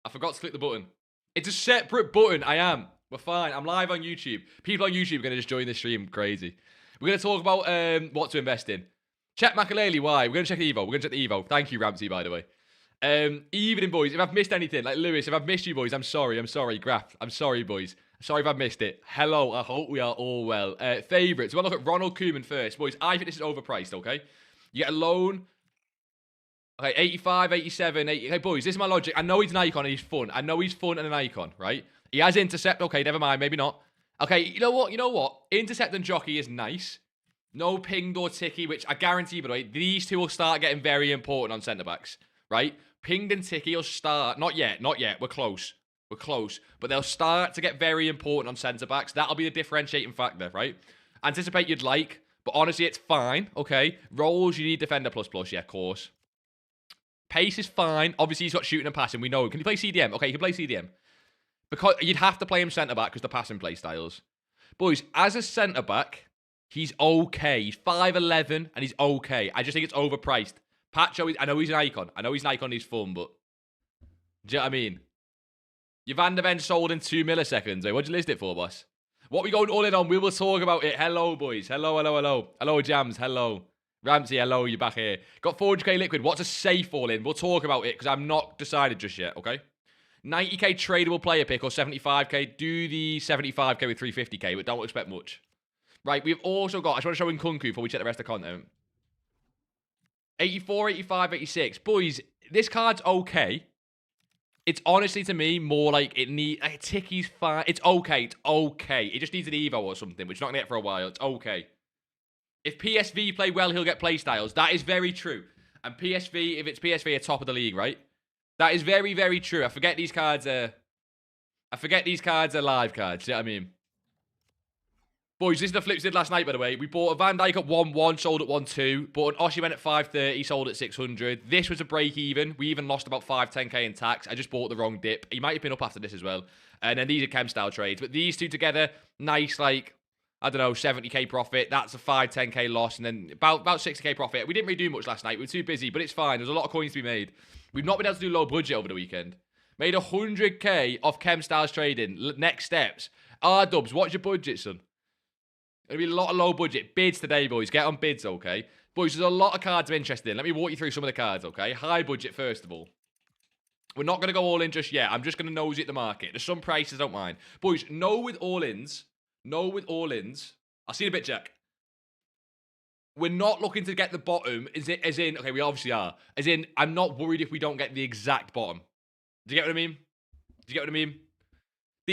I forgot to click the button. It's a separate button. I am. We're fine. I'm live on YouTube. People on YouTube are going to just join this stream. Crazy. We're going to talk about what to invest in. Check Makaleli. Why? We're going to check the Evo. We're going to check the Evo. Thank you, Ramsey, by the way. Evening, boys. If I've missed anything, like Lewis, if I've missed you, boys, I'm sorry. I'm sorry, Graf. I'm sorry, boys. Sorry if I've missed it. Hello. I hope we are all well. Favourites. We'll look at Ronald Koeman first. Boys, I think this is overpriced, okay? You get a loan. Okay, 85, 87, 80. Okay, boys, this is my logic. I know he's an icon and he's fun. I know he's fun and an icon, right? He has intercept. Okay, never mind. Maybe not. Okay, you know what? You know what? Intercept and jockey is nice. No pinged or ticky, which I guarantee, by the way, these two will start getting very important on centre-backs, right? Pinged and ticky will start. Not yet. Not yet. We're close. We're close. But they'll start to get very important on centre-backs. That'll be the differentiating factor, right? Anticipate you'd like, but honestly, it's fine, okay? Roles, you need defender plus, yeah, of course. Pace is fine. Obviously, he's got shooting and passing. We know. Can he play CDM? Okay, he can play CDM. Because you'd have to play him centre-back because the passing play styles. Boys, as a centre-back, he's okay. He's 5'11", and he's okay. I just think it's overpriced. Pacho, I know he's an icon. I know he's an icon, he's fun, but... Do you know what I mean? Your Van de Ven sold in 2 milliseconds. Hey, what'd you list it for, boss? What we going all in on? We will talk about it. Hello, boys. Hello, hello, hello. Hello, Jams. Hello. Ramsey, hello, you're back here. Got 400k liquid. What's a safe all in? We'll talk about it because I'm not decided just yet, okay? 90k tradable player pick or 75k. Do the 75k with 350k, but don't expect much. Right, we've also got, I just want to show in Kunku before we check the rest of the content. 84, 85, 86. Boys, this card's okay. It's honestly, to me, more like it needs... Ticky's fine. It's okay. It's okay. It just needs an Evo or something, which it's not going to get for a while. It's okay. If PSV play well, he'll get playstyles. That is very true. And PSV, if it's PSV, are top of the league, right? That is very, very true. I forget these cards are live cards. You know what I mean? Boys, this is the flips did last night, by the way. We bought a Van Dijk at 1-1, sold at 1-2. Bought an Osimhen at 530, sold at 600. This was a break even. We even lost about 10k in tax. I just bought the wrong dip. He might have been up after this as well. And then these are chem style trades. But these two together, nice, like... I don't know, 70k profit. That's a 10k loss. And then about 60k profit. We didn't really do much last night. We were too busy, but it's fine. There's a lot of coins to be made. We've not been able to do low budget over the weekend. Made 100k off Chem Styles trading. Next steps. R-dubs, what's your budget, son? There'll be a lot of low budget. Bids today, boys. Get on bids, okay? Boys, there's a lot of cards I'm interested in. Let me walk you through some of the cards, okay? High budget, first of all. We're not going to go all in just yet. I'm just going to nosy at the market. There's some prices I don't mind. Boys, no with all-ins. No with all-ins. I'll see you in a bit, Jack. We're not looking to get the bottom, as in, okay, we obviously are. As in, I'm not worried if we don't get the exact bottom. Do you get what I mean? Do you get what I mean?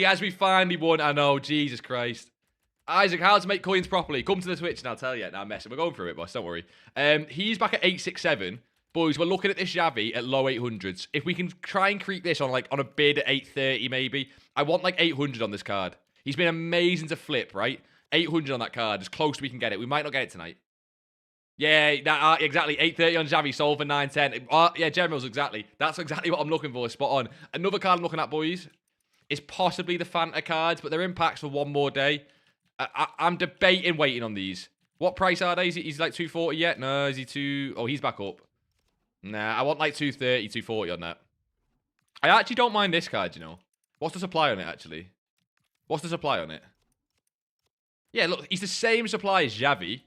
As we finally won, I know, Jesus Christ. Isaac, how to make coins properly? Come to the Twitch and I'll tell you. Nah, I'm messing. We're going through it, boss. Don't worry. He's back at 867. Boys, we're looking at this Xavi at low 800s. If we can try and creep this on a bid at 830 maybe. I want like 800 on this card. He's been amazing to flip, right? 800 on that card, as close as we can get it. We might not get it tonight. Yeah, exactly. 830 on Xavi, sold for 910. Yeah, Generals, exactly. That's exactly what I'm looking for. Spot on. Another card I'm looking at, boys, is possibly the Fanta cards, but they're in packs for one more day. I'm debating waiting on these. What price are they? Is he like 240 yet? No, is he too... Oh, he's back up. Nah, I want like 230, 240 on that. I actually don't mind this card, you know. What's the supply on it, actually? What's the supply on it? Yeah, look, he's the same supply as Xavi,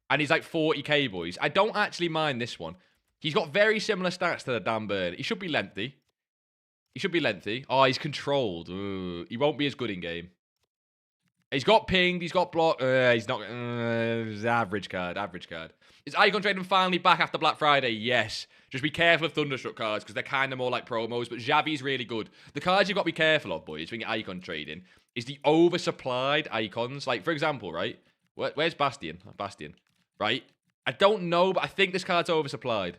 and he's like 40k, boys. I don't actually mind this one. He's got very similar stats to the Dan Bird. He should be lengthy. He should be lengthy. Oh, he's controlled. Ooh, he won't be as good in game. He's got pinged. He's got blocked. He's not... average card. Average card. Is Icon Trading finally back after Black Friday? Yes. Just be careful of Thunderstruck cards, because they're kind of more like promos, but Xavi's really good. The cards you've got to be careful of, boys, when you're Icon Trading, is the oversupplied icons. Like, for example, right? Where's Bastion? Bastion. Right? I don't know, but I think this card's oversupplied.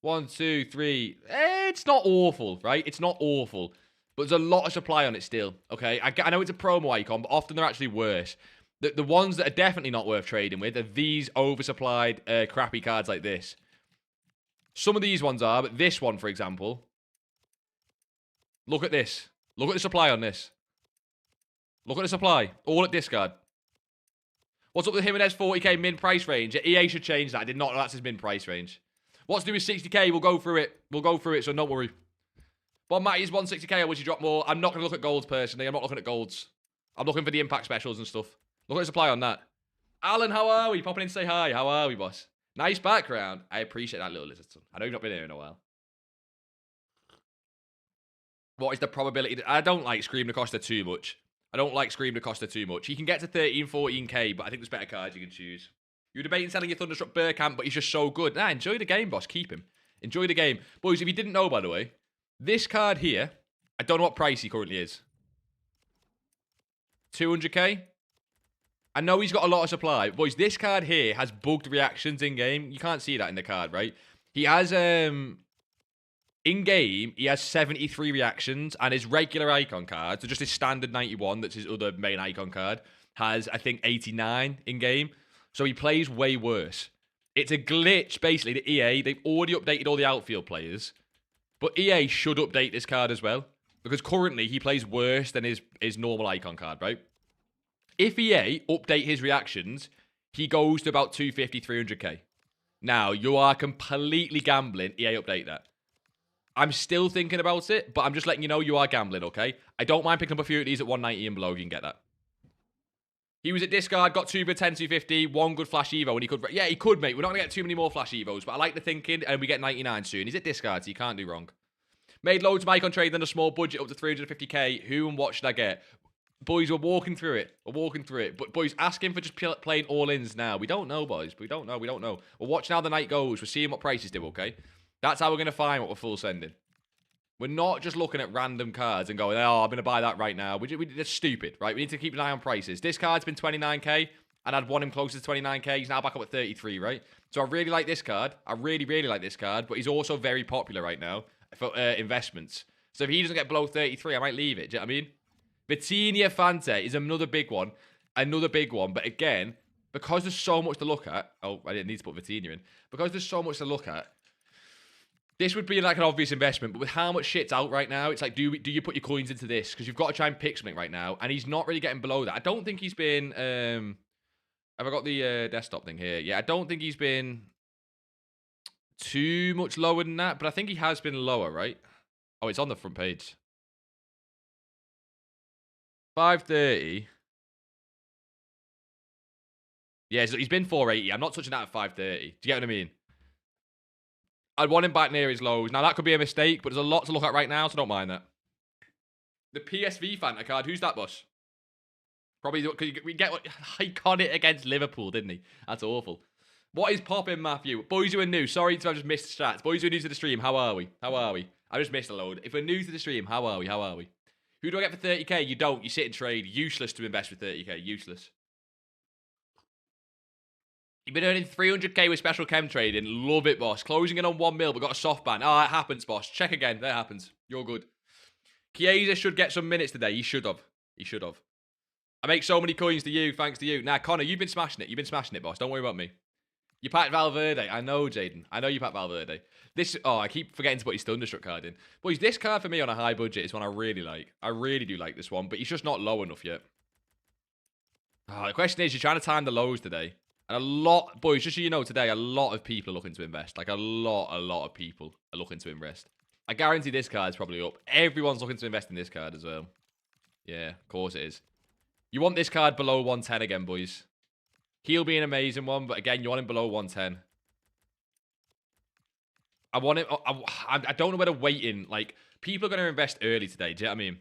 1, 2, 3. It's not awful, right? It's not awful. But there's a lot of supply on it still, okay? I know it's a promo icon, but often they're actually worse. The ones that are definitely not worth trading with are these oversupplied, crappy cards like this. Some of these ones are, but this one, for example. Look at this. Look at the supply on this. Look at the supply. All at discard. What's up with Jimenez 40k min price range? EA should change that. I did not know that's his min price range. What's to do with 60k? We'll go through it. We'll go through it, so don't worry. Bon Matty is 160k, or would you drop more? I'm not going to look at golds, personally. I'm not looking at golds. I'm looking for the impact specials and stuff. Look at the supply on that. Alan, how are we? Popping in to say hi. How are we, boss? Nice background. I appreciate that, little lizard son. I know you've not been here in a while. What is the probability? I don't like Scream Acosta too much. I don't like Scream Acosta too much. He can get to 13, 14k, but I think there's better cards you can choose. You're debating selling your Thunderstruck Burkamp, but he's just so good. Nah, enjoy the game, boss. Keep him. Enjoy the game. Boys, if you didn't know, by the way, this card here, I don't know what price he currently is. 200k? I know he's got a lot of supply. Boys, this card here has bugged reactions in-game. You can't see that in the card, right? He has, in-game, he has 73 reactions, and his regular icon card, so just his standard 91, that's his other main icon card, has, I think, 89 in-game. So he plays way worse. It's a glitch, basically, that EA, they've already updated all the outfield players, but EA should update this card as well, because currently he plays worse than his normal icon card, right? If EA update his reactions, he goes to about 250, 300k. Now, you are completely gambling EA update that. I'm still thinking about it, but I'm just letting you know you are gambling, okay? I don't mind picking up a few of these at 190 and below. You can get that. He was at discard, got 2 good 10, 250, 1 good flash evo, and he could... Yeah, he could, mate. We're not going to get too many more flash evos, but I like the thinking, and we get 99 soon. He's at discard, so you can't do wrong. Made loads of icon trade, then a small budget up to 350k. Who and what should I get? Boys, we're walking through it. We're walking through it. But, boys, ask him for just playing all-ins now. We don't know, boys. We don't know. We don't know. We're watching how the night goes. We're seeing what prices do, okay? That's how we're going to find what we're full sending. We're not just looking at random cards and going, oh, I'm going to buy that right now. That's stupid, right? We need to keep an eye on prices. This card's been 29k, and I'd want him closer to 29k. He's now back up at 33, right? So I really like this card. I really, really like this card, but he's also very popular right now for investments. So if he doesn't get below 33, I might leave it. Do you know what I mean? Vitinha Fante is another big one. Another big one. But again, because there's so much to look at. Oh, I didn't need to put Vitinha in. Because there's so much to look at. This would be like an obvious investment. But with how much shit's out right now, it's like, do you put your coins into this? Because you've got to try and pick something right now. And he's not really getting below that. I don't think he's been... have I got the desktop thing here? Yeah, I don't think he's been too much lower than that. But I think he has been lower, right? Oh, it's on the front page. 530. Yeah, so he's been 480. I'm not touching that at 530. Do you get what I mean? I'd want him back near his lows. Now, that could be a mistake, but there's a lot to look at right now, so don't mind that. The PSV Fanta card. Who's that, boss? Probably, because we get what he got it against Liverpool, didn't he? That's awful. What is popping, Matthew? Boys who are new. Sorry to have just missed stats. Boys who are new to the stream, how are we? How are we? I just missed a load. If we're new to the stream, how are we? How are we? Who do I get for 30k? You don't. You sit and trade. Useless to invest with 30k. Useless. You've been earning 300k with special chem trading. Love it, boss. Closing in on 1 mil, but got a soft ban. Oh, it happens, boss. Check again. That happens. You're good. Chiesa should get some minutes today. He should have. He should have. I make so many coins to you, thanks to you. Nah, Connor, you've been smashing it. You've been smashing it, boss. Don't worry about me. You packed Valverde. I know, Jaden. I know you packed Valverde. This... Oh, I keep forgetting to put his Thunderstruck card in. Boys, this card for me on a high budget is one I really like. I really do like this one, but he's just not low enough yet. Oh, the question is, you're trying to time the lows today. And a lot... Boys, just so you know, today, a lot of people are looking to invest. Like, a lot of people are looking to invest. I guarantee this card's probably up. Everyone's looking to invest in this card as well. Yeah, of course it is. You want this card below 110 again, boys. He'll be an amazing one, but again, you want him below 110. I want him... I don't know whether waiting... Like, people are going to invest early today. Do you know what I mean?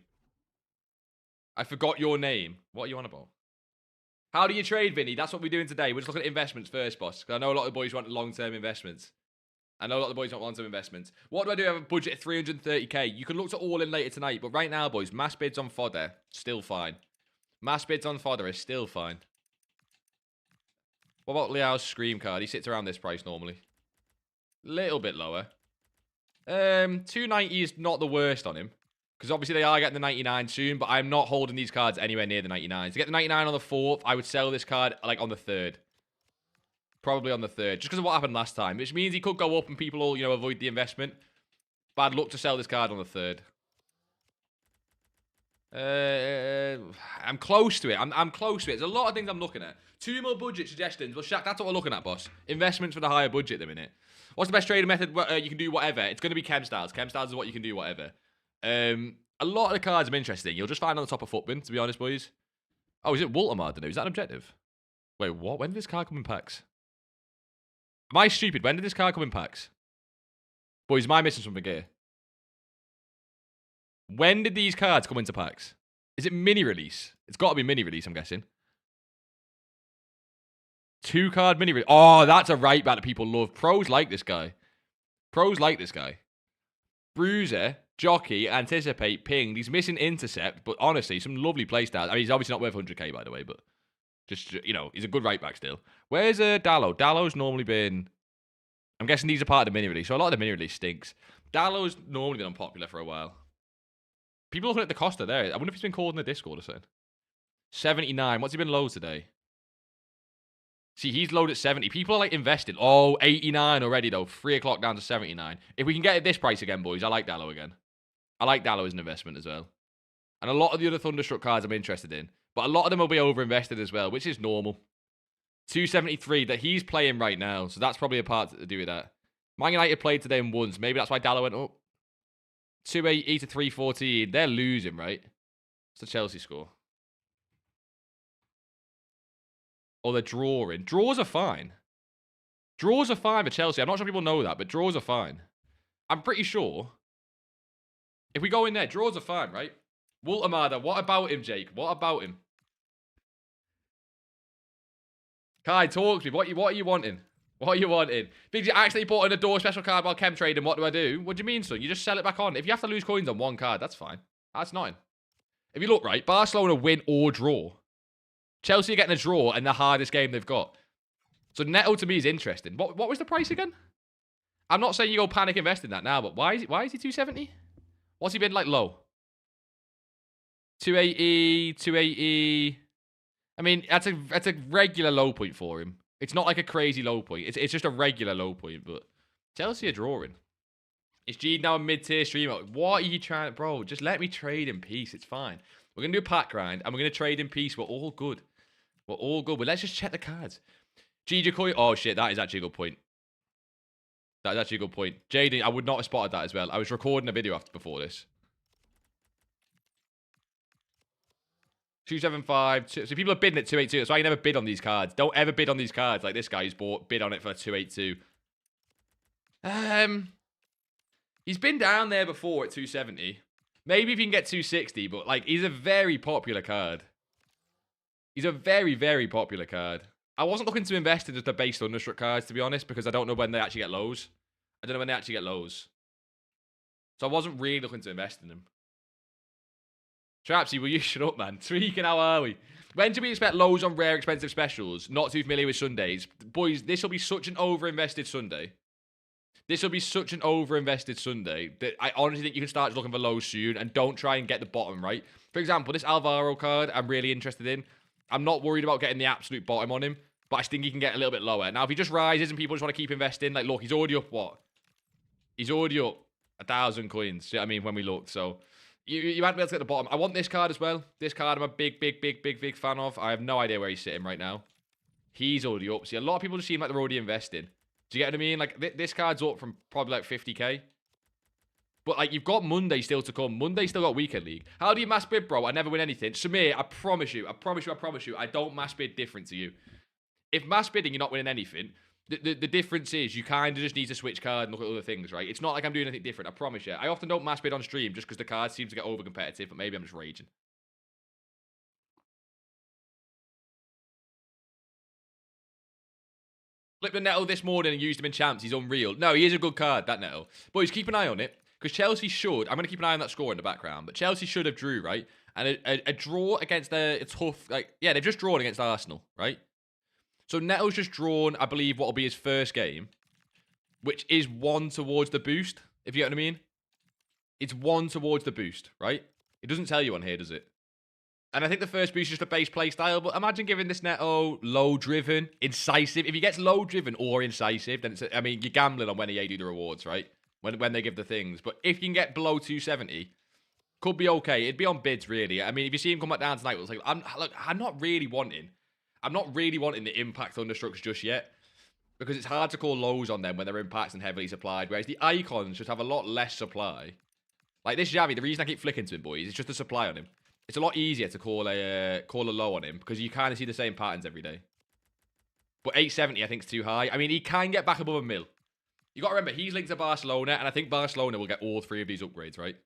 I forgot your name. What are you on about? How do you trade, Vinny? That's what we're doing today. We're just looking at investments first, boss. Because I know a lot of the boys want long-term investments. I know a lot of the boys want long-term investments. What do I do? I have a budget of 330k. You can look to all in later tonight. But right now, boys, mass bids on Fodder, still fine. Mass bids on Fodder is still fine. What about Leao's Scream card? He sits around this price normally. Little bit lower. 290 is not the worst on him. Because obviously they are getting the 99 soon, but I'm not holding these cards anywhere near the 99. To get the 99 on the 4th, I would sell this card like on the 3rd. Probably on the 3rd. Just because of what happened last time. Which means he could go up and people will, you know, avoid the investment. But I'd look to sell this card on the 3rd. I'm close to it. I'm close to it. There's a lot of things I'm looking at. 2 more budget suggestions. Well, Shaq, that's what we're looking at, boss. Investments for the higher budget at the minute. What's the best trading method? You can do whatever. It's going to be chem styles. Chem styles is what you can do whatever. A lot of the cards I'm interested in, you'll just find on the top of Footman, to be honest, boys. Oh, is it Waltermar? Is that an objective? Wait, what? When did this card come in packs? Am I stupid? When did this card come in packs? Boys, am I missing something here? When did these cards come into packs? Is it mini release? It's got to be mini release, I'm guessing. 2-card mini release. Oh, that's a right back that people love. Pros like this guy. Pros like this guy. Bruiser, Jockey, Anticipate, Ping. He's missing Intercept, but honestly, some lovely playstyles. I mean, he's obviously not worth 100k, by the way, but just, you know, he's a good right back still. Where's Dallo? Dallo's normally been... I'm guessing these are part of the mini release, so a lot of the mini release stinks. Dallo's normally been unpopular for a while. People looking at the Costa there. I wonder if he's been called in the Discord or something. 79. What's he been low today? See, he's low at 70. People are like investing. Oh, 89 already though. 3 o'clock down to 79. If we can get at this price again, boys, I like Dallo again. I like Dallo as an investment as well. And a lot of the other Thunderstruck cards I'm interested in. But a lot of them will be overinvested as well, which is normal. 273 that he's playing right now. So that's probably a part to do with that. Man United played today and won. So maybe that's why Dallo went up. 280 to 314. They're losing, right? It's the Chelsea score. Or they're drawing. Draws are fine. Draws are fine for Chelsea. I'm not sure people know that, but draws are fine. I'm pretty sure. If we go in there, draws are fine, right? Waltermada, what about him, Jake? What about him? Kai, talk to me. What are you wanting? What are you wanting? Because you actually bought an Adore special card while chem trading. What do I do? What do you mean, son? You just sell it back on. If you have to lose coins on one card, that's fine. That's nothing. If you look right, Barcelona win or draw. Chelsea are getting a draw in the hardest game they've got. So Neto to me is interesting. What was the price again? I'm not saying you go panic invest in that now, but why is he 270? What's he been like low? 280, 280. I mean, that's a regular low point for him. It's not like a crazy low point. It's just a regular low point, but Chelsea are drawing. Is G now a mid-tier streamer? What are you trying to... Bro, just let me trade in peace. It's fine. We're going to do a pack grind, and we're going to trade in peace. We're all good. We're all good. But let's just check the cards. G Jacoy... Oh, shit. That is actually a good point. That is actually a good point. Jaden, I would not have spotted that as well. I was recording a video before this. 275. So people are bidding at 282. That's why you never bid on these cards. Don't ever bid on these cards like this guy who's bid on it for 282. He's been down there before at 270. Maybe if you can get 260, but like he's a very popular card. He's a very, very popular card. I wasn't looking to invest in just the base Thunderstruck cards, to be honest, because I don't know when they actually get lows. I don't know when they actually get lows. So I wasn't really looking to invest in them. Trapsy, will you shut up, man? Tweaking, how are we? When do we expect lows on rare expensive specials? Not too familiar with Sundays. Boys, this will be such an over-invested Sunday. This will be such an over-invested Sunday that I honestly think you can start looking for lows soon and don't try and get the bottom, right? For example, this Alvaro card I'm really interested in. I'm not worried about getting the absolute bottom on him, but I think he can get a little bit lower. Now, if he just rises and people just want to keep investing, like, look, he's already up, what? He's already up 1,000 coins, you know what I mean, when we looked, so... You might be able to get the bottom. I want this card as well. This card I'm a big fan of. I have no idea where he's sitting right now. He's already up. See, a lot of people just seem like they're already investing. Do you get what I mean? Like, this card's up from probably like 50k. But, like, you've got Monday still to come. Monday still got Weekend League. How do you mass bid, bro? I never win anything. Samir, I promise you, I don't mass bid different to you. If mass bidding, you're not winning anything... The difference is you kind of just need to switch card and look at other things, right? It's not like I'm doing anything different, I promise you. I often don't mass bid on stream just because the cards seem to get over competitive, but maybe I'm just raging. Flipped the Neto this morning and used him in champs. He's unreal. No, he is a good card, that Neto. Boys, keep an eye on it because Chelsea should... I'm going to keep an eye on that score in the background, but Chelsea should have drew, right? And a draw against a tough... Like, yeah, they've just drawn against Arsenal, right? So Neto's just drawn, I believe, what will be his first game, which is 1 towards the boost, if you get what I mean. It's 1 towards the boost, right? It doesn't tell you on here, does it? And I think the first boost is just a base play style, but imagine giving this Neto low-driven, incisive. If he gets low-driven or incisive, then it's, I mean, you're gambling on when EA do the rewards, right? When they give the things. But if you can get below 270, could be okay. It'd be on bids, really. I mean, if you see him come back down tonight, it's like, I'm not really wanting the impact Thunderstrucks just yet because it's hard to call lows on them when their impacts and heavily supplied, whereas the icons just have a lot less supply. Like this Xavi, the reason I keep flicking to him, boys, is just the supply on him. It's a lot easier to call a low on him because you kind of see the same patterns every day. But 870, I think, is too high. I mean, he can get back above a mil. You got to remember, he's linked to Barcelona, and I think Barcelona will get all 3 of these upgrades, right?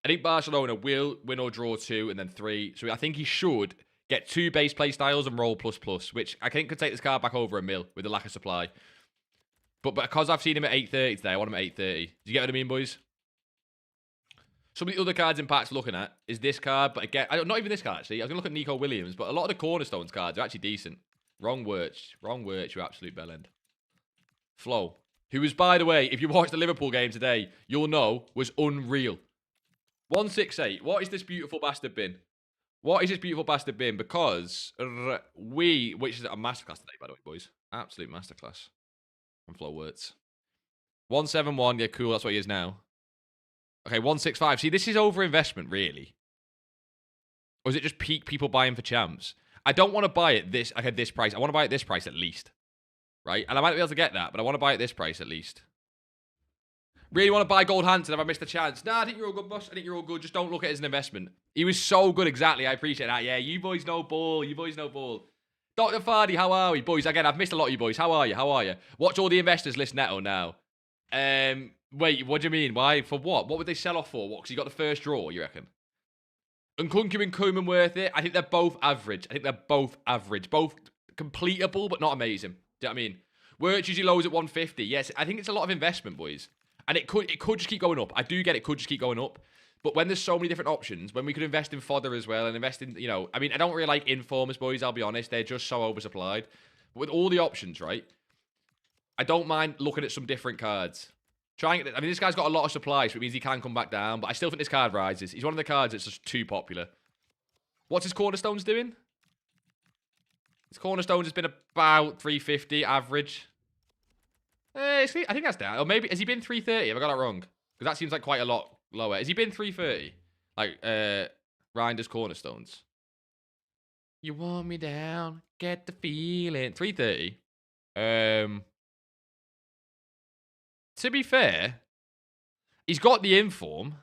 I think Barcelona will win or draw 2 and then 3. So I think he should get 2 base play styles and roll ++, which I think could take this card back over a mil with the lack of supply. But because I've seen him at 830 today, I want him at 830. Do you get what I mean, boys? Some of the other cards in packs looking at is this card, but again, not even this card, actually. I was going to look at Nico Williams, but a lot of the Cornerstones cards are actually decent. Wrong Wirtz, you absolute bellend. Flo, who was, by the way, if you watched the Liverpool game today, you'll know, was unreal. 168. What is this beautiful bastard bin? What is this beautiful bastard bin? Because which is a masterclass today, by the way, boys. Absolute masterclass from Flo Wirtz. 171, yeah, cool, that's what he is now. Okay, 165. See, this is overinvestment, really. Or is it just peak people buying for champs? I don't want to buy it this price. I want to buy it this price at least. Right? And I might be able to get that, but I want to buy it this price at least. Really want to buy Gold Hansen? Have I missed a chance? Nah, I think you're all good, boss. I think you're all good. Just don't look at it as an investment. He was so good, exactly. I appreciate that. Yeah, you boys know ball. You boys know ball. Dr. Fardy, how are we? Boys, again, I've missed a lot of you boys. How are you? How are you? Watch all the investors list Neto now. Wait, what do you mean? Why? For what? What would they sell off for? What? Because you got the first draw, you reckon? Nkunku and Koeman worth it? I think they're both average. Both completable, but not amazing. Do you know what I mean? Wirtz usually lows at 150. Yes, I think it's a lot of investment, boys. And it could just keep going up. I do get it could just keep going up. But when there's so many different options, when we could invest in fodder as well and invest in, you know, I mean, I don't really like informers, boys, I'll be honest. They're just so oversupplied. But with all the options, right, I don't mind looking at some different cards. I mean, this guy's got a lot of supply, so it means he can come back down. But I still think this card rises. He's one of the cards that's just too popular. What's his Cornerstones doing? His Cornerstones has been about 350 average. I think that's down. Or maybe, has he been 330? Have I got that wrong? Because that seems like quite a lot lower. Has he been 330? Like, Rinder's Cornerstones. You want me down, get the feeling. 330. To be fair, he's got the inform.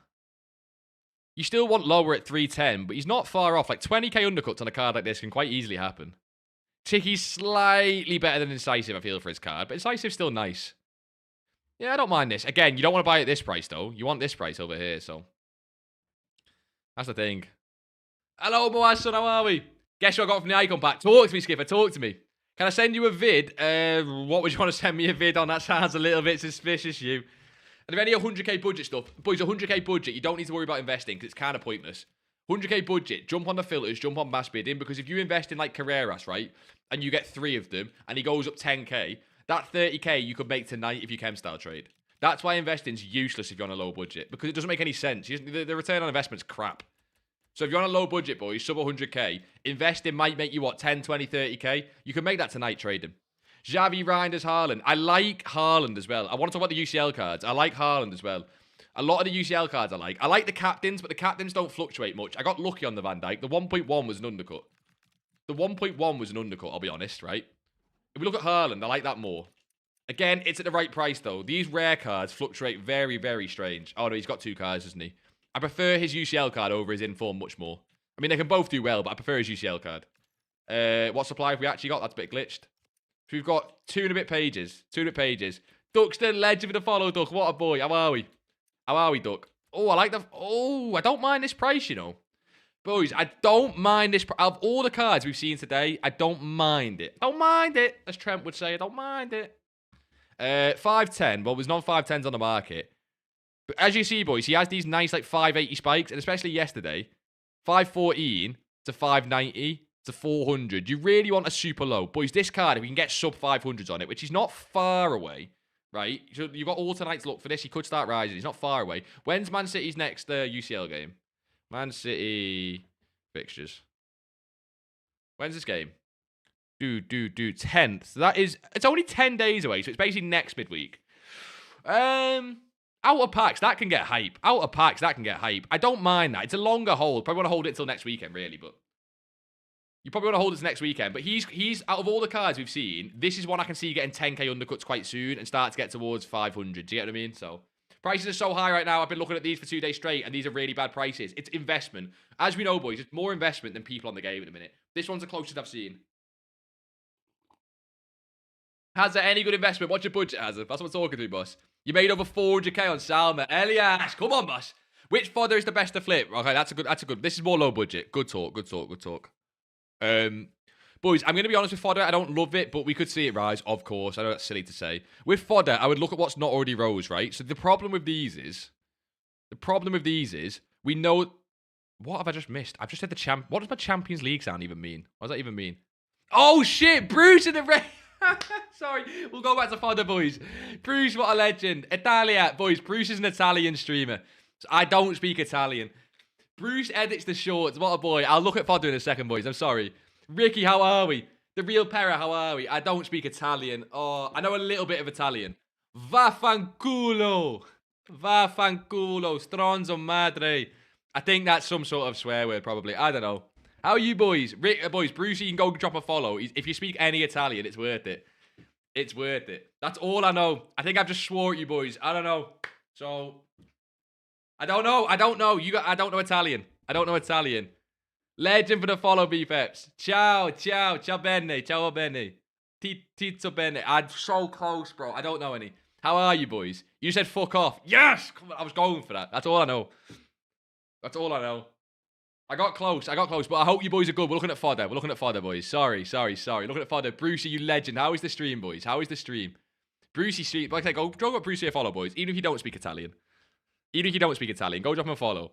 You still want lower at 310, but he's not far off. Like 20k undercuts on a card like this can quite easily happen. Ticky's slightly better than Incisive, I feel, for his card, but Incisive's still nice. Yeah, I don't mind this. Again, you don't want to buy it at this price, though. You want this price over here, so. That's the thing. Hello, Moason, how are we? Guess what I got from the icon pack? Talk to me, Skipper, talk to me. Can I send you a vid? What would you want to send me a vid on? That sounds a little bit suspicious, you. And if any 100k budget stuff, boys, 100k budget, you don't need to worry about investing because it's kind of pointless. 100k budget, jump on the filters, jump on mass bidding, because if you invest in like Carreras, right, and you get 3 of them, and he goes up 10k, that 30k you could make tonight if you chem style trade. That's why investing's useless if you're on a low budget, because it doesn't make any sense. The return on investment's crap. So if you're on a low budget, boys, sub 100k, investing might make you, what, 10, 20, 30k? You can make that tonight trading. Xavi, Reinders, Haaland. I like Haaland as well. I want to talk about the UCL cards. I like Haaland as well. A lot of the UCL cards I like. I like the captains, but the captains don't fluctuate much. I got lucky on the Van Dijk. The 1.1 was an undercut. The 1.1 was an undercut, I'll be honest, right? If we look at Haaland, I like that more. Again, it's at the right price, though. These rare cards fluctuate very, very strange. Oh, no, he's got 2 cards, doesn't he? I prefer his UCL card over his inform much more. I mean, they can both do well, but I prefer his UCL card. What supply have we actually got? That's a bit glitched. So we've got 2 and a bit pages. 2 and a bit pages. Duxton, legend with a follow, Duck. What a boy. How are we? How are we, Duck? Oh, I like the... Oh, I don't mind this price, you know. Boys, I don't mind this... Of all the cards we've seen today, I don't mind it. Don't mind it, as Trent would say. I don't mind it. 510. Well, there's non 510s on the market. But as you see, boys, he has these nice, like, 580 spikes. And especially yesterday, 514 to 590 to 400. You really want a super low. Boys, this card, if we can get sub 500s on it, which is not far away, right? So you've got all tonight to look for this. He could start rising. He's not far away. When's Man City's next UCL game? Man City fixtures. When's this game? 10th. So that is... It's only 10 days away, so it's basically next midweek. Outer packs, that can get hype. Outer packs, that can get hype. I don't mind that. It's a longer hold. Probably want to hold it until next weekend, really, but... You probably want to hold this next weekend, but he's out of all the cards we've seen, this is one I can see getting 10k undercuts quite soon and start to get towards 500. Do you get what I mean? So, Prices are so high right now. I've been looking at these for 2 days straight, and these are really bad prices. It's investment. As we know, boys, it's more investment than people on the game in a minute. This one's the closest I've seen. Has there any good investment? What's your budget, Hazard? That's what I'm talking to, boss. You made over 400k on Salma. Elias, come on, boss. Which fodder is the best to flip? Okay, that's a good. This is more low budget. Good talk. Boys, I'm going to be honest with fodder. I don't love it, but we could see it rise, of course. I know that's silly to say. With fodder, I would look at what's not already rose, right? So the problem with these is, we know. What have I just missed? I've just said the champ. What does my Champions League sound even mean? What does that even mean? Oh shit, Bruce in the red. Sorry, we'll go back to fodder, boys. Bruce, what a legend. Italia, boys. Bruce is an Italian streamer. So I don't speak Italian. Bruce edits the shorts. What a boy. I'll look at fodder in a second, boys. I'm sorry. Ricky, how are we? The real Pera, how are we? I don't speak Italian. Oh, I know a little bit of Italian. Vaffanculo. Stronzo madre. I think that's some sort of swear word, probably. I don't know. How are you, boys? Boys, Brucey, you can go drop a follow. If you speak any Italian, it's worth it. It's worth it. That's all I know. I think I've just swore at you, boys. I don't know. So, I don't know. I don't know Italian. Legend for the follow, BFEPs. Ciao bene. Tizzo bene. I'm so close, bro. I don't know any. How are you, boys? You said fuck off. Yes! Come on, I was going for that. That's all I know. I got close, but I hope you boys are good. We're looking at fodder, boys. Sorry. Looking at fodder. Brucey, you legend. How is the stream, boys? Brucey stream. Like I say, go drop Brucey a follow, boys. Even if you don't speak Italian. Go drop him a follow.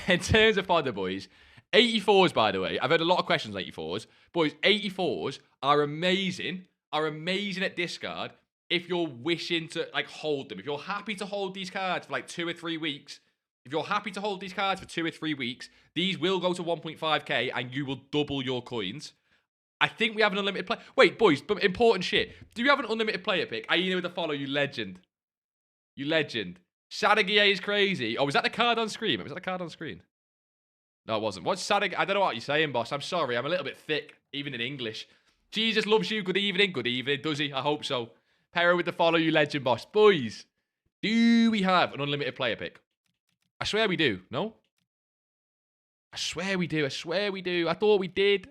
In terms of fodder, boys, 84s, by the way. I've heard a lot of questions on 84s. Boys, 84s are amazing at discard if you're wishing to, like, hold them. If you're happy to hold these cards for, like, 2 or 3 weeks, these will go to 1.5k and you will double your coins. I think we have an unlimited play. Wait, boys, but important shit. Do you have an unlimited player pick? I know with the follow, you legend. Sadagie is crazy. Oh, was that the card on screen? No, it wasn't. What's Sadagie? I don't know what you're saying, boss. I'm sorry. I'm a little bit thick, even in English. Jesus loves you. Good evening. Does he? I hope so. Pero with the follow, you legend, boss. Boys, do we have an unlimited player pick? I swear we do. No? I swear we do. I thought we did.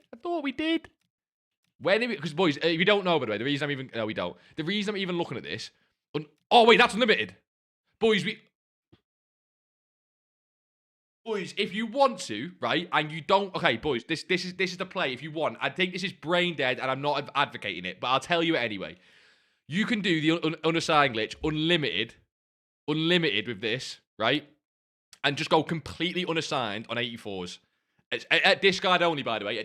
Because, boys, if you don't know, by the way, the reason I'm even... No, we don't. The reason I'm even looking at this... Oh, wait, that's unlimited. Boys, if you want to, right, and you don't... Okay, boys, this is the play if you want. I think this is brain dead, and I'm not advocating it, but I'll tell you it anyway. You can do the unassigned glitch unlimited with this, right? And just go completely unassigned on 84s. At discard only, by the way.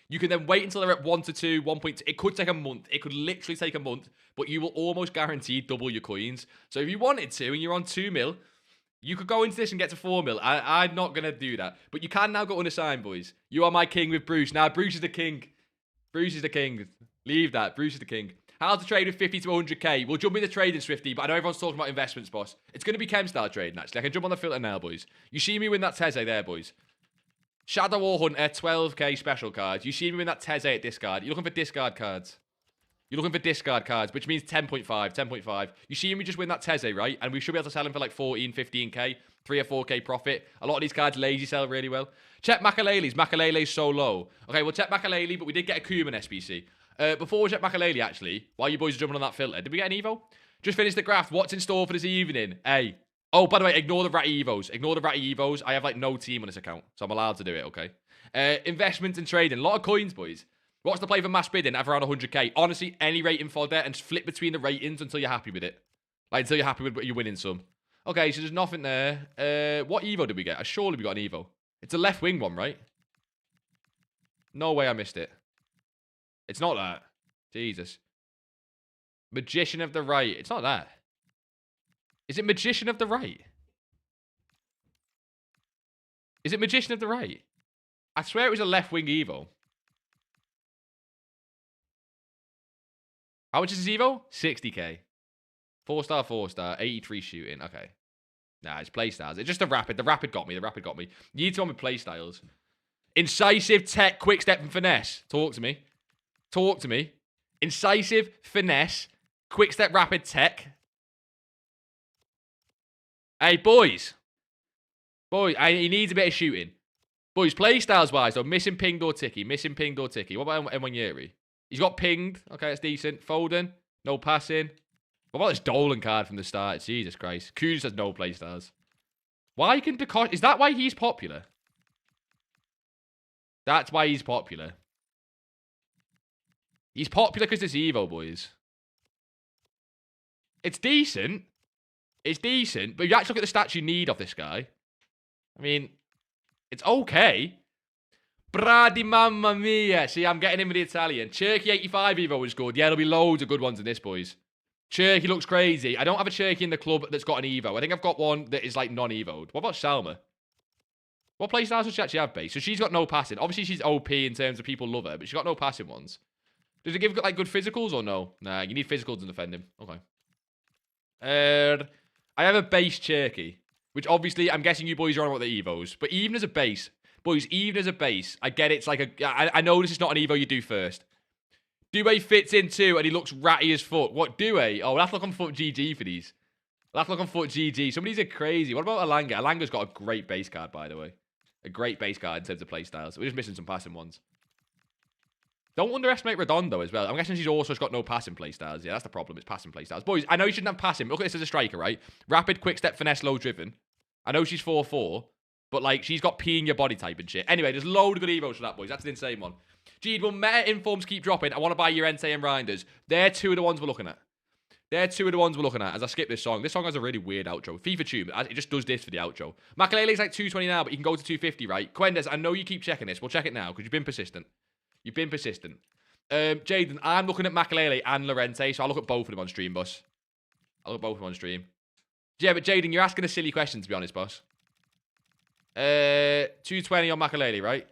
You can then wait until they're at 1 to 2, 1.2. It could take a month. It could literally take a month. But you will almost guarantee double your coins. So if you wanted to and you're on 2 mil, you could go into this and get to 4 mil. I'm not going to do that. But you can now go unassigned, boys. You are my king with Bruce. Now, Bruce is the king. Leave that. Bruce is the king. How to trade with 50 to 100k. We'll jump into trading, Swifty, but I know everyone's talking about investments, boss. It's going to be chem-style trading, actually. I can jump on the filter now, boys. You see me win that Teze there, boys. Shadow War Hunter, 12k special cards. You see me win that Teze at discard. You're looking for discard cards. Which means 10.5. You see me just win that Teze, right? And we should be able to sell him for like 14, 15k, 3 or 4k profit. A lot of these cards lazy sell really well. Check Makalele's. Makalele's so low. Okay, we'll check Makalele, but we did get a Kuman SBC. Before we check Makalele, actually, while you boys are jumping on that filter, did we get an Evo? Just finished the graft. What's in store for this evening? Hey. Oh, by the way, ignore the ratty Evos. I have, like, no team on this account, so I'm allowed to do it, okay? Investments and trading. A lot of coins, boys. What's the play for mass bidding? Have around 100k. Honestly, any rating fodder and flip between the ratings until you're happy with it. Like, until you're happy with you winning some. Okay, so there's nothing there. What Evo did we get? Surely we got an Evo. It's a left wing one, right? No way I missed it. It's not that. Jesus. Magician of the Right. It's not that. Is it Magician of the Right? I swear it was a left wing Evo. How much is this Evo? 60k. 4-star, 83 shooting. Okay. Nah, it's playstyles. It's just the rapid. The rapid got me. You need to go with playstyles. Incisive, tech, quick step, and finesse. Talk to me. Incisive, finesse, quick step, rapid, tech. Hey, boys. Boys, he needs a bit of shooting. Boys, playstyles-wise, though, missing pinged or ticky. Missing pinged or ticky. What about Mwanyeri? He's got pinged. Okay, that's decent. Foden, no passing. What about this Dolan card from the start? Jesus Christ. Kudus has no playstyles. Why can DeCosta... Is that why he's popular? That's why he's popular. He's popular because it's Evo, boys. It's decent. It's decent. But if you actually look at the stats you need off this guy, I mean, it's okay. Brady mamma mia. See, I'm getting in with the Italian. Cherky 85 Evo was good. Yeah, there'll be loads of good ones in this, boys. Cherky looks crazy. I don't have a Cherky in the club that's got an Evo. I think I've got one that is like non-Evo'd. What about Salma? What playstyles does she actually have base? So she's got no passing. Obviously, she's OP in terms of people love her, but she's got no passing ones. Does it give like good physicals or no? Nah, you need physicals to defend him. Okay. I have a base Cherky, which obviously I'm guessing you boys are on about the Evos. But even as a base, boys, even as a base, I get it's like a... I know this is not an Evo you do first. Due fits in too, and he looks ratty as fuck. What, Due? Oh, we'll have to look on foot GG for these. We'll have to look on foot GG. Some of these are crazy. What about Alanga? Alanga's got a great base card, by the way. A great base card in terms of playstyles. We're just missing some passing ones. Don't underestimate Redondo as well. I'm guessing she's also got no passing playstyles. Yeah, that's the problem. It's passing playstyles. Boys, I know you shouldn't have passing, but look at this as a striker, right? Rapid, quick step, finesse, low driven. I know she's 4-4, but like she's got P in your body type and shit. Anyway, there's loads of good Evos for that, boys. That's an insane one. Gee, will meta informs keep dropping? I want to buy Llorente and Reinders. They're two of the ones we're looking at. They're two of the ones we're looking at as I skip this song. This song has a really weird outro. FIFA Tube, it just does this for the outro. Makalele's like 220 now, but you can go to 250, right? Quendes, I know you keep checking this. We'll check it now because you've been persistent. You've been persistent. Jaden, I'm looking at Makalele and Llorente, so I'll look at both of them on stream, boss. I'll look at both of them on stream. Yeah, but Jaden, you're asking a silly question, to be honest, boss. 220 on Makalele, right?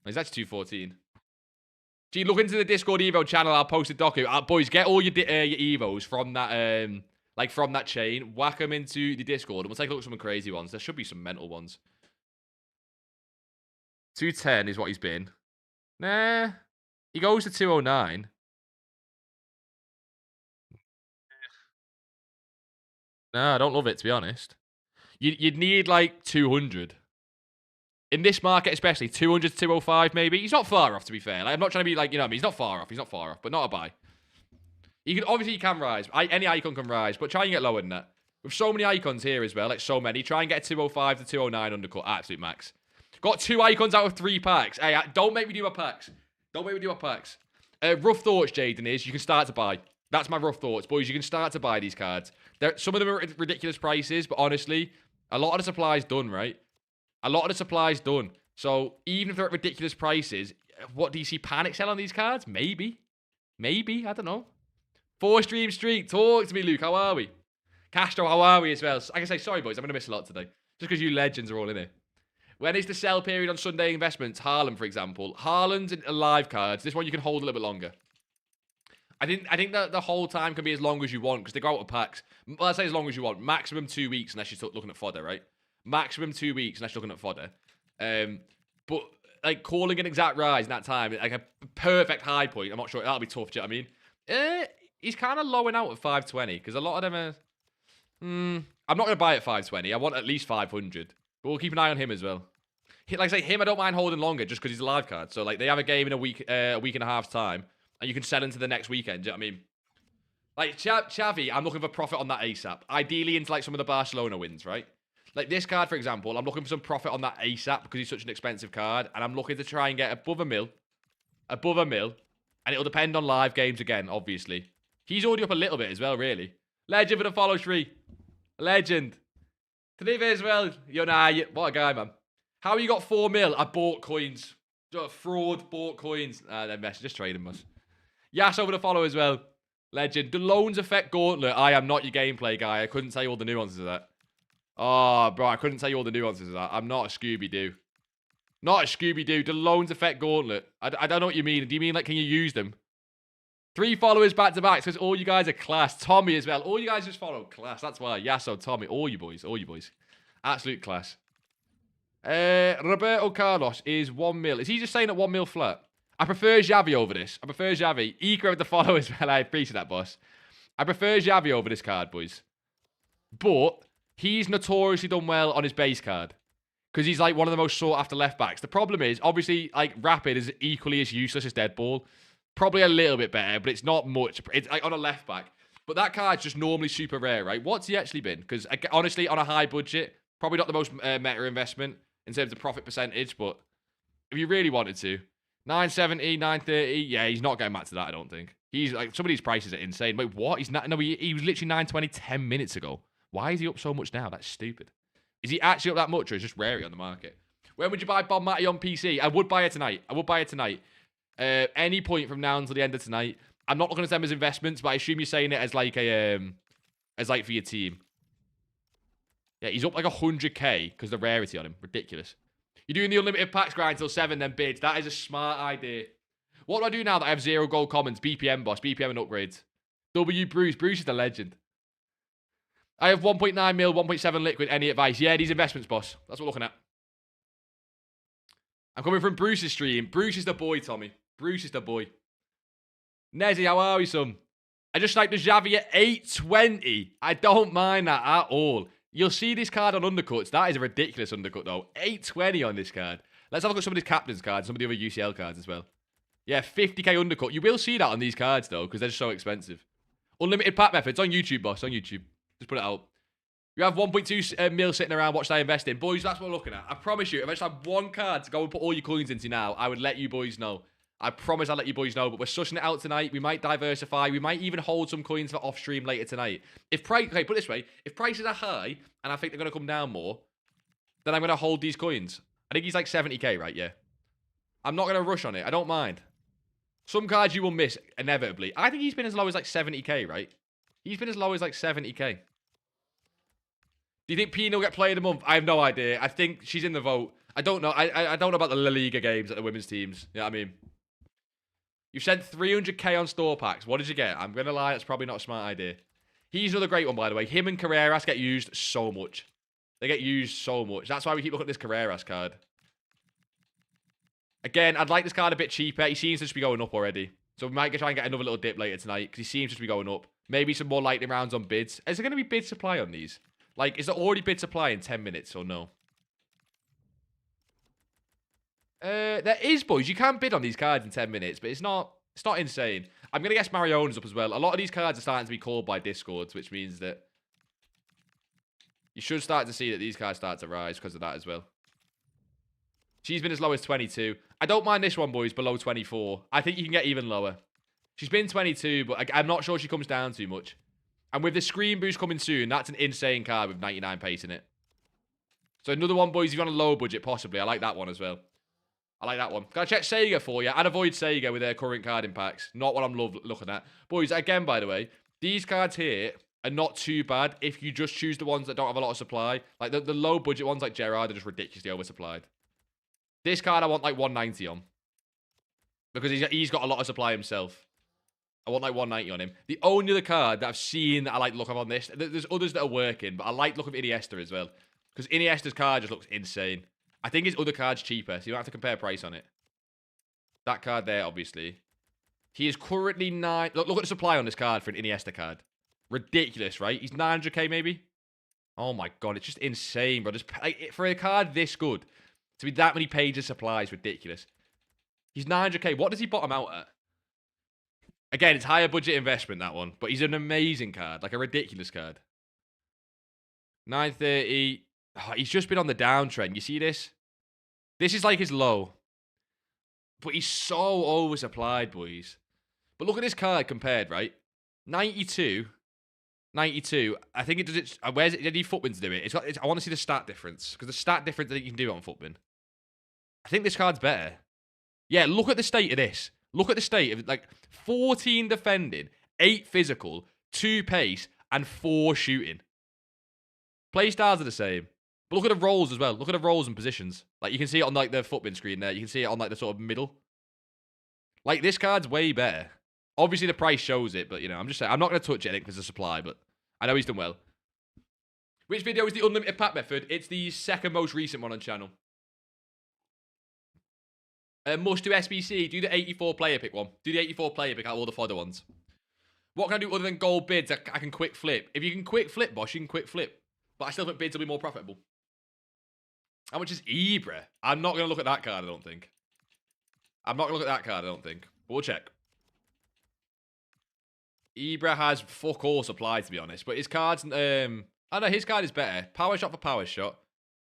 Is that 214? Gee, look into the Discord Evo channel. I'll post a docu. Boys, get all your Evos from that, from that chain. Whack them into the Discord, and we'll take a look at some crazy ones. There should be some mental ones. 210 is what he's been. Nah, he goes to 209. Nah, I don't love it, to be honest. You'd need like 200. In this market, especially, 200 to 205, maybe. He's not far off, to be fair. Like, I'm not trying to be like, you know what I mean? He's not far off. He's not far off, but not a buy. Obviously, he can rise. Any icon can rise, but try and get lower than that. With so many icons here as well, like so many, try and get a 205 to 209 undercut. Absolute max. Got 2 icons out of 3 packs. Hey, don't make me do my packs. Don't make me do my packs. Rough thoughts, Jaden, is you can start to buy. That's my rough thoughts. Boys, you can start to buy these cards. Some of them are at ridiculous prices, but honestly, a lot of the supply's done, right? A lot of the supply's done. So, even if they're at ridiculous prices, what do you see panic sell on these cards? Maybe. Maybe. I don't know. 4-stream streak. Talk to me, Luke. How are we? Castro, how are we as well? I can say, sorry, boys. I'm going to miss a lot today. Just because you legends are all in here. When is the sell period on Sunday investments? Haaland, for example. Haaland's live cards. This one you can hold a little bit longer. I think that the whole time can be as long as you want because they go out of packs. Well, let's say as long as you want. Maximum 2 weeks unless you're looking at fodder, right? Maximum 2 weeks unless you're looking at fodder. But like calling an exact rise in that time, like a perfect high point, I'm not sure that'll be tough. Do you know what I mean? He's kind of lowing out at 520 because a lot of them are. I'm not going to buy at 520. I want at least 500. But we'll keep an eye on him as well. Like I say, him, I don't mind holding longer just because he's a live card. So like they have a game in a week and a half's time, and you can sell into the next weekend. Do you know what I mean? Like Xavi, I'm looking for profit on that ASAP. Ideally into like some of the Barcelona wins, right? Like this card, for example, I'm looking for some profit on that ASAP because he's such an expensive card. And I'm looking to try and get above a mil. Above a mil. And it'll depend on live games again, obviously. He's already up a little bit as well, really. Legend for the follow tree. Legend. Today as well. What a guy, man. How you got 4 mil? I bought coins. Fraud, bought coins. Just trading, us. Yas over the follow as well. Legend. The loans affect Gauntlet. I am not your gameplay guy. I couldn't tell you all the nuances of that. Oh, bro, I couldn't tell you all the nuances of that. I'm not a Scooby-Doo. Not a Scooby-Doo. Do loans affect Gauntlet? I don't know what you mean. Do you mean, like, can you use them? 3 followers back-to-back says all you guys are class. Tommy as well. All you guys just follow class. That's why. Yasso, Tommy. All you boys. All you boys. Absolute class. Roberto Carlos is 1 mil. Is he just saying at 1 mil flat? I prefer Xavi over this. I prefer Xavi. Ika with the follow as well. I appreciate that, boss. I prefer Xavi over this card, boys. But He's notoriously done well on his base card. Because he's like one of the most sought after left backs. The problem is, obviously, like Rapid is equally as useless as Deadball. Probably a little bit better, but it's not much. It's like on a left back. But that card's just normally super rare, right? What's he actually been? Because honestly, on a high budget, probably not the most meta investment in terms of profit percentage, but if you really wanted to, 970, 930, yeah, he's not going back to that, I don't think. He's like, some of these prices are insane. Wait, what? He's not, no, he was literally 920 10 minutes ago. Why is he up so much now? That's stupid. Is he actually up that much, or is just rarely on the market? When would you buy Bob Matty on PC? I would buy it tonight. Any point from now until the end of tonight. I'm not looking at them as investments, but I assume you're saying it as like a as like for your team. Yeah, he's up like 100k because the rarity on him. Ridiculous. You're doing the unlimited packs grind till 7, then bids. That is a smart idea. What do I do now that I have 0 gold commons? BPM boss, BPM and upgrades. W Bruce. Bruce is the legend. I have 1.9 mil, 1.7 liquid. Any advice? Yeah, these investments, boss. That's what we're looking at. I'm coming from Bruce's stream. Bruce is the boy, Tommy. Bruce is the boy. Nezzy, how are we, son? I just sniped the Xavi at 820. I don't mind that at all. You'll see this card on undercuts. That is a ridiculous undercut, though. 820 on this card. Let's have a look at some of these captain's cards, some of the other UCL cards as well. Yeah, 50k undercut. You will see that on these cards, though, because they're just so expensive. Unlimited pack methods on YouTube, boss. On YouTube. Just put it out. You have 1.2 mil sitting around. Watch that invest in. Boys, that's what we're looking at. I promise you, if I just had one card to go and put all your coins into now, I would let you boys know. I promise I'll let you boys know. But we're sussing it out tonight. We might diversify. We might even hold some coins for off stream later tonight. If price, okay, put it this way. If prices are high, and I think they're going to come down more, then I'm going to hold these coins. I think he's like 70k, right? Yeah. I'm not going to rush on it. I don't mind. Some cards you will miss, inevitably. I think he's been as low as like 70k, right? He's been as low as like 70k. Do you think Pino will get player of the month? I have no idea. I think she's in the vote. I don't know. I don't know about the La Liga games at the women's teams. You know what I mean? You've sent 300k on store packs. What did you get? I'm going to lie. That's probably not a smart idea. He's another great one, by the way. Him and Carreras get used so much. They get used so much. That's why we keep looking at this Carreras card. Again, I'd like this card a bit cheaper. He seems to just be going up already. So we might try and get another little dip later tonight because he seems to just be going up. Maybe some more lightning rounds on bids. Is there going to be bid supply on these? Like, is there already bid supply in 10 minutes or no? There is, boys. You can bid on these cards in 10 minutes, but it's not insane. I'm going to guess Mariona's up as well. A lot of these cards are starting to be called by Discords, which means that you should start to see that these cards start to rise because of that as well. She's been as low as 22. I don't mind this one, boys, below 24. I think you can get even lower. She's been 22, but I'm not sure she comes down too much. And with the screen boost coming soon, that's an insane card with 99 pace in it. So another one, boys, if you're on a low budget, possibly. I like that one as well. I like that one. Gotta check Sega for you. I'd avoid Sega with their current card impacts. Not what I'm looking at. Boys, again, by the way, these cards here are not too bad if you just choose the ones that don't have a lot of supply. Like the low budget ones like Gerrard are just ridiculously oversupplied. This card I want like 190 on. Because he's got a lot of supply himself. I want like 190 on him. The only other card that I've seen that I like the look of on this, there's others that are working, but I like the look of Iniesta as well. Because Iniesta's card just looks insane. I think his other card's cheaper, so you don't have to compare price on it. That card there, obviously. He is currently 9... Look at the supply on this card for an Iniesta card. Ridiculous, right? He's 900k maybe? Oh my god, it's just insane, bro. Just, like, for a card this good, to be that many pages supply is ridiculous. He's 900k. What does he bottom out at? Again, it's higher budget investment, that one. But he's an amazing card. Like a ridiculous card. 930. Oh, he's just been on the downtrend. You see this? This is like his low. But he's so oversupplied, boys. But look at this card compared, right? 92. 92. I think it does it. Where's it? Did he Footman's do it? I want to see the stat difference. Because the stat difference that you can do it on Footman. I think this card's better. Yeah, look at the state of this. Look at the state of it. Like 14 defending, 8 physical, 2 pace, and 4 shooting. Playstyles are the same. But look at the rolls as well. Look at the rolls and positions. Like you can see it on like the Footman screen there. You can see it on like the sort of middle. Like this card's way better. Obviously the price shows it, but you know, I'm just saying I'm not going to touch it because of supply, but I know he's done well. Which video is the unlimited pack method? It's the second most recent one on channel. Must do SBC. Do the 84 player pick one. Do the 84 player pick out all the fodder ones. What can I do other than gold bids? I can quick flip. If you can quick flip, boss, you can quick flip. But I still think bids will be more profitable. How much is Ibra? I'm not going to look at that card, I don't think. I'm not going to look at that card, I don't think. But we'll check. Ibra has fuck all supply, to be honest. But his cards... I know his card is better. Power shot for power shot.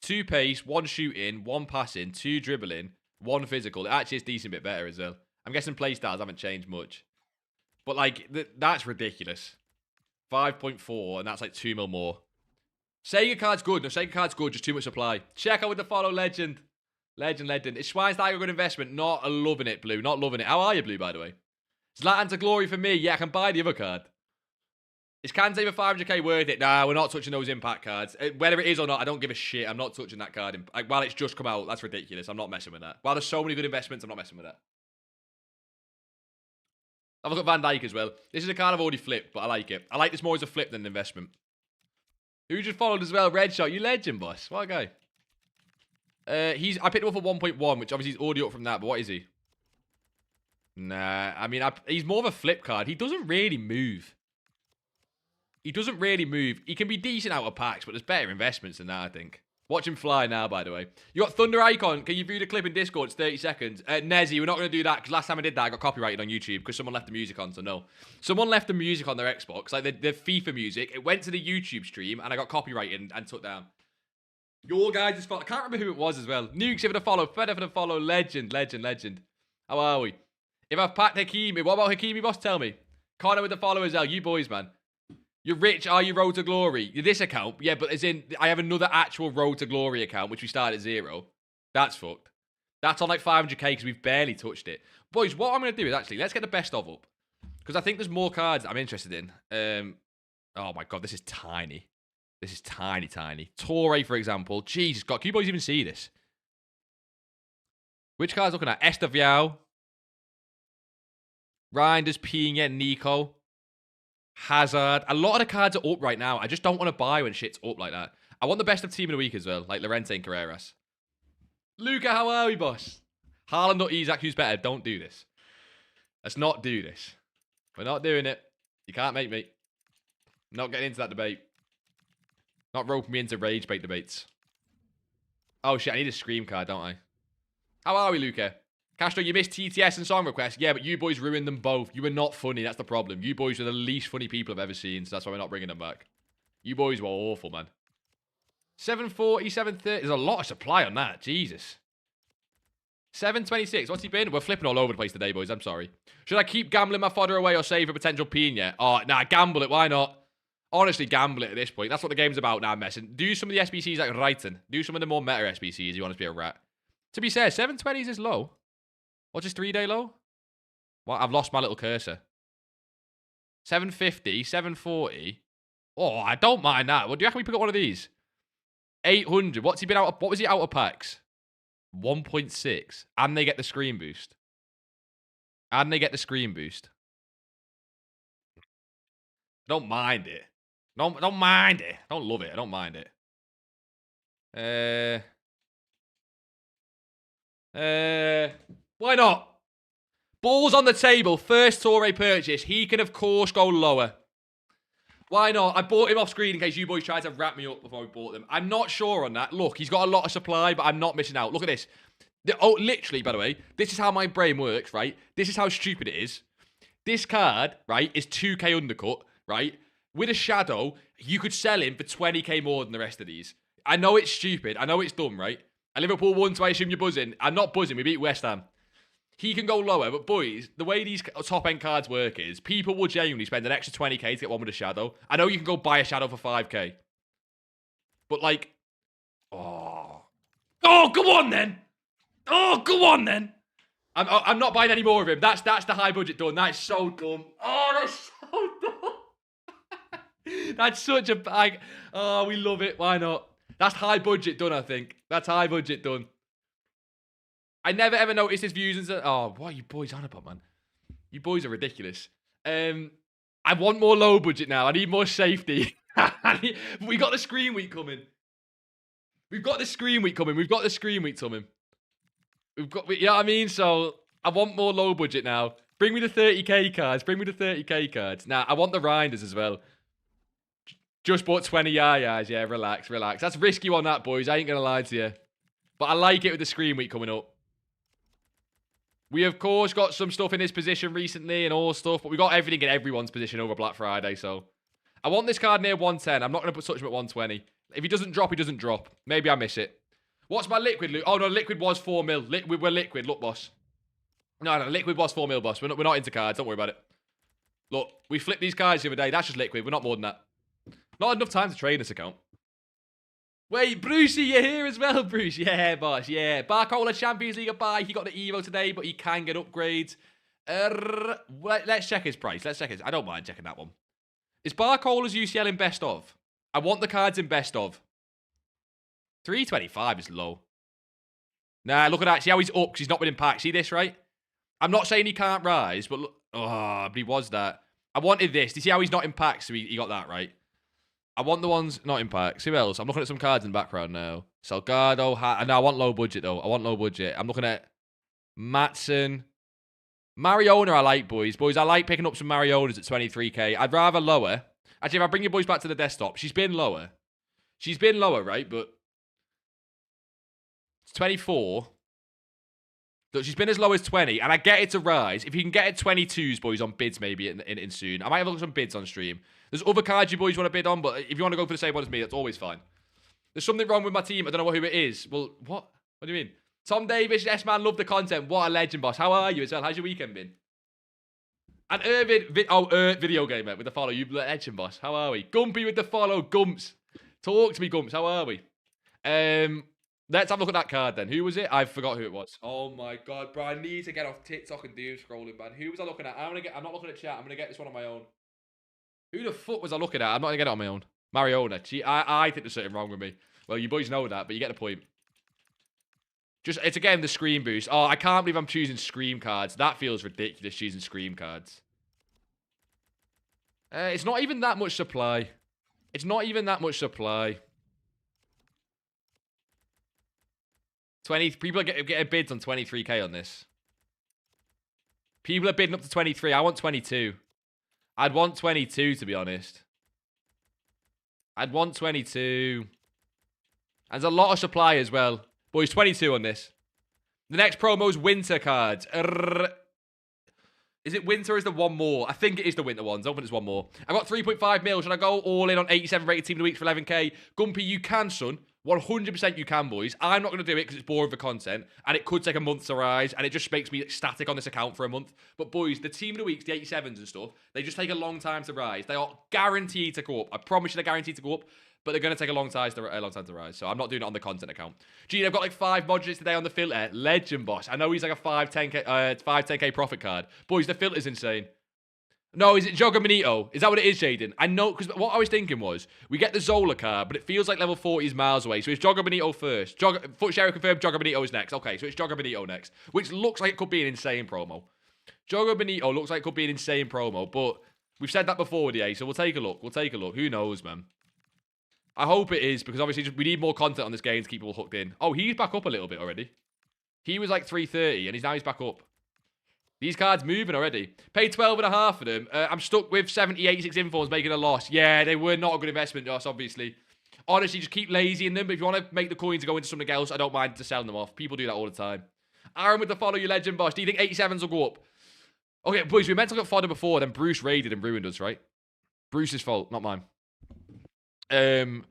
2 pace, 1 shooting, 1 passing, 2 dribbling, 1 physical. It actually is a decent bit better as well. I'm guessing playstyles haven't changed much. But, like, that's ridiculous. 5.4, and that's like 2 mil more. Sega card's good. No, Sega card's good. Just too much supply. Check out with the follow, legend. Legend. Is Schweinsteiger a good investment? Not loving it, Blue. Not loving it. How are you, Blue, by the way? Zlatan to glory for me. Yeah, I can buy the other card. Is Kante for 500k worth it? Nah, we're not touching those impact cards. Whether it is or not, I don't give a shit. I'm not touching that card. Like, while it's just come out, that's ridiculous. I'm not messing with that. While there's so many good investments, I'm not messing with that. I've looked at Van Dijk as well. This is a card I've already flipped, but I like it. I like this more as a flip than an investment. Who just followed as well? Red Shot. You legend, boss. What a guy. I picked him up for 1.1, which obviously is already up from that, but what is he? Nah, I mean, he's more of a flip card. He doesn't really move. He doesn't really move. He can be decent out of packs, but there's better investments than that, I think. Watch him fly now, by the way. You got Thunder Icon. Can you view the clip in Discord? It's 30 seconds. Nezzy, we're not going to do that, because last time I did that, I got copyrighted on YouTube, because someone left the music on, so no. Someone left the music on their Xbox, like the FIFA music. It went to the YouTube stream, and I got copyrighted and took down. Your guys just follow. I can't remember who it was as well. Nukes for the follow. Fodder for the follow. Legend. How are we? If I've packed Hakimi, what about Hakimi, boss? Tell me. Connor with the follow as well. You boys, man. You're rich, are you? Road to Glory? This account? Yeah, but as in, I have another actual Road to Glory account, which we started at 0. That's fucked. That's on like 500k because we've barely touched it. Boys, what I'm going to do is actually, let's get the best of up. Because I think there's more cards I'm interested in. Oh my god, this is tiny. This is tiny. Torre, for example. Jesus God, can you boys even see this? Which card's looking at? Estaviao. Reinders, Pina, Nico. Hazard. A lot of the cards are up right now. I just don't want to buy when shit's up like that. I want the best of team of the week as well, like Llorente and Carreras. Luca, how are we, boss? Haaland or Isaac, who's better? Don't do this. Let's not do this. We're not doing it. You can't make me. Not getting into that debate. Not roping me into rage bait debates. Oh shit, I need a scream card, don't I? How are we, Luca? Castro, you missed TTS and song requests. Yeah, but you boys ruined them both. You were not funny. That's the problem. You boys are the least funny people I've ever seen, so that's why we're not bringing them back. You boys were awful, man. 740, 730. There's a lot of supply on that. Jesus. 726. What's he been? We're flipping all over the place today, boys. I'm sorry. Should I keep gambling my fodder away or save a potential Pina? Oh, nah, gamble it. Why not? Honestly, gamble it at this point. That's what the game's about now, messing. Do some of the SBCs like Wrighton. Do some of the more meta SBCs if you want to be a rat. To be fair, 720s is low. What's his 3-day low? Well, I've lost my little cursor. 750, 740. Oh, I don't mind that. Well, do you reckon we pick up one of these? 800. What's he been out of? What was he out of packs? 1.6. And they get the screen boost. I don't mind it. Don't mind it. Don't love it. I don't mind it. Why not? Balls on the table. First Torre purchase. He can, of course, go lower. Why not? I bought him off screen in case you boys tried to wrap me up before we bought them. I'm not sure on that. Look, he's got a lot of supply, but I'm not missing out. Look at this. Oh, literally, by the way, this is how my brain works, right? This is how stupid it is. This card, right, is 2k undercut, right? With a shadow, you could sell him for 20k more than the rest of these. I know it's stupid. I know it's dumb, right? And Liverpool won, so I assume you're buzzing. I'm not buzzing. We beat West Ham. He can go lower, but boys, the way these top-end cards work is people will genuinely spend an extra 20k to get one with a shadow. I know you can go buy a shadow for 5k. But, like... Oh, come on, then! Oh, come on, then! I'm not buying any more of him. That's the high budget done. That's so dumb. Oh, that's so dumb. That's such a bag. Oh, we love it. Why not? That's high budget done, I think. That's high budget done. I never ever noticed his views and oh, what are you boys on about, man? You boys are ridiculous. I want more low budget now. I need more safety. We got the screen week coming. We've got the screen week coming. You know what I mean? So I want more low budget now. Bring me the 30k cards. Now, I want the Reinders as well. Just bought 20 yayas. Yeah, relax, relax. That's risky on that, boys. I ain't going to lie to you. But I like it with the screen week coming up. We, of course, got some stuff in his position recently and all stuff, but we got everything in everyone's position over Black Friday, so... I want this card near 110. I'm not going to touch him at 120. If he doesn't drop, he doesn't drop. Maybe I miss it. What's my liquid loot? Oh, no, liquid was 4 mil. We're liquid. Look, boss. No, liquid was 4 mil, boss. We're not into cards. Don't worry about it. Look, we flipped these cards the other day. That's just liquid. We're not more than that. Not enough time to trade this account. Wait, Brucey, you're here as well, Bruce. Yeah, boss, yeah. Barcola Champions League buy. He got the Evo today, but he can get upgrades. Let's check his price. Let's check his. I don't mind checking that one. Is Barcola's UCL in best of? I want the cards in best of. 325 is low. Nah, look at that. See how he's up because he's not been in pack. See this, right? I'm not saying he can't rise, but look. Oh, but he was that. I wanted this. Do you see how he's not in pack? So he got that, right? I want the ones not in packs. Who else? I'm looking at some cards in the background now. Salgado. No, I want low budget, though. I want low budget. I'm looking at Matson. Mariona I like, boys. Boys, I like picking up some Marionas at 23k. I'd rather lower. Actually, if I bring you boys back to the desktop, she's been lower. She's been lower, right? But it's 24. So she's been as low as 20, and I get it to rise. If you can get it 22s, boys, on bids maybe in soon. I might have a look at some bids on stream. There's other cards you boys want to bid on, but if you want to go for the same one as me, that's always fine. There's something wrong with my team. I don't know who it is. Well, what? What do you mean? Tom Davis, yes, man, love the content. What a legend, boss. How are you as well? How's your weekend been? And Irvin, video gamer with the follow. You legend, boss. How are we? Gumpy with the follow. Gumps. Talk to me, Gumps. How are we? Let's have a look at that card then. Who was it? I forgot who it was. Oh my god, bro. I need to get off TikTok and doom scrolling, man. Who was I looking at? I'm not looking at chat. I'm gonna get this one on my own. Who the fuck was I looking at? I'm not gonna get it on my own. Mariona. I think there's something wrong with me. Well, you boys know that, but you get the point. It's again the scream boost. Oh, I can't believe I'm choosing scream cards. That feels ridiculous, choosing scream cards. It's not even that much supply. It's not even that much supply. 20 people are getting bids on 23k on this. People are bidding up to 23. I want 22. I'd want 22 to be honest. I'd want 22. And there's a lot of supply as well. Boys, 22 on this. The next promo is winter cards. Is it winter or is there one more? I think it is the winter ones. I don't think there's one more. I got 3.5 mil. Should I go all in on 87 rated team of the week for 11k? Gumpy, you can, son. 100% you can, boys. I'm not going to do it because it's boring for content. And it could take a month to rise. And it just makes me static on this account for a month. But, boys, the team of the weeks, the 87s and stuff, they just take a long time to rise. They are guaranteed to go up. I promise you they're guaranteed to go up. But they're going to take a long time to rise. So I'm not doing it on the content account. Gee, I've got like 5 modules today on the filter. Legend, boss. I know he's like a 510k profit card. Boys, the filter's insane. No, is it Jogger Benito? Is that what it is, Jaden? I know, because what I was thinking was, we get the Zola card, but it feels like level 40 is miles away. So it's Jogger Benito first. Foot Sheriff confirmed Jogger Benito is next. Okay, so it's Jogger Benito next. Which looks like it could be an insane promo. Jogger Benito looks like it could be an insane promo, but we've said that before with EA, so we'll take a look. We'll take a look. Who knows, man? I hope it is, because obviously we need more content on this game to keep people hooked in. Oh, he's back up a little bit already. He was like 330, and now he's back up. These cards moving already. Paid 12.5 for them. I'm stuck with 86 informs making a loss. Yeah, they were not a good investment, Josh, obviously. Honestly, just keep lazy in them. But if you want to make the coins go into something else, I don't mind to selling them off. People do that all the time. Aaron with the follow you legend, boss. Do you think 87s will go up? Okay, boys, we meant to look at Fodder before, then Bruce raided and ruined us, right? Bruce's fault, not mine. 87s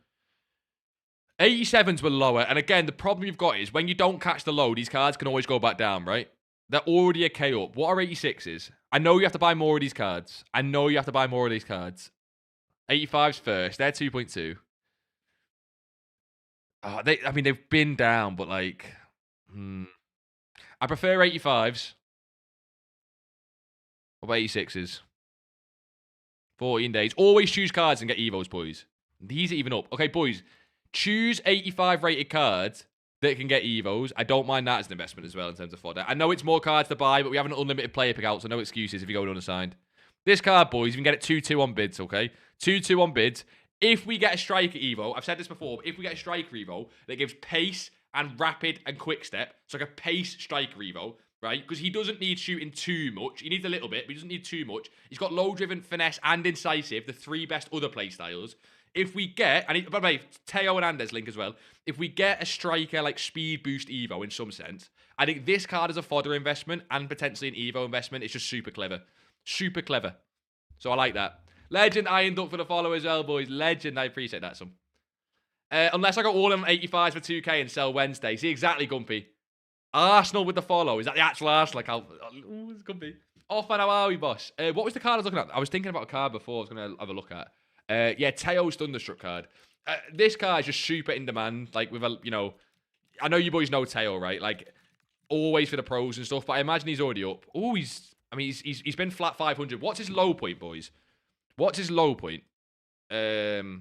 were lower. And again, the problem you've got is when you don't catch the low, these cards can always go back down, right? They're already a K up. What are 86s? I know you have to buy more of these cards. 85s first. They're 2.2. Oh, I mean, they've been down, but like... I prefer 85s. What about 86s? 14 days. Always choose cards and get Evos, boys. These are even up. Okay, boys. Choose 85 rated cards that can get Evos. I don't mind that as an investment as well in terms of fodder. I know it's more cards to buy, but we have an unlimited player pick out, so no excuses if you go unassigned. This card, boys, you can get it 2-2 on bids, okay? 2-2 on bids. If we get a striker Evo, I've said this before, but if we get a striker Evo that gives pace and rapid and quick step, so like a pace striker Evo, right? Because he doesn't need shooting too much. He needs a little bit, but he doesn't need too much. He's got low driven, finesse, and incisive, the 3 best other play styles. If we get, and by the way, Teo and Andes link as well. If we get a striker like speed boost Evo in some sense, I think this card is a fodder investment and potentially an Evo investment. It's just super clever. Super clever. So I like that. Legend ironed up for the follow as well, boys. Legend. I appreciate that, some. Unless I got all in 85s for 2k and sell Wednesday. See, exactly, Gumpy. Arsenal with the follow. Is that the actual Arsenal account? Ooh, it's Gumpy. Off and how are we, boss? What was the card I was looking at? I was thinking about a card before I was going to have a look at. Yeah, Teo's Thunderstruck card. This card is just super in demand. Like, with a, you know, I know you boys know Teo, right? Like, always for the pros and stuff, but I imagine he's already up. Oh, he's been flat 500. What's his low point, boys? What's his low point? Because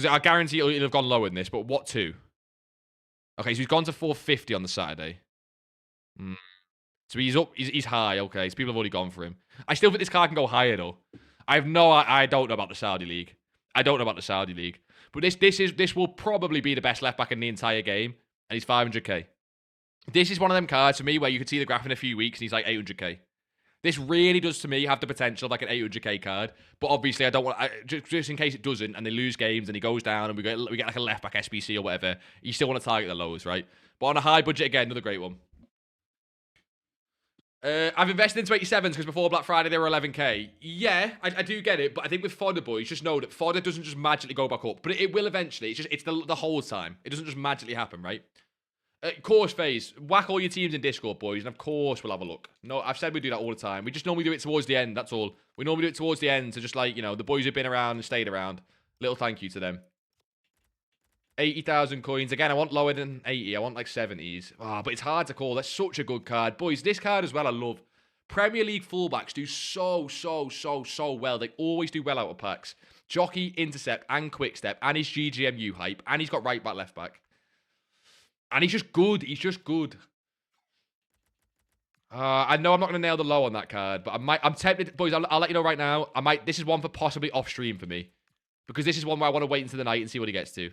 I guarantee he'll have gone lower than this, but what to? Okay, so he's gone to 450 on the Saturday. So he's up. He's high. Okay, so people have already gone for him. I still think this card can go higher though. I don't know about the Saudi League. I don't know about the Saudi League. But this will probably be the best left back in the entire game, and he's 500k. This is one of them cards for me where you could see the graph in a few weeks and he's like 800k. This really does to me have the potential of like an 800k card, but obviously I don't want just in case it doesn't and they lose games and he goes down and we get like a left back SBC or whatever. You still want to target the lows, right? But on a high budget again, another great one. I've invested into 87s because before Black Friday they were 11k. Yeah, I do get it, but I think with Fodder, boys, just know that Fodder doesn't just magically go back up, but it will eventually. It's the whole time. It doesn't just magically happen, right? Course phase. Whack all your teams in Discord, boys, and of course we'll have a look. No, I've said we do that all the time. We just normally do it towards the end, that's all. We normally do it towards the end to just like, you know, the boys who've been around and stayed around. Little thank you to them. 80,000 coins. Again, I want lower than 80. I want like 70s. But it's hard to call. That's such a good card. Boys, this card as well I love. Premier League fullbacks do so well. They always do well out of packs. Jockey, intercept, and quick step, and his GGMU hype, and he's got right back, left back. And he's just good. He's just good. I know I'm not going to nail the low on that card, but I'm tempted. Boys, I'll let you know right now. This is one for possibly off stream for me. Because this is one where I want to wait into the night and see what he gets to.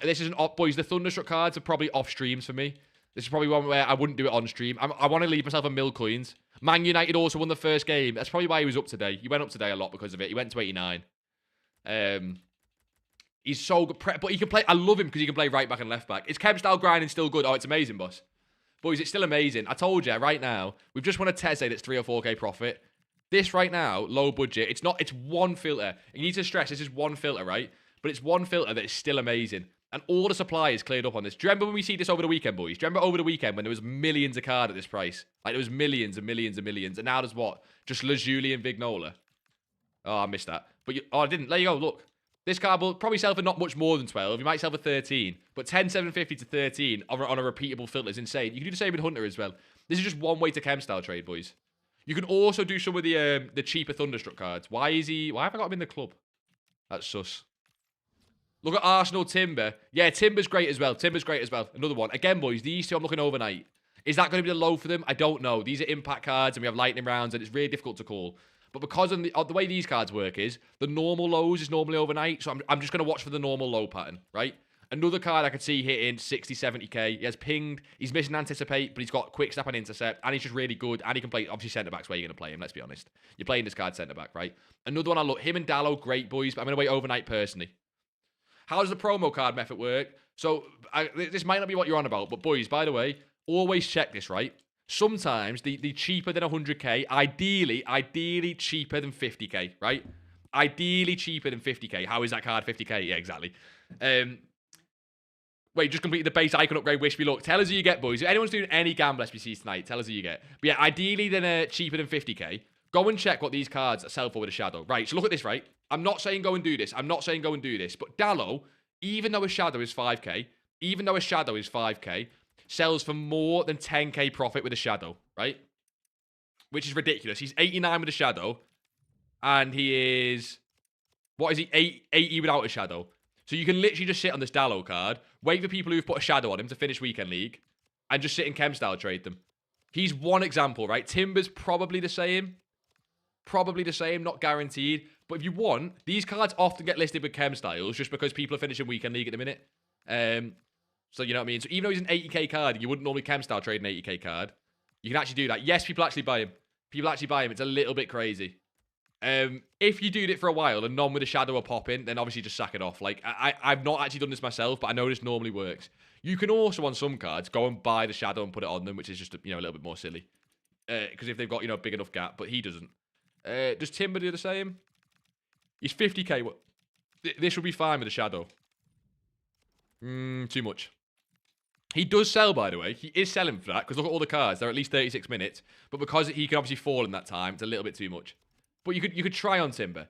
This is boys, the Thunderstruck cards are probably off streams for me. This is probably one where I wouldn't do it on stream. I want to leave myself a mil coins. Man United also won the first game. That's probably why he was up today. He went up today a lot because of it. He went to 89. He's so good. But he can play. I love him because he can play right back and left back. Is Chem style grinding still good? Oh, it's amazing, boss. Boys, it's still amazing. I told you, right now, we've just won a Tese that's 3 or 4k profit. This right now, low budget. It's one filter. You need to stress this is one filter, right? But it's one filter that is still amazing. And all the supply is cleared up on this. Do you remember when we see this over the weekend, boys? Do you remember over the weekend when there was millions of cards at this price? Like, there was millions and millions and millions. And now there's what? Just Lazuli and Vignola. Oh, I missed that. But I didn't. There you go, look. This card will probably sell for not much more than 12. You might sell for 13. But 10,750 to 13 on a repeatable filter is insane. You can do the same with Hunter as well. This is just one way to chem style trade, boys. You can also do some of the cheaper Thunderstruck cards. Why have I got him in the club? That's sus. Look at Arsenal Timber. Yeah, Timber's great as well. Timber's great as well. Another one. Again, boys, these two I'm looking overnight. Is that going to be the low for them? I don't know. These are impact cards and we have lightning rounds and it's really difficult to call. But because of the way these cards work is, the normal lows is normally overnight. So I'm just going to watch for the normal low pattern, right? Another card I could see hitting 60, 70k. He has pinged. He's missing anticipate, but he's got quick step and intercept. And he's just really good. And he can play, obviously, centre-back's where you're going to play him, let's be honest. You're playing this card centre-back, right? Another one I look, him and Dallo, great boys, but I'm going to wait overnight personally. How does the promo card method work? So, this might not be what you're on about, but boys, by the way, always check this, right? Sometimes the cheaper than 100k, ideally cheaper than 50k, right? Ideally cheaper than 50k. How is that card 50k? Yeah, exactly. Wait, just completed the base icon upgrade, wish me luck. Tell us who you get, boys. If anyone's doing any gamble SBCs tonight, tell us who you get. But yeah, ideally then cheaper than 50k. Go and check what these cards sell for with a shadow. Right, so look at this, right? I'm not saying go and do this. But Dallo, even though a shadow is 5k, sells for more than 10k profit with a shadow, right? Which is ridiculous. He's 89 with a shadow, and he is, what is he, 80 without a shadow. So you can literally just sit on this Dallo card, wait for people who've put a shadow on him to finish Weekend League, and just sit in chem style trade them. He's one example, right? Timber's probably the same, not guaranteed. But if you want, these cards often get listed with chem styles just because people are finishing Weekend League at the minute. So you know what I mean? So even though he's an 80k card, you wouldn't normally chem style trade an 80k card. You can actually do that. Yes, people actually buy him. It's a little bit crazy. If you do it for a while and none with a shadow are popping, then obviously just sack it off. Like, I've not actually done this myself, but I know this normally works. You can also, on some cards, go and buy the shadow and put it on them, which is just, a little bit more silly. Because if they've got, a big enough gap, but he doesn't. Does Timber do the same? He's 50k. This would be fine with a shadow. Too much. He does sell, by the way. He is selling for that, because look at all the cards. They're at least 36 minutes. But because he can obviously fall in that time, it's a little bit too much. But you could try on Timber.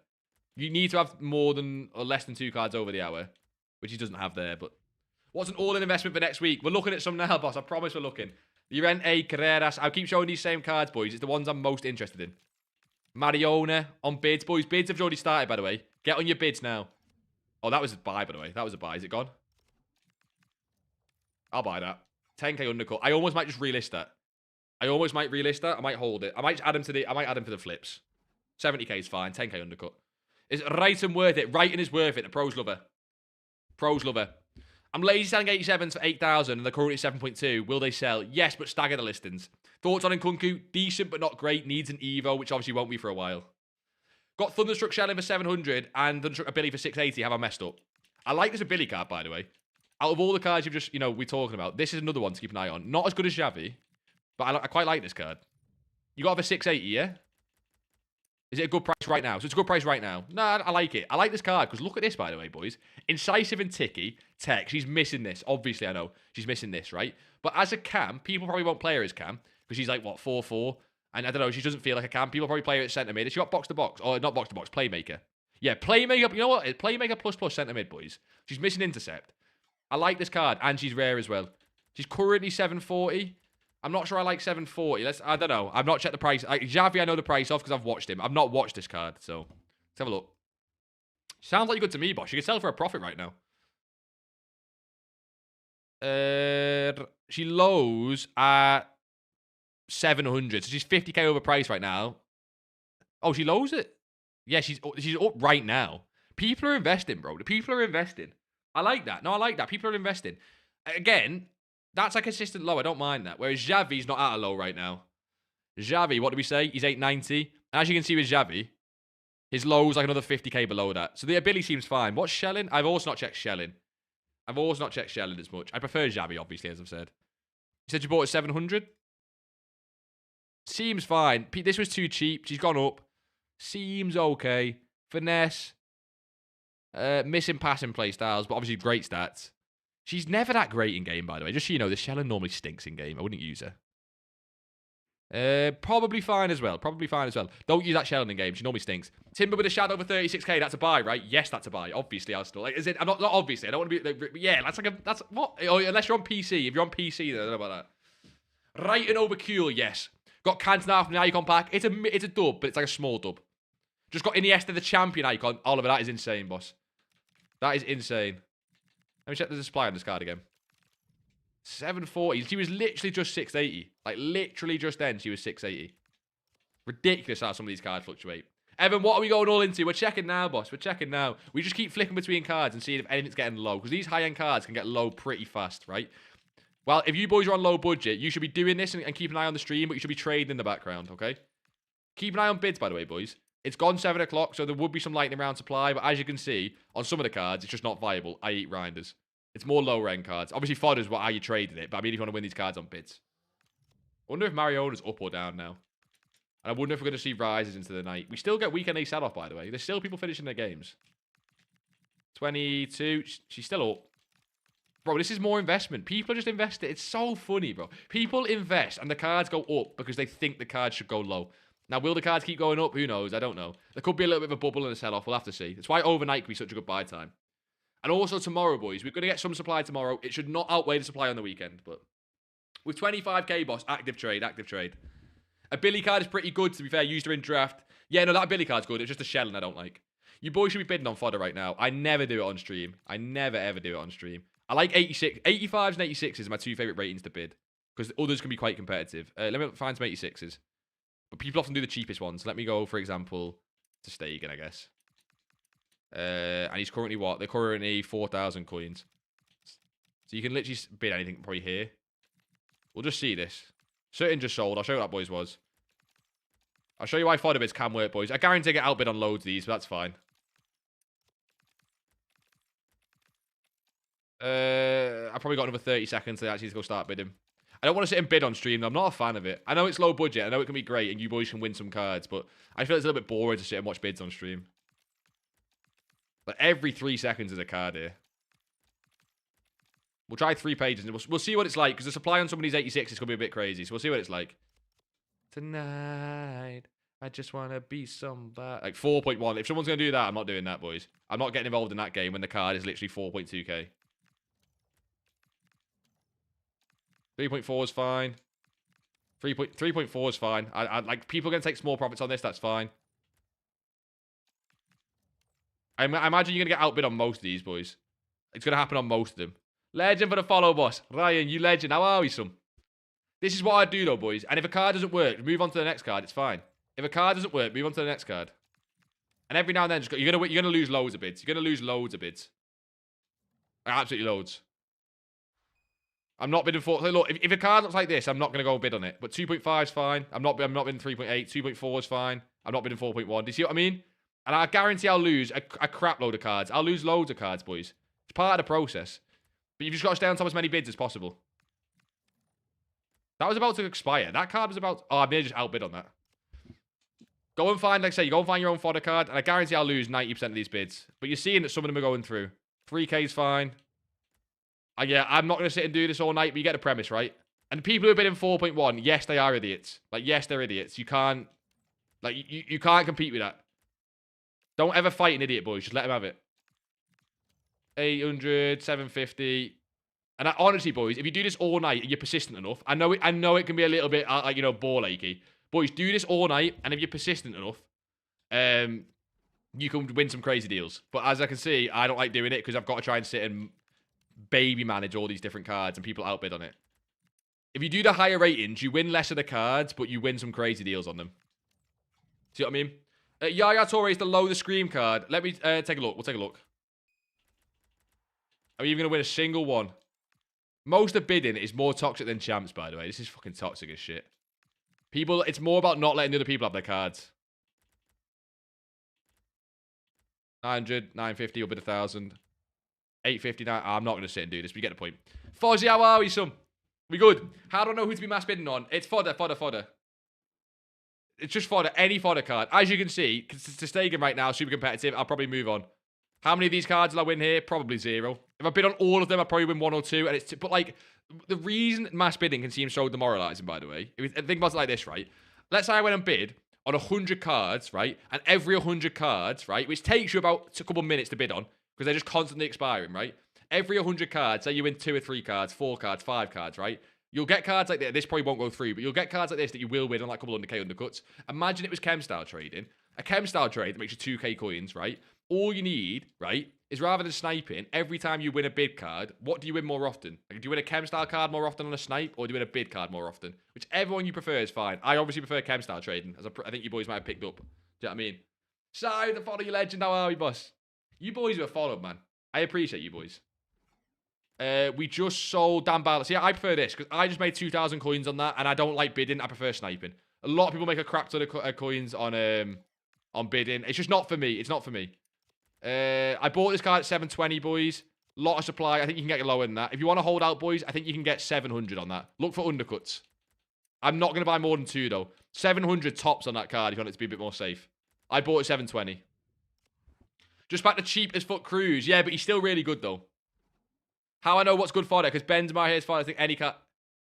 You need to have more than or less than 2 cards over the hour, which he doesn't have there. But what's an all-in investment for next week? We're looking at some now, boss. I promise we're looking. Llorente, Carreras. I'll keep showing these same cards, boys. It's the ones I'm most interested in. Mariona on bids, boys. Bids have already started, by the way. Get on your bids now. Oh, that was a buy, by the way. That was a buy. Is it gone? I'll buy that. 10k undercut. I almost might just relist that. I might hold it. I might add him to the flips. 70k is fine. 10k undercut. Is Wrighton worth it? Wrighton is worth it. The pros love her. Pros love her. I'm lazy selling 87s for 8,000 and they're currently 7.2. Will they sell? Yes, but stagger the listings. Thoughts on Nkunku? Decent but not great. Needs an Evo, which obviously won't be for a while. Got Thunderstruck Shelling for 700 and Thunderstruck Ability for 680. Have I messed up? I like this Ability card, by the way. Out of all the cards you've just, we're talking about, this is another one to keep an eye on. Not as good as Xavi, but I quite like this card. You got it for 680, yeah? Is it a good price right now? So it's a good price right now. Nah, I like it. I like this card because look at this, by the way, boys. Incisive and Ticky. Tech. She's missing this. Obviously, I know. She's missing this, right? But as a cam, people probably won't play her as cam because she's like, what, 4-4? And I don't know, she doesn't feel like a cam. People probably play her at centre mid. She got box to box. Or not box to box, playmaker. Yeah, playmaker. You know what? Playmaker plus centre mid, boys. She's missing intercept. I like this card. And she's rare as well. She's currently 740. I'm not sure I like 740. I don't know. I've not checked the price. Xavi, I know the price off because I've watched him. I've not watched this card, so let's have a look. Sounds like you're good to me, boss. You can sell for a profit right now. She lows at 700, so she's 50k overpriced right now. Oh, she lows it? Yeah, she's up right now. People are investing, bro. The people are investing. I like that. No, I like that. People are investing. Again, that's a consistent low. I don't mind that. Whereas Xavi's not at a low right now. Xavi, what do we say? He's 890. As you can see with Xavi, his low's like another 50k below that. So the ability seems fine. What's Shelling? I've also not checked Shelling. As much. I prefer Xavi, obviously, as I've said. You said you bought at 700? Seems fine. This was too cheap. She's gone up. Seems okay. Finesse. Missing passing play styles, but obviously great stats. She's never that great in game, by the way. Just so you know, the Shelling normally stinks in game. I wouldn't use her. Probably fine as well. Don't use that Shelling in game. She normally stinks. Timber with a shadow for 36k. That's a buy, right? Yes, that's a buy. Obviously, I'll still. I'm not obviously. I don't want to be. Yeah, that's what. Oh, unless you're on PC. If you're on PC, then I don't know about that. Right and over cool. Yes. Got Cantona from the icon pack. It's a dub, but it's like a small dub. Just got Iniesta the champion icon. Oliver, that is insane, boss. That is insane. Let me check the display on this card again. 740. She was literally just 680. Like, literally just then, she was 680. Ridiculous how some of these cards fluctuate. Evan, what are we going all into? We're checking now, boss. We're checking now. We just keep flicking between cards and seeing if anything's getting low. Because these high-end cards can get low pretty fast, right? Well, if you boys are on low budget, you should be doing this and keep an eye on the stream, but you should be trading in the background, okay? Keep an eye on bids, by the way, boys. It's gone 7 o'clock, so there would be some lightning round supply, but as you can see, on some of the cards, it's just not viable. I eat Rinders. It's more lower-end cards. Obviously, Fodder's how you traded it, but I mean, if you want to win these cards on bids. I wonder if Mariona's up or down now. And I wonder if we're going to see rises into the night. We still get weekend A sell-off, by the way. There's still people finishing their games. 22. She's still up. Bro, this is more investment. People are just investing. It's so funny, bro. People invest, and the cards go up because they think the cards should go low. Now, will the cards keep going up? Who knows? I don't know. There could be a little bit of a bubble and a sell-off. We'll have to see. That's why overnight can be such a good buy time. And also tomorrow, boys. We're going to get some supply tomorrow. It should not outweigh the supply on the weekend. But with 25k, boss, active trade. A Billy card is pretty good, to be fair. Used her in draft. Yeah, no, that Billy card's good. It's just a Shelling I don't like. You boys should be bidding on Fodder right now. I never do it on stream. I never, ever do it on stream. I like 86. 85s and 86s are my 2 favourite ratings to bid. Because others can be quite competitive. Let me find some 86s. But people often do the cheapest ones. Let me go, for example, to Stegen, I guess. And he's currently what? They're currently 4,000 coins. So you can literally bid anything probably here. We'll just see this. Certain just sold. I'll show you what that boys was. I'll show you why fodder bids can work, boys. I guarantee I get outbid on loads of these, but that's fine. I probably got another 30 seconds to actually go start bidding. I don't want to sit and bid on stream, though. I'm not a fan of it. I know it's low budget. I know it can be great, and you boys can win some cards, but I feel it's a little bit boring to sit and watch bids on stream. Like, every 3 seconds is a card here. We'll try 3 pages, and we'll see what it's like, because the supply on some of these 86 is going to be a bit crazy, so we'll see what it's like. Tonight, I just want to be somebody. Like, 4.1. If someone's going to do that, I'm not doing that, boys. I'm not getting involved in that game when the card is literally 4.2k. 3.4 is fine. 3.4 is fine. I like, people are going to take small profits on this. That's fine. I imagine you're going to get outbid on most of these, boys. It's going to happen on most of them. Legend for the follow, boss. Ryan, you legend. How are we, son? This is what I do, though, boys. And if a card doesn't work, move on to the next card. It's fine. If a card doesn't work, move on to the next card. And every now and then, you're gonna lose loads of bids. You're gonna lose loads of bids. Absolutely loads. I'm not bidding for. Look, if a card looks like this, I'm not going to go bid on it. But 2.5 is fine. I'm not bidding 3.8. 2.4 is fine. I'm not bidding 4.1. Do you see what I mean? And I guarantee I'll lose a crap load of cards. I'll lose loads of cards, boys. It's part of the process. But you've just got to stay on top of as many bids as possible. That was about to expire. That card was about. Oh, I may just outbid on that. Go and find, like I say, you go and find your own fodder card, and I guarantee I'll lose 90% of these bids. But you're seeing that some of them are going through. 3k is fine. Yeah, I'm not going to sit and do this all night, but you get the premise, right? And people who have been in 4.1, yes, they are idiots. Like, yes, they're idiots. You can't, like, you can't compete with that. Don't ever fight an idiot, boys. Just let them have it. 800, 750. And honestly, boys, if you do this all night and you're persistent enough, I know it can be a little bit, like, you know, ball achy. Boys, do this all night, and if you're persistent enough, you can win some crazy deals. But as I can see, I don't like doing it because I've got to try and sit and baby manage all these different cards and people outbid on it. If you do the higher ratings, you win less of the cards, but you win some crazy deals on them. See what I mean? Yaya Torre is the low the scream card. Let me take a look. We'll take a look. Are you even going to win a single one? Most of bidding is more toxic than champs, by the way. This is fucking toxic as shit. People, it's more about not letting other people have their cards. 900, 950, you'll bid 1,000. 859. I'm not going to sit and do this, but you get the point. Fozzy, how are we, son? We good? How do I know who to be mass bidding on? It's fodder. It's just fodder. Any fodder card. As you can see, to Stegen right now, super competitive. I'll probably move on. How many of these cards will I win here? Probably 0. If I bid on all of them, I'll probably win 1 or 2. And it's but like, the reason mass bidding can seem so demoralizing, by the way, if you think about it like this, right? Let's say I went and bid on 100 cards, right? And every 100 cards, right? Which takes you about a couple minutes to bid on, because they're just constantly expiring, right? Every 100 cards, say you win 2 or 3 cards, 4 cards, 5 cards, right? You'll get cards like this. This probably won't go through, but you'll get cards like this that you will win on like a couple 100k undercuts. Imagine it was chem style trading. A chem style trade that makes you 2k coins, right? All you need, right, is rather than sniping, every time you win a bid card, what do you win more often? Like, do you win a chem style card more often on a snipe, or do you win a bid card more often? Whichever one you prefer is fine. I obviously prefer chem style trading, as I think you boys might have picked up. Do you know what I mean? Sorry, the follow you legend. How are we, boss? You boys were followed, man. I appreciate you boys. We just sold Dan Ballard. See, I prefer this because I just made 2,000 coins on that, and I don't like bidding. I prefer sniping. A lot of people make a crap ton of coins on bidding. It's just not for me. It's not for me. I bought this card at 720, boys. Lot of supply. I think you can get lower than that. If you want to hold out, boys, I think you can get 700 on that. Look for undercuts. I'm not going to buy more than 2, though. 700 tops on that card if you want it to be a bit more safe. I bought it 720. Just back to cheap as fuck Cruz. Yeah, but he's still really good, though. How I know what's good fodder? Because Ben's my here's fodder. I think any card.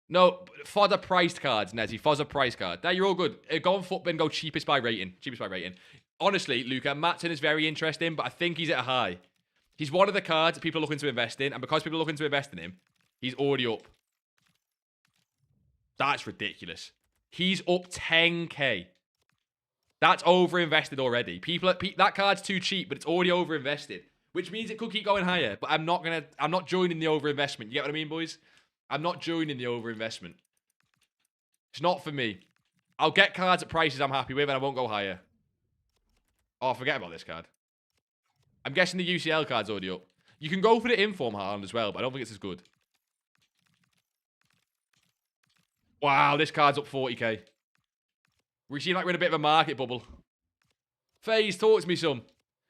No, fodder priced cards, Nezzy. Fodder price card. There, you're all good. Go on Footbin, go cheapest by rating. Cheapest by rating. Honestly, Luca, Matson is very interesting, but I think he's at a high. He's one of the cards that people are looking to invest in, and because people are looking to invest in him, he's already up. That's ridiculous. He's up 10k. That's over-invested already. That card's too cheap, but it's already over-invested. Which means it could keep going higher, but I'm not joining the over-investment. You get what I mean, boys? I'm not joining the over-investment. It's not for me. I'll get cards at prices I'm happy with, and I won't go higher. Oh, forget about this card. I'm guessing the UCL card's already up. You can go for the Inform Haaland as well, but I don't think it's as good. Wow, this card's up 40k. We seem like we're in a bit of a market bubble. FaZe, talk to me some.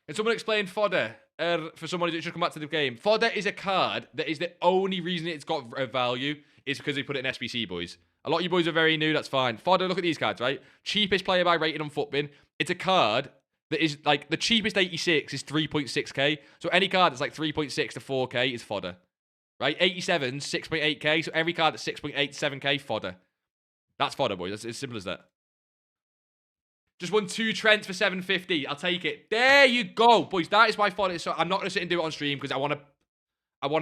Can someone explain Fodder for someone who's just come back to the game? Fodder is a card that is the only reason it's got a value is because they put it in SBC, boys. A lot of you boys are very new, that's fine. Fodder, look at these cards, right? Cheapest player by rating on Footbin. It's a card that is, like, the cheapest 86 is 3.6k. So any card that's like 3.6 to 4k is Fodder. Right? 87's 6.8k. So every card that's 6.8 to 7k, Fodder. That's Fodder, boys. That's as simple as that. Just won 2 Trents for 750. I'll take it. There you go, boys. That is why Fodder is so... I'm not going to sit and do it on stream because I want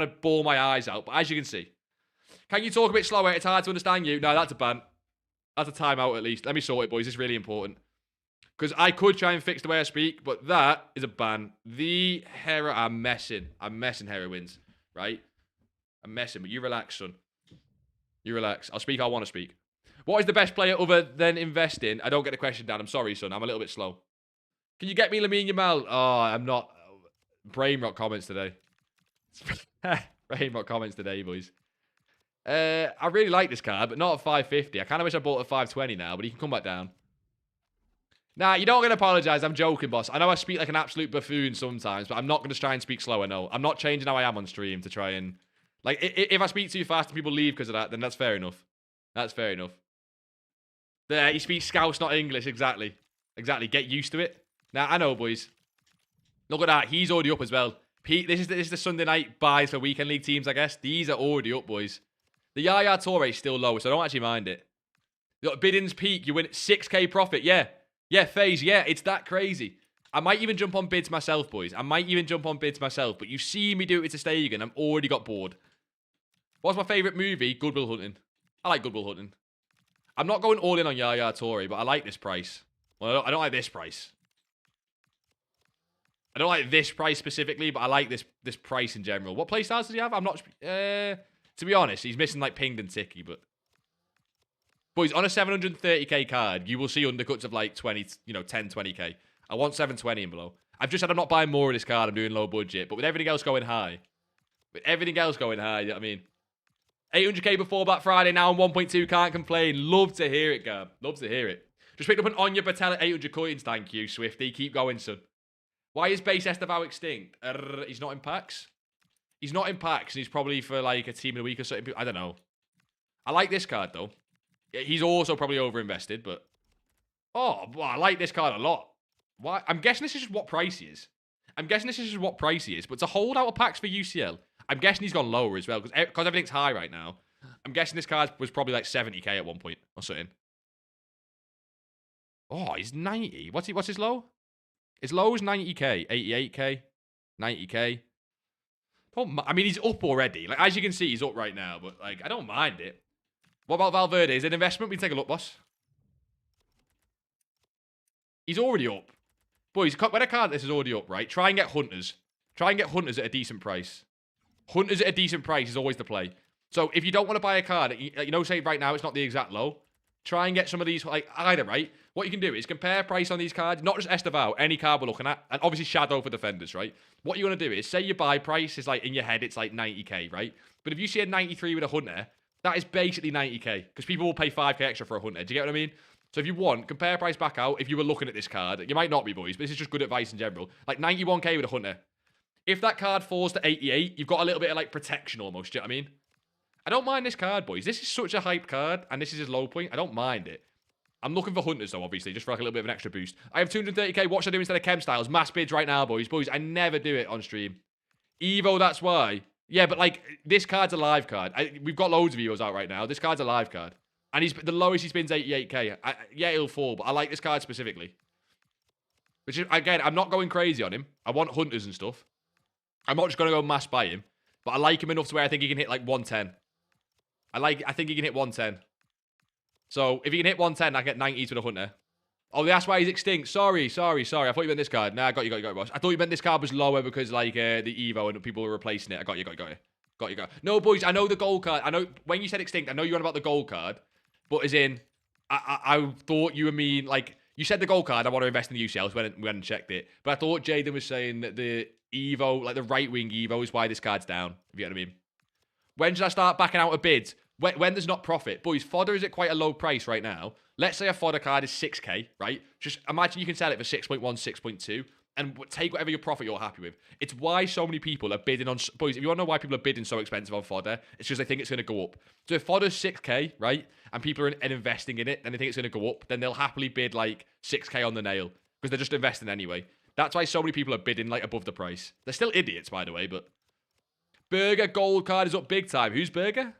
to bawl my eyes out. But as you can see. Can you talk a bit slower? It's hard to understand you. No, that's a ban. That's a timeout at least. Let me sort it, boys. It's really important. Because I could try and fix the way I speak, but that is a ban. The Hera... I'm messing heroines, right? I'm messing, but you relax, son. You relax. I'll speak how I want to speak. What is the best player other than investing? I don't get the question, Dan. I'm sorry, son. I'm a little bit slow. Can you get me Lamine Yamal? Oh, I'm not. Brain rot comments today. Brain rot comments today, boys. I really like this card, but not at 550. I kind of wish I bought it at 520 now, but he can come back down. Nah, you don't get to apologize. I'm joking, boss. I know I speak like an absolute buffoon sometimes, but I'm not going to try and speak slower, no. I'm not changing how I am on stream to try and... Like, if I speak too fast and people leave because of that, then that's fair enough. That's fair enough. There, he speaks Scouse, not English. Exactly. Exactly. Get used to it. Now, I know, boys. Look at that. He's already up as well. Pete, this is the Sunday night buys for weekend league teams, I guess. These are already up, boys. The Yaya Toure is still low, so I don't actually mind it. Bidding's peak, you win 6k profit. Yeah. Yeah, FaZe. Yeah, it's that crazy. I might even jump on bids myself, boys. I might even jump on bids myself. But you see me do it to Stegen. I'm already got bored. What's my favourite movie? Good Will Hunting. I like Good Will Hunting. I'm not going all in on Yaya Toure, but I like this price. Well, I don't like this price. I don't like this price specifically, but I like this price in general. What playstyles does he have? I'm not... to be honest, he's missing like Pinged and Ticky, but... Boys, on a 730k card, you will see undercuts of like 20, 10, 20k. I want 720 and below. I've just said I'm not buying more of this card. I'm doing low budget. But with everything else going high. You know what I mean? 800k before Black Friday, now on 1.2, can't complain. Love to hear it, Gab. Love to hear it. Just picked up an Anya Patel at 800 coins. Thank you, Swifty. Keep going, son. Why is base Estevao extinct? He's not in packs. He's not in packs, and he's probably for like a team of the week or something. I don't know. I like this card, though. He's also probably overinvested, but... Oh, well, I like this card a lot. Why? I'm guessing this is just what price he is. But to hold out of packs for UCL, I'm guessing he's gone lower as well, because everything's high right now. I'm guessing this card was probably like 70k at one point, or something. Oh, he's 90. What's his low? His low is 90k, 88k, 90k. I mean, he's up already. Like, as you can see, he's up right now, but like, I don't mind it. What about Valverde? Is it an investment? We can take a look, boss. He's already up. Boys, when a card this is already up, right? Try and get Hunters. Try and get Hunters at a decent price. Hunters at a decent price is always the play. So if you don't want to buy a card, say right now it's not the exact low, try and get some of these, like, either, right? What you can do is compare price on these cards, not just Estevao, any card we're looking at, and obviously Shadow for defenders, right? What you want to do is, say your buy price is, like, in your head, it's like 90k, right? But if you see a 93 with a Hunter, that is basically 90k, because people will pay 5k extra for a Hunter. Do you get what I mean? So if you want, compare price back out if you were looking at this card. You might not be, boys, but this is just good advice in general. Like 91k with a Hunter. If that card falls to 88, you've got a little bit of like protection almost. Do you know what I mean? I don't mind this card, boys. This is such a hype card, and this is his low point. I don't mind it. I'm looking for Hunters, though, obviously, just for like a little bit of an extra boost. I have 230k. What should I do instead of Chem Styles? Mass bids right now, boys. Boys, I never do it on stream. Evo, that's why. Yeah, but like, this card's a live card. We've got loads of Evos out right now. This card's a live card. And the lowest he spins 88k. Yeah, he'll fall, but I like this card specifically. Which is, again, I'm not going crazy on him. I want Hunters and stuff. I'm not just going to go mass buy him. But I like him enough to where I think he can hit like 110. I think he can hit 110. So, if he can hit 110, I get 90 to the Hunter. Oh, that's why he's extinct. Sorry. I thought you meant this card. Nah, got you, boss. I thought you meant this card was lower because, like, the Evo and people were replacing it. I got you. No, boys, I know the gold card. I know, when you said extinct, I know you're on about the gold card. But as in, I thought you were mean, like, you said the gold card, I want to invest in the UCLs. We went and checked it. But I thought Jaden was saying that the Evo, like the right-wing Evo, is why this card's down, if you get what I mean. When should I start backing out of bids? When there's not profit. Boys, fodder is at quite a low price right now. Let's say a fodder card is 6k, right? Just imagine you can sell it for 6.1, 6.2, and take whatever your profit you're happy with. It's why so many people are bidding on... Boys, if you want to know why people are bidding so expensive on fodder, it's because they think it's going to go up. So if fodder's 6k, right, and people are investing in it, and they think it's going to go up, then they'll happily bid like 6k on the nail, because they're just investing anyway. That's why so many people are bidding like above the price. They're still idiots, by the way, but... Burger gold card is up big time. Who's Burger?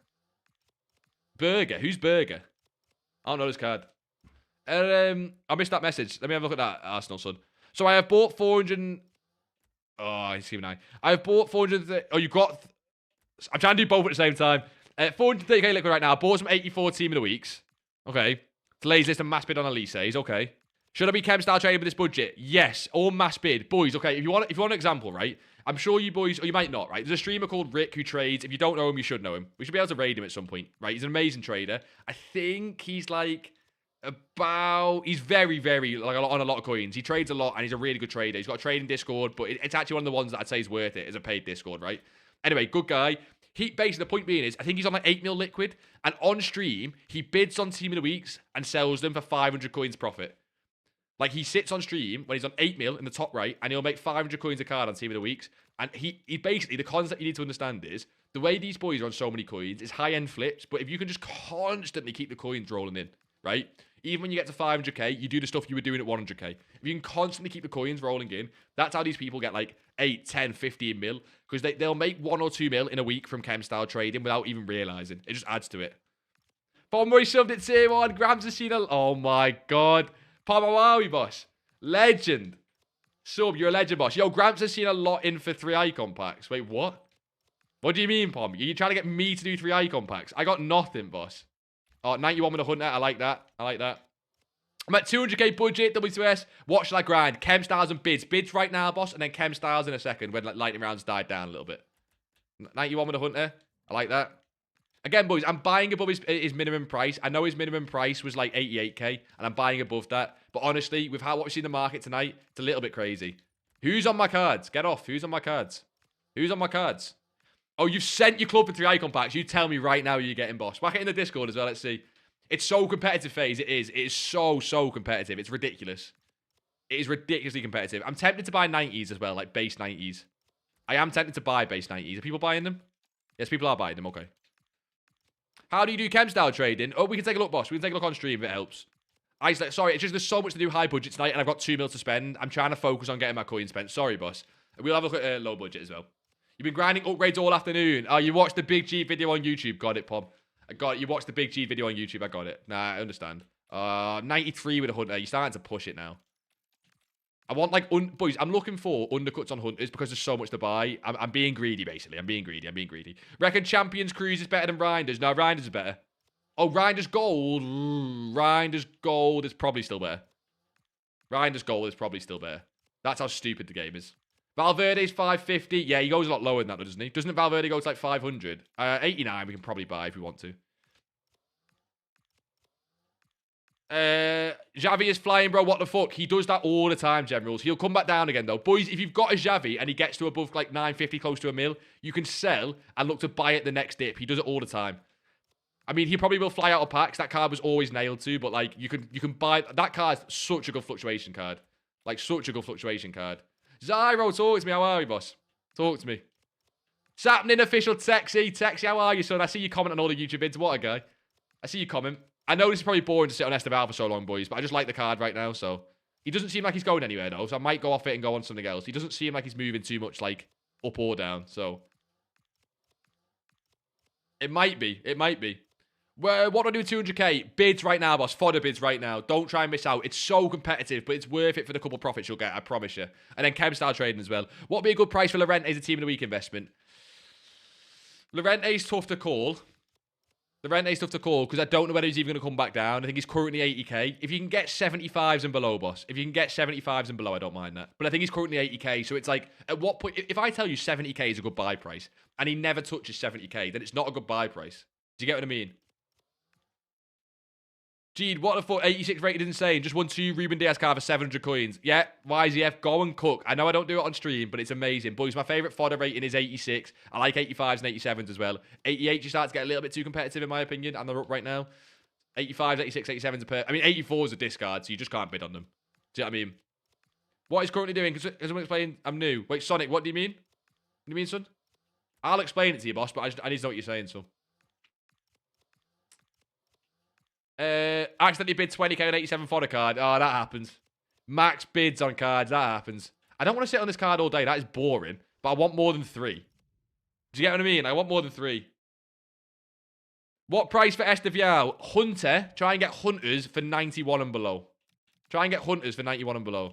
Burger. Who's Burger? I don't know this card. I missed that message. Let me have a look at that, Arsenal, son. So I have bought 400... Oh, I see now. I have bought 400... Oh, you got... I'm trying to do both at the same time. 430k liquid right now. I bought some 84 team of the weeks. Okay. Today's list and mass bid on Elise's. Okay. Should I be chem style trading with this budget? Yes. Or mass bid. Boys, okay. If you want an example, right? I'm sure you boys, or you might not, right? There's a streamer called Rick who trades. If you don't know him, you should know him. We should be able to raid him at some point, right? He's an amazing trader. I think he's like he's very, very, like on a lot of coins. He trades a lot and he's a really good trader. He's got a trading Discord, but it's actually one of the ones that I'd say is worth it as a paid Discord, right? Anyway, good guy. Basically, the point being is, I think he's on like 8 mil liquid, and on stream, he bids on team of the weeks and sells them for 500 coins profit. Like, he sits on stream when he's on 8 mil in the top right, and he'll make 500 coins a card on Team of the Weeks. And he basically, the concept you need to understand is, the way these boys are on so many coins is high-end flips, but if you can just constantly keep the coins rolling in, right? Even when you get to 500k, you do the stuff you were doing at 100k. If you can constantly keep the coins rolling in, that's how these people get like 8, 10, 15 mil, because they'll make 1 or 2 mil in a week from chem style trading without even realizing. It just adds to it. Bomboy shoved it tier 1, Grams has seen a... Oh my god. Pamawawi, boss. Legend. Sub, you're a legend, boss. Yo, Gramps has seen a lot in for 3 icon packs. Wait, what? What do you mean, Pom? Are you trying to get me to do 3 icon packs? I got nothing, boss. Oh, 91 with a hunter. I like that. I like that. I'm at 200k budget, W2S. What should I grind? Chem styles and bids. Bids right now, boss, and then chem styles in a second when like, lightning rounds died down a little bit. 91 with a hunter. I like that. Again, boys, I'm buying above his minimum price. I know his minimum price was like 88k, and I'm buying above that. But honestly, with what we've seen in the market tonight, it's a little bit crazy. Who's on my cards? Get off. Who's on my cards? Who's on my cards? Oh, you've sent your club for 3 icon packs. You tell me right now who you're getting, boss. Whack it in the Discord as well. Let's see. It's so competitive, FaZe. It is. It is so competitive. It's ridiculous. It is ridiculously competitive. I'm tempted to buy 90s as well, like base 90s. I am tempted to buy base 90s. Are people buying them? Yes, people are buying them. Okay. How do you do chem style trading? Oh, we can take a look, boss. We can take a look on stream if it helps. Sorry, it's just there's so much to do high budget tonight, and I've got 2 mil to spend. I'm trying to focus on getting my coins spent. Sorry, boss. We'll have a look at low budget as well. You've been grinding upgrades all afternoon. Oh, you watched the Big G video on YouTube. Got it, Pom. I got it. You watched the Big G video on YouTube. I got it. Nah, I understand. 93 with a hunter. You're starting to push it now. I want, like, boys, I'm looking for undercuts on hunters because there's so much to buy. I'm being greedy, basically. I'm being greedy. Reckon Champions Cruise is better than Rinders? No, Rinders is better. Oh, Rinders Gold. Rinders Gold is probably still better. Rinders Gold is probably still better. That's how stupid the game is. Valverde's 550. Yeah, he goes a lot lower than that, doesn't he? Doesn't Valverde go to, like, 500? 89 we can probably buy if we want to. Xavi is flying, bro. What the fuck? He does that all the time, Generals. He'll come back down again, though. Boys, if you've got a Xavi and he gets to above, like, 950, close to a mil, you can sell and look to buy it the next dip. He does it all the time. I mean, he probably will fly out of packs. That card was always nailed to, but, like, you can buy... That card's such a good fluctuation card. Like, such a good fluctuation card. Zyro, talk to me. How are you, boss? Talk to me. Sapnin official Texie, how are you, son? I see you comment on all the YouTube vids. What a guy. I see you comment. I know this is probably boring to sit on Esteval for so long, boys, but I just like the card right now, so... He doesn't seem like he's going anywhere, though, so I might go off it and go on something else. He doesn't seem like he's moving too much, like, up or down, so... It might be. What do I do with 200k? Bids right now, boss. Fodder bids right now. Don't try and miss out. It's so competitive, but it's worth it for the couple profits you'll get, I promise you. And then chem style trading as well. What would be a good price for Llorente as a team of the week investment? Llorente's tough to call. Because I don't know whether he's even going to come back down. I think he's currently 80k. If you can get 75s and below, boss. If you can get 75s and below, I don't mind that. But I think he's currently 80k. So it's like, at what point... If I tell you 70k is a good buy price, and he never touches 70k, then it's not a good buy price. Do you get what I mean? Gee, what the fuck? 86 rated insane. Just won 2 Ruben Diaz card for 700 coins. Yeah, YZF, go and cook. I know I don't do it on stream, but it's amazing. Boys, my favourite fodder rating is 86. I like 85s and 87s as well. 88 you start to get a little bit too competitive in my opinion, and they're up right now. 85s, 86, 87s are per... I mean, 84s are discard, so you just can't bid on them. Do you know what I mean? What he's currently doing, because I'm explaining, I'm new. Wait, Sonic, what do you mean? What do you mean, son? I'll explain it to you, boss, but I need to know what you're saying, so. Accidentally bid 20k on 87 fodder card. Oh, that happens. Max bids on cards. That happens. I don't want to sit on this card all day. That is boring. But I want more than 3. Do you get what I mean? I want more than 3. What price for Esteviao? Hunter. Try and get Hunters for 91 and below. Try and get Hunters for 91 and below.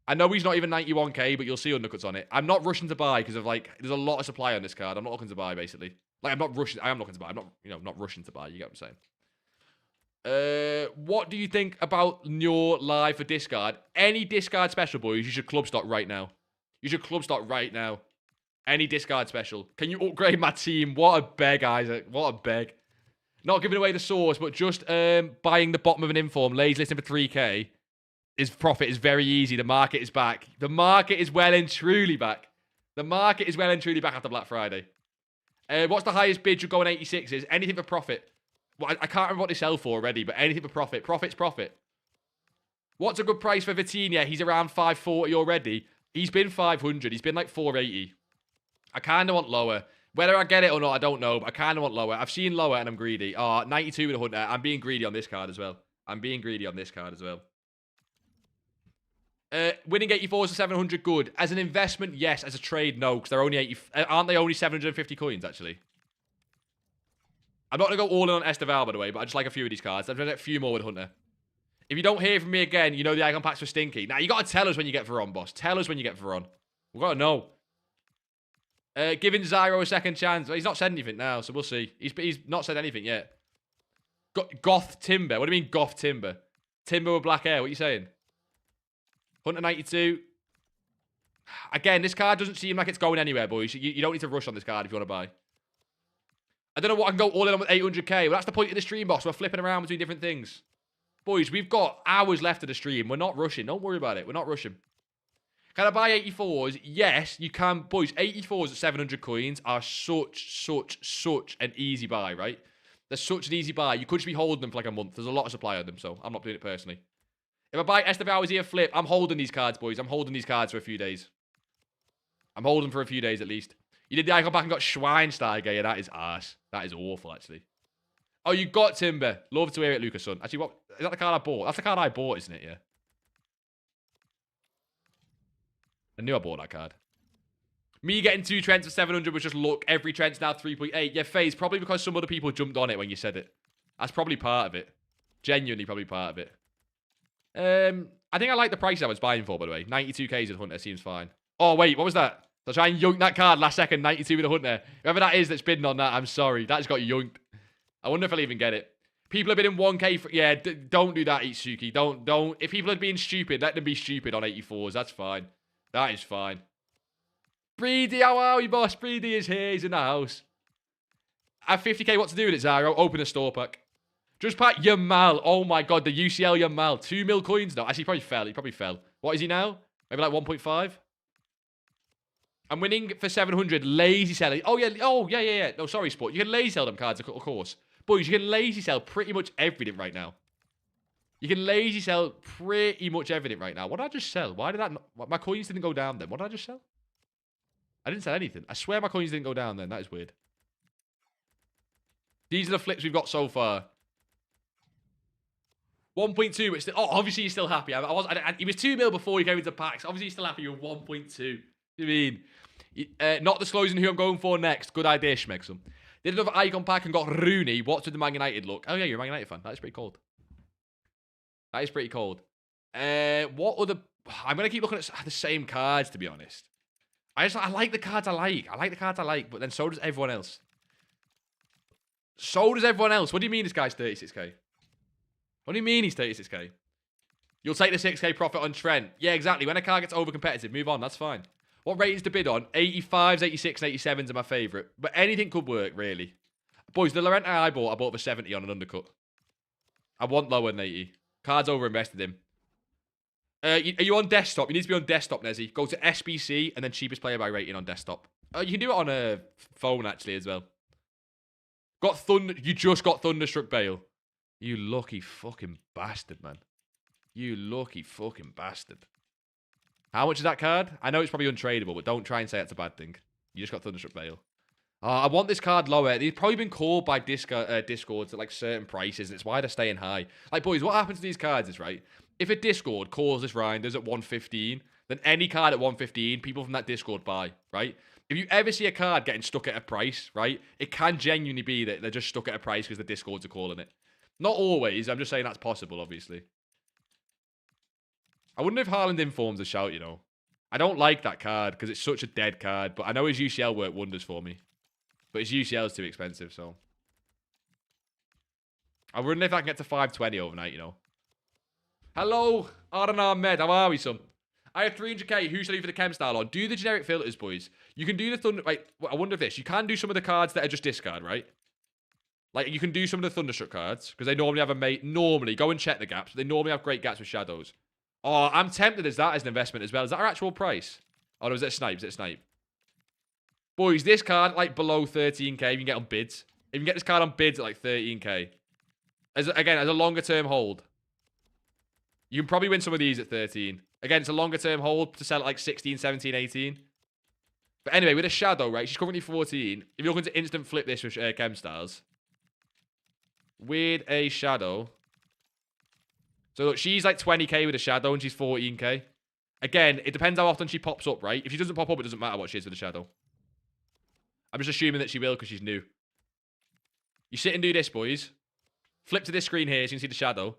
I know he's not even 91k, but you'll see undercuts on it. I'm not rushing to buy because of, like, there's a lot of supply on this card. I'm not looking to buy, basically. Like, I'm not rushing. I am looking to buy. I'm not, not rushing to buy. You get what I'm saying? What do you think about your live for discard? Any discard special, boys, you should club stock right now. You should club stock right now. Any discard special. Can you upgrade my team? What a beg, Isaac. What a beg. Not giving away the source, but just buying the bottom of an inform. Lays listing for 3k. His profit is very easy. The market is back. The market is well and truly back. The market is well and truly back after Black Friday. What's the highest bid you'll go on 86s? Anything for profit. Well, I can't remember what they sell for already, but anything for profit. Profit's profit. What's a good price for Vitinha? He's around 540 already. He's been 500. He's been like 480. I kind of want lower. Whether I get it or not, I don't know, but I kind of want lower. I've seen lower and I'm greedy. 92 with a Hunter. I'm being greedy on this card as well. Winning 84s to 700, good. As an investment, yes. As a trade, no, because they're only 80. Aren't they only 750 coins, actually? I'm not going to go all in on Esteval, by the way, but I just like a few of these cards. I've done a few more with Hunter. If you don't hear from me again, you know the icon packs were stinky. Now, you got to tell us when you get Veron, boss. Tell us when you get Veron. We've got to know. Giving Zyro a second chance. He's not said anything now, so we'll see. He's not said anything yet. Goth Timber. What do you mean, Goth Timber? Timber with black hair. What are you saying? Hunter 92. Again, this card doesn't seem like it's going anywhere, boys. You don't need to rush on this card if you want to buy. I don't know what I can go all in on with 800k. Well, that's the point of the stream, boss. We're flipping around between different things. Boys, we've got hours left of the stream. We're not rushing. Don't worry about it. We're not rushing. Can I buy 84s? Yes, you can. Boys, 84s at 700 coins are such an easy buy, right? They're such an easy buy. You could just be holding them for like a month. There's a lot of supply on them, so I'm not doing it personally. If I buy Esteval here flip, I'm holding these cards, boys. I'm holding these cards for a few days. I'm holding for a few days at least. You did the icon pack and got Schweinsteiger. Yeah, that is arse. That is awful, actually. Oh, you got Timber. Love to hear it, Lucas, son. Actually, what? Is that the card I bought? That's the card I bought, isn't it? Yeah. I knew I bought that card. Me getting 2 Trents for 700 was just luck. Every Trent's now 3.8. Yeah, FaZe, probably because some other people jumped on it when you said it. That's probably part of it. Genuinely probably part of it. I think I like the price I was buying for, by the way. 92k with Hunter seems fine. Oh, wait, what was that? So I try and yoink that card last second, 92 with a Hunter. Whoever that is that's bidding on that, I'm sorry. That just got yoinked. I wonder if I'll even get it. People have been in 1k for... Yeah, don't do that, Itsuki. Don't. If people are being stupid, let them be stupid on 84s. That's fine. That is fine. Breedy, how are we, boss? Breedy is here. He's in the house. I have 50k. What to do with it, Zyro? Open a store pack. Just pack Yamal. Oh, my God. The UCL Yamal. 2 mil coins now. Actually, he probably fell. What is he now? Maybe like 1.5? I'm winning for 700. Lazy selling. Oh, yeah. Oh, yeah. No, sorry, Sport. You can lazy sell them cards, of course. Boys, you can lazy sell pretty much everything right now. You can lazy sell pretty much everything right now. What did I just sell? Why did that not... My coins didn't go down then. What did I just sell? I didn't sell anything. I swear my coins didn't go down then. That is weird. These are the flips we've got so far. 1.2, but still... Oh, obviously you're still happy. He was 2 mil before he came into packs. Obviously you're still happy with 1.2. What do you mean? Not disclosing who I'm going for next. Good idea, Schmexum. Did another icon pack and got Rooney. What's with the Man United look? Oh, yeah, you're a Man United fan. That is pretty cold. That is pretty cold. What other... I'm going to keep looking at the same cards, to be honest. I like the cards I like. I like the cards I like, but then so does everyone else. So does everyone else. What do you mean this guy's 36k? What do you mean he's 36k? You'll take the 6k profit on Trent. Yeah, exactly. When a card gets over-competitive, move on. That's fine. What ratings to bid on? 85s, 86, and 87s are my favourite. But anything could work, really. Boys, the Lorente I bought for 70 on an undercut. I want lower than 80. Card's over-invested him. Are you on desktop? You need to be on desktop, Nezzy. Go to SBC and then cheapest player by rating on desktop. You can do it on a phone, actually, as well. Got Thunder. You just got Thunderstruck Bale. You lucky fucking bastard, man. You lucky fucking bastard. How much is that card? I know it's probably untradeable, but don't try and say it's a bad thing. You just got Thunderstruck Bale. I want this card lower. They've probably been called by Discords at like certain prices, and it's why they're staying high. Like, boys, what happens to these cards is, right, if a Discord calls this Reinders at 115, then any card at 115, people from that Discord buy, right? If you ever see a card getting stuck at a price, right, it can genuinely be that they're just stuck at a price because the Discords are calling it. Not always. I'm just saying that's possible, obviously. I wonder if Haaland informs a shout, you know. I don't like that card because it's such a dead card, but I know his UCL worked wonders for me. But his UCL is too expensive, so. I wonder if I can get to 520 overnight, you know. Hello, Arden Ahmed. How are we, son? I have 300k. Who should I do for the chem style on? Do the generic filters, boys. You can do the Thunder... Wait, I wonder if this... You can do some of the cards that are just discard, right? Like, you can do some of the Thunderstruck cards, because they normally have a mate... Normally, go and check the gaps. They normally have great gaps with shadows. Oh, I'm tempted as that as an investment as well. Is that our actual price? Oh, no, is it a snipe? Is it a snipe? Boys, this card, like, below 13k, you can get on bids. If you can get this card on bids at, like, 13k. Again, as a longer-term hold. You can probably win some of these at 13. Again, it's a longer-term hold to sell at, like, 16, 17, 18. But anyway, with a shadow, right, she's currently 14. If you're looking to instant flip this with chem styles. With a shadow. So, look, she's, like, 20k with a shadow, and she's 14k. Again, it depends how often she pops up, right? If she doesn't pop up, it doesn't matter what she is with a shadow. I'm just assuming that she will because she's new. You sit and do this, boys. Flip to this screen here so you can see the shadow.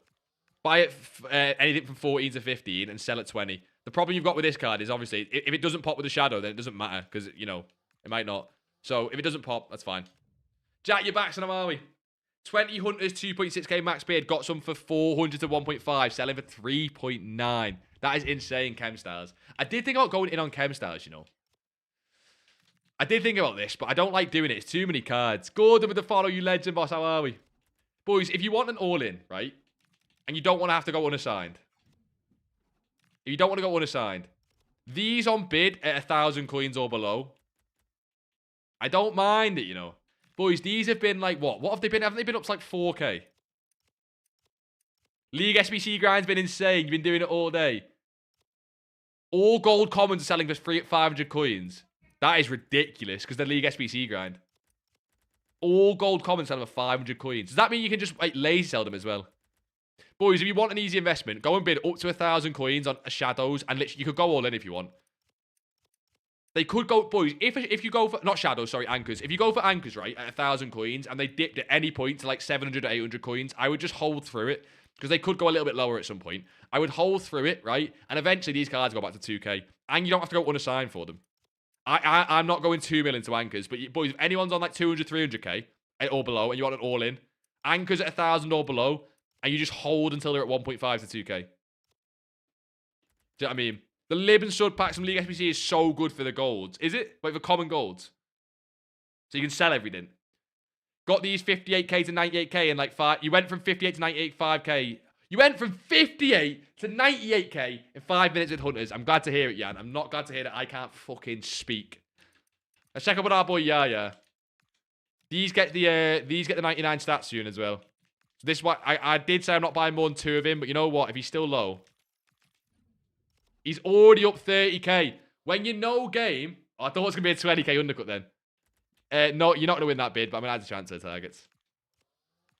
Buy it anything from 14 to 15 and sell at 20. The problem you've got with this card is obviously if it doesn't pop with the shadow, then it doesn't matter because, you know, it might not. So if it doesn't pop, that's fine. Jack, you're back, son of Maui. 20 Hunters, 2.6k max bid. Got some for 400 to 1.5. Selling for 3.9. That is insane, chem styles. I did think about going in on chem styles, you know. I did think about this, but I don't like doing it. It's too many cards. Gordon with the follow, you legend, boss. How are we? Boys, if you want an all-in, right, and you don't want to have to go unassigned. If you don't want to go unassigned. These on bid at 1,000 coins or below. I don't mind it, you know. Boys, these have been like, what? What have they been? Haven't they been up to like 4k? League SBC grind's been insane. You've been doing it all day. All gold commons are selling for 500 coins. That is ridiculous because the League SBC grind. All gold commons selling for 500 coins. Does that mean you can just like lazy sell them as well? Boys, if you want an easy investment, go and bid up to 1,000 coins on shadows and literally you could go all in if you want. They could go, boys, if you go for, not shadows, sorry, anchors. If you go for anchors, right, at 1,000 coins and they dipped at any point to like 700 or 800 coins, I would just hold through it because they could go a little bit lower at some point. I would hold through it, right? And eventually these cards go back to 2k and you don't have to go unassigned for them. I'm not going 2 million to anchors, but boys, if anyone's on like 200, 300k or below and you want an all-in, anchors at 1,000 or below, and you just hold until they're at 1.5 to 2k. Do you know what I mean? The Lib and Stud packs from League SBC is so good for the golds. Is it? Like for common golds. So you can sell everything. Got these 58k to 98k in like 5. You went from 58 to 98, 5k. You went from 58 to 98k in 5 minutes with Hunters. I'm glad to hear it, Jan. I'm not glad to hear that I can't fucking speak. Let's check up on our boy Yaya. These get the 99 stats soon as well. So this is what I did say I'm not buying more than 2 of him, but you know what? If he's still low, he's already up 30k. When you know game, oh, I thought it was gonna be a 20k undercut then. No, you're not gonna win that bid, but I'm gonna add a chance to the targets.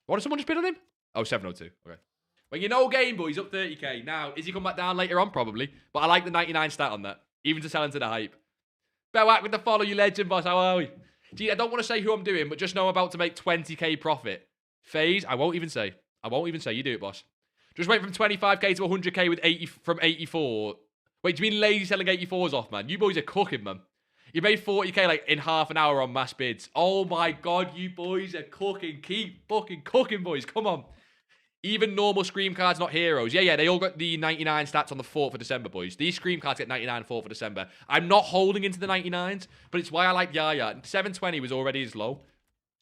What did someone just bid on him? Oh, 702. Okay. When you know game, boy, he's up 30k. Now, is he come back down later on? Probably. But I like the 99 stat on that. Even to sell into the hype. Belwack with the follow, you legend, boss. How are we? Gee, I don't want to say who I'm doing, but just know I'm about to make 20k profit. Phase, I won't even say. I won't even say. You do it, boss. Just went from 25k to 100k with 80 from 84. Wait, do you mean lazy selling 84s off, man? You boys are cooking, man. You made 40k like in half an hour on mass bids. Oh my god, you boys are cooking. Keep fucking cooking, boys. Come on. Even normal Scream cards, not heroes. Yeah, they all got the 99 stats on the 4th of December, boys. These Scream cards get 99 4th of December. I'm not holding into the 99s, but it's why I like Yaya. 720 was already his low.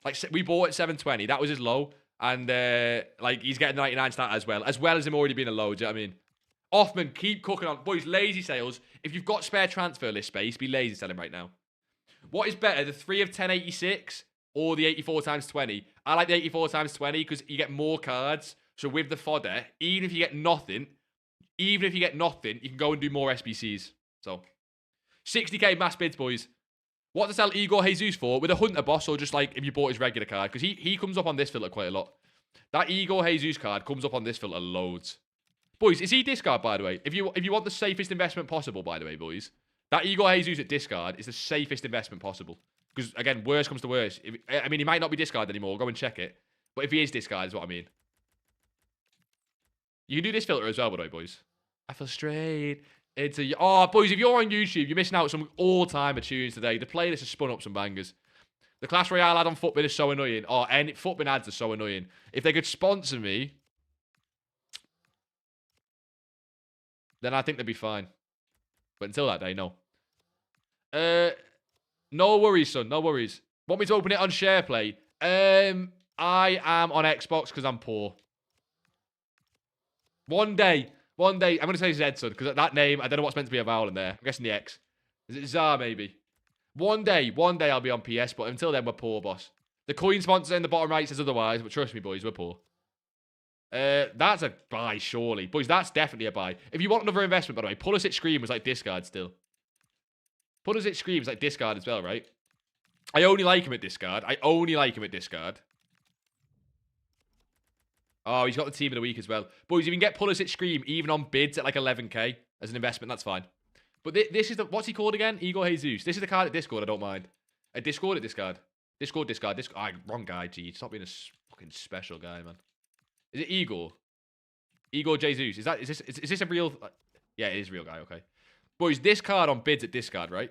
Like, we bought at 720. That was his low. And, like, he's getting the 99 stat as well as him already being a low. Do you know what I mean? Offman, keep cooking on. Boys, lazy sales. If you've got spare transfer list space, be lazy selling right now. What is better, the 3 of 1086 or the 84 times 20? I like the 84 times 20 because you get more cards. So with the fodder, even if you get nothing, you can go and do more SBCs. So, 60k mass bids, boys. What to sell Igor Jesus for? With a Hunter boss or just like if you bought his regular card? Because he comes up on this filter quite a lot. That Igor Jesus card comes up on this filter loads. Boys, is he discard, by the way? If you want the safest investment possible, by the way, boys, that Igor Jesus at discard is the safest investment possible. Because, again, worst comes to worst. I mean, he might not be discard anymore. Go and check it. But if he is discard, is what I mean. You can do this filter as well, by the way, boys. I feel straight. Oh, boys, if you're on YouTube, you're missing out on some all-timer tunes today. The playlist has spun up some bangers. The Clash Royale ad on Footbin is so annoying. Oh, and Footbin ads are so annoying. If they could sponsor me, then I think they'd be fine. But until that day, no. No worries, son. No worries. Want me to open it on SharePlay? I am on Xbox because I'm poor. One day, I'm going to say Zed, son, because that name, I don't know what's meant to be a vowel in there. I'm guessing the X. Is it Zar, maybe? One day I'll be on PS, but until then, we're poor, boss. The coin sponsor in the bottom right says otherwise, but trust me, boys, we're poor. That's a buy, surely. Boys, that's definitely a buy. If you want another investment, by the way, Pulisic Scream was like discard still. Pulisic Scream is like discard as well, right? I only like him at discard. Oh, he's got the team of the week as well. Boys, if you can get Pulisic Scream even on bids at like 11k as an investment, that's fine. But this is the... What's he called again? Igor Jesus. This is the card at Discord I don't mind. At Discord, discard. Discord. Wrong guy, G. Stop being a fucking special guy, man. Is it Igor? Igor Jesus. Is this a real... Yeah, it is a real guy, okay. Boys, this card on bids at discard, right?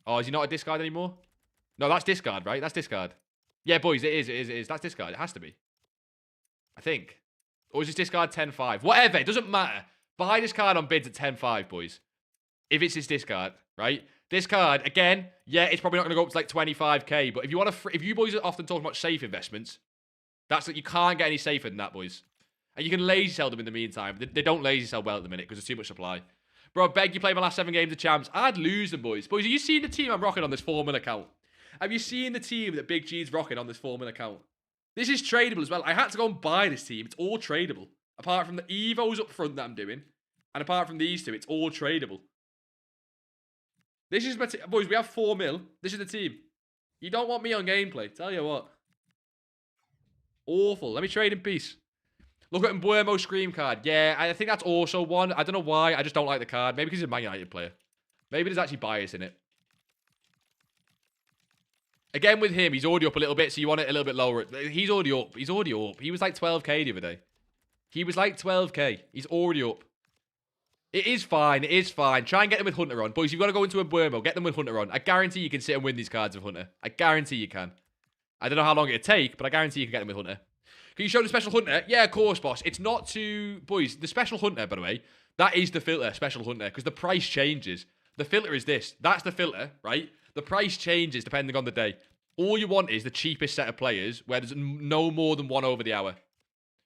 Oh, is he not a discard anymore? No, that's discard, right? That's discard. Yeah, boys, it is. That's discard. It has to be. I think. Or is this discard 10-5? Whatever, it doesn't matter. Buy this card on bids at 10-5, boys. If it's his discard, right? This card, again, yeah, it's probably not going to go up to like 25k, but if you want to... If you boys are often talking about safe investments, that's like you can't get any safer than that, boys. And you can lazy sell them in the meantime. They don't lazy sell well at the minute because there's too much supply. Bro, I beg you play my last 7 games of champs. I'd lose them, boys. Boys, have you seen the team I'm rocking on this 4-man account? Have you seen the team that Big G's rocking on this 4-man account? This is tradable as well. I had to go and buy this team. It's all tradable. Apart from the Evos up front that I'm doing. And apart from these two, it's all tradable. This is my team. Boys, we have 4 mil. This is the team. You don't want me on gameplay. Tell you what. Awful. Let me trade in peace. Look at Mbuemo Scream card. Yeah, I think that's also one. I don't know why. I just don't like the card. Maybe because he's a Man United player. Maybe there's actually bias in it. Again, with him, he's already up a little bit, so you want it a little bit lower. He's already up. He's already up. He was like 12k the other day. He was like 12k. He's already up. It is fine. It is fine. Try and get them with Hunter on. Boys, you've got to go into a Mbuemo. Get them with Hunter on. I guarantee you can sit and win these cards with Hunter. I guarantee you can. I don't know how long it'll take, but I guarantee you can get them with Hunter. Can you show the special Hunter? Yeah, of course, boss. It's not too... Boys, the special Hunter, by the way, that is the filter, special Hunter, because the price changes. The filter is this. That's the filter, right? The price changes depending on the day. All you want is the cheapest set of players where there's no more than one over the hour.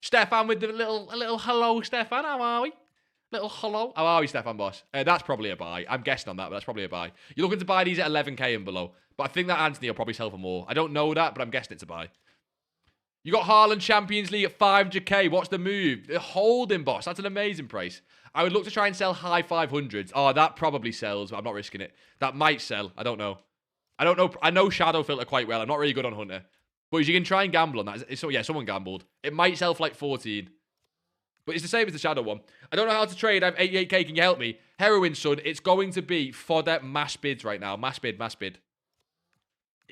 Stefan with the little hello, Stefan. How are we? Little hello. How are we, Stefan, boss? That's probably a buy. I'm guessing on that, but that's probably a buy. You're looking to buy these at 11k and below. But I think that Anthony will probably sell for more. I don't know that, but I'm guessing it's a buy. You got Haaland Champions League at 500k. What's the move? Hold him, boss. That's an amazing price. I would look to try and sell high 500s. Oh, that probably sells, but I'm not risking it. That might sell. I don't know. I know Shadow Filter quite well. I'm not really good on Hunter. But you can try and gamble on that. So, yeah, someone gambled. It might sell for like 14. But it's the same as the Shadow one. I don't know how to trade. I have 88k. Can you help me? Heroin, son. It's going to be Fodder mass bids right now. Mass bid.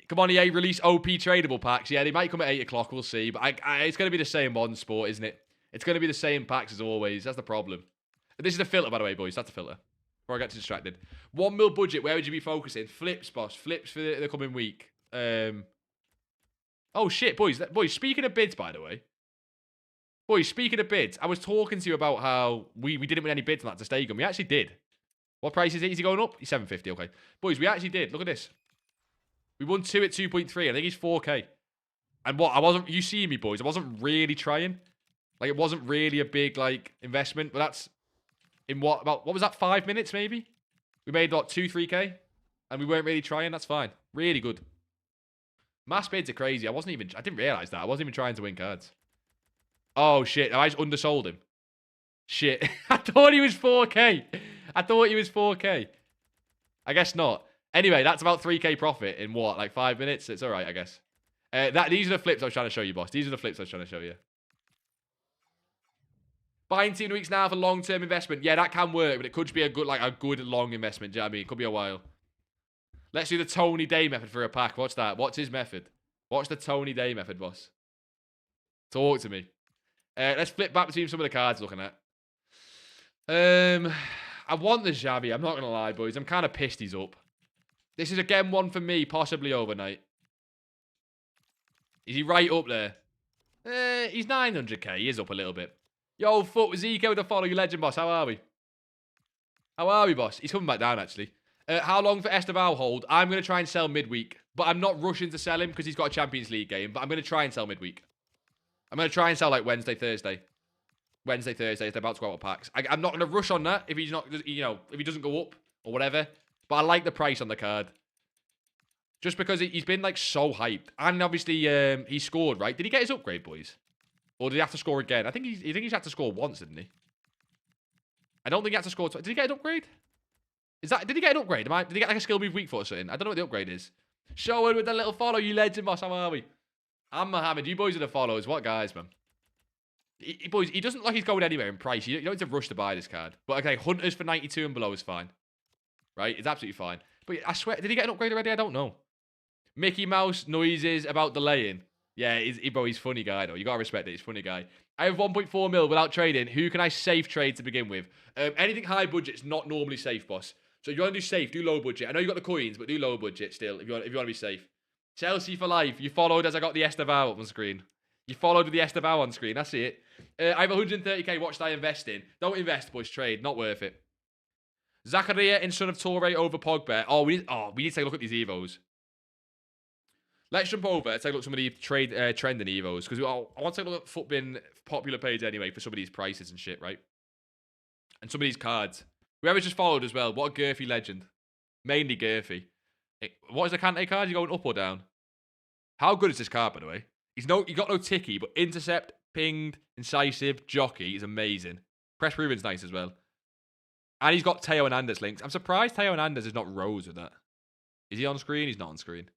Come on, EA, release OP tradable packs. Yeah, they might come at 8 o'clock. We'll see. But it's going to be the same modern sport, isn't it? It's going to be the same packs as always. That's the problem. This is the filter, by the way, boys. That's the filter. Before I get distracted. 1 mil budget. Where would you be focusing? Flips, boss. Flips for the coming week. Oh, shit, boys. Speaking of bids, by the way. Boys, speaking of bids, I was talking to you about how we didn't win any bids on that to stay gun. We actually did. What price is it? Is he going up? He's 750, okay. Boys, we actually did. Look at this. We won 2 at 2.3. I think he's 4k. And what, you see me, boys, I wasn't really trying. Like, it wasn't really a big, like, investment. But that's, in what was that, 5 minutes, maybe? We made, what, 2-3K? And we weren't really trying, that's fine. Really good. Mass bids are crazy. I didn't realize that. I wasn't even trying to win cards. Oh, shit. I just undersold him. Shit. I thought he was 4K. I thought he was 4K. I guess not. Anyway, that's about 3K profit in what, like 5 minutes? It's all right, I guess. These are the flips I was trying to show you, boss. These are the flips I was trying to show you. Buying 2 weeks now for long-term investment. Yeah, that can work, but it could just be a good long investment. Do you know what I mean? It could be a while. Let's do the Tony Day method for a pack. What's that? What's his method? What's the Tony Day method, boss? Talk to me. Let's flip back between some of the cards looking at. I want the Xavi. I'm not going to lie, boys. I'm kind of pissed he's up. This is again one for me, possibly overnight. Is he right up there? He's 900k. He is up a little bit. Yo, foot with Zeke with the follow. You legend, boss. How are we? How are we, boss? He's coming back down, actually. How long for Esteval hold? I'm going to try and sell midweek. But I'm not rushing to sell him because he's got a Champions League game. But I'm going to try and sell midweek. I'm going to try and sell like Wednesday, Thursday. Wednesday, Thursday. They're about to go out of packs. I'm not going to rush on that if he's not, if he doesn't go up or whatever. But I like the price on the card. Just because he's been like so hyped. And obviously he scored, right? Did he get his upgrade, boys? Or did he have to score again? I think he's had to score once, didn't he? I don't think he had to score twice. Did he get an upgrade? Did he get an upgrade? Did he get like a skill move weak foot or something? I don't know what the upgrade is. Show it with the little follow, you legend, boss. How are we? I'm Mohammed. You boys are the followers. What guys, man? Boys, he doesn't look like he's going anywhere in price. You don't need to rush to buy this card. But okay, Hunters for 92 and below is fine. Right? It's absolutely fine. But I swear, did he get an upgrade already? I don't know. Mickey Mouse noises about delaying. Yeah, he's funny guy, though. You gotta respect it. He's funny guy. I have 1.4 mil without trading. Who can I safe trade to begin with? Anything high budget is not normally safe, boss. So if you want to do safe, do low budget. I know you got the coins, but do low budget still if you want to be safe. Chelsea for life. You followed as I got the Estevao up on screen. You followed with the Estevao on screen. That's it. I have 130k. What should I invest in? Don't invest, boys. Trade. Not worth it. Zakaria in son of Torre over Pogba. We need to take a look at these Evos. Let's jump over and take a look at some of the trending Evos. Because I want to take a look at Footbin popular page anyway for some of these prices and shit, right? And some of these cards. Whoever's just followed as well. What a Girthy legend. Mainly Girthy. What is the Kante card? You going up or down? How good is this card, by the way? He got no ticky, but intercept, pinged, incisive, jockey is amazing. Press Ruben's nice as well. And he's got Teo Hernandez links. I'm surprised Teo Hernandez is not Rose with that. Is he on screen? He's not on screen.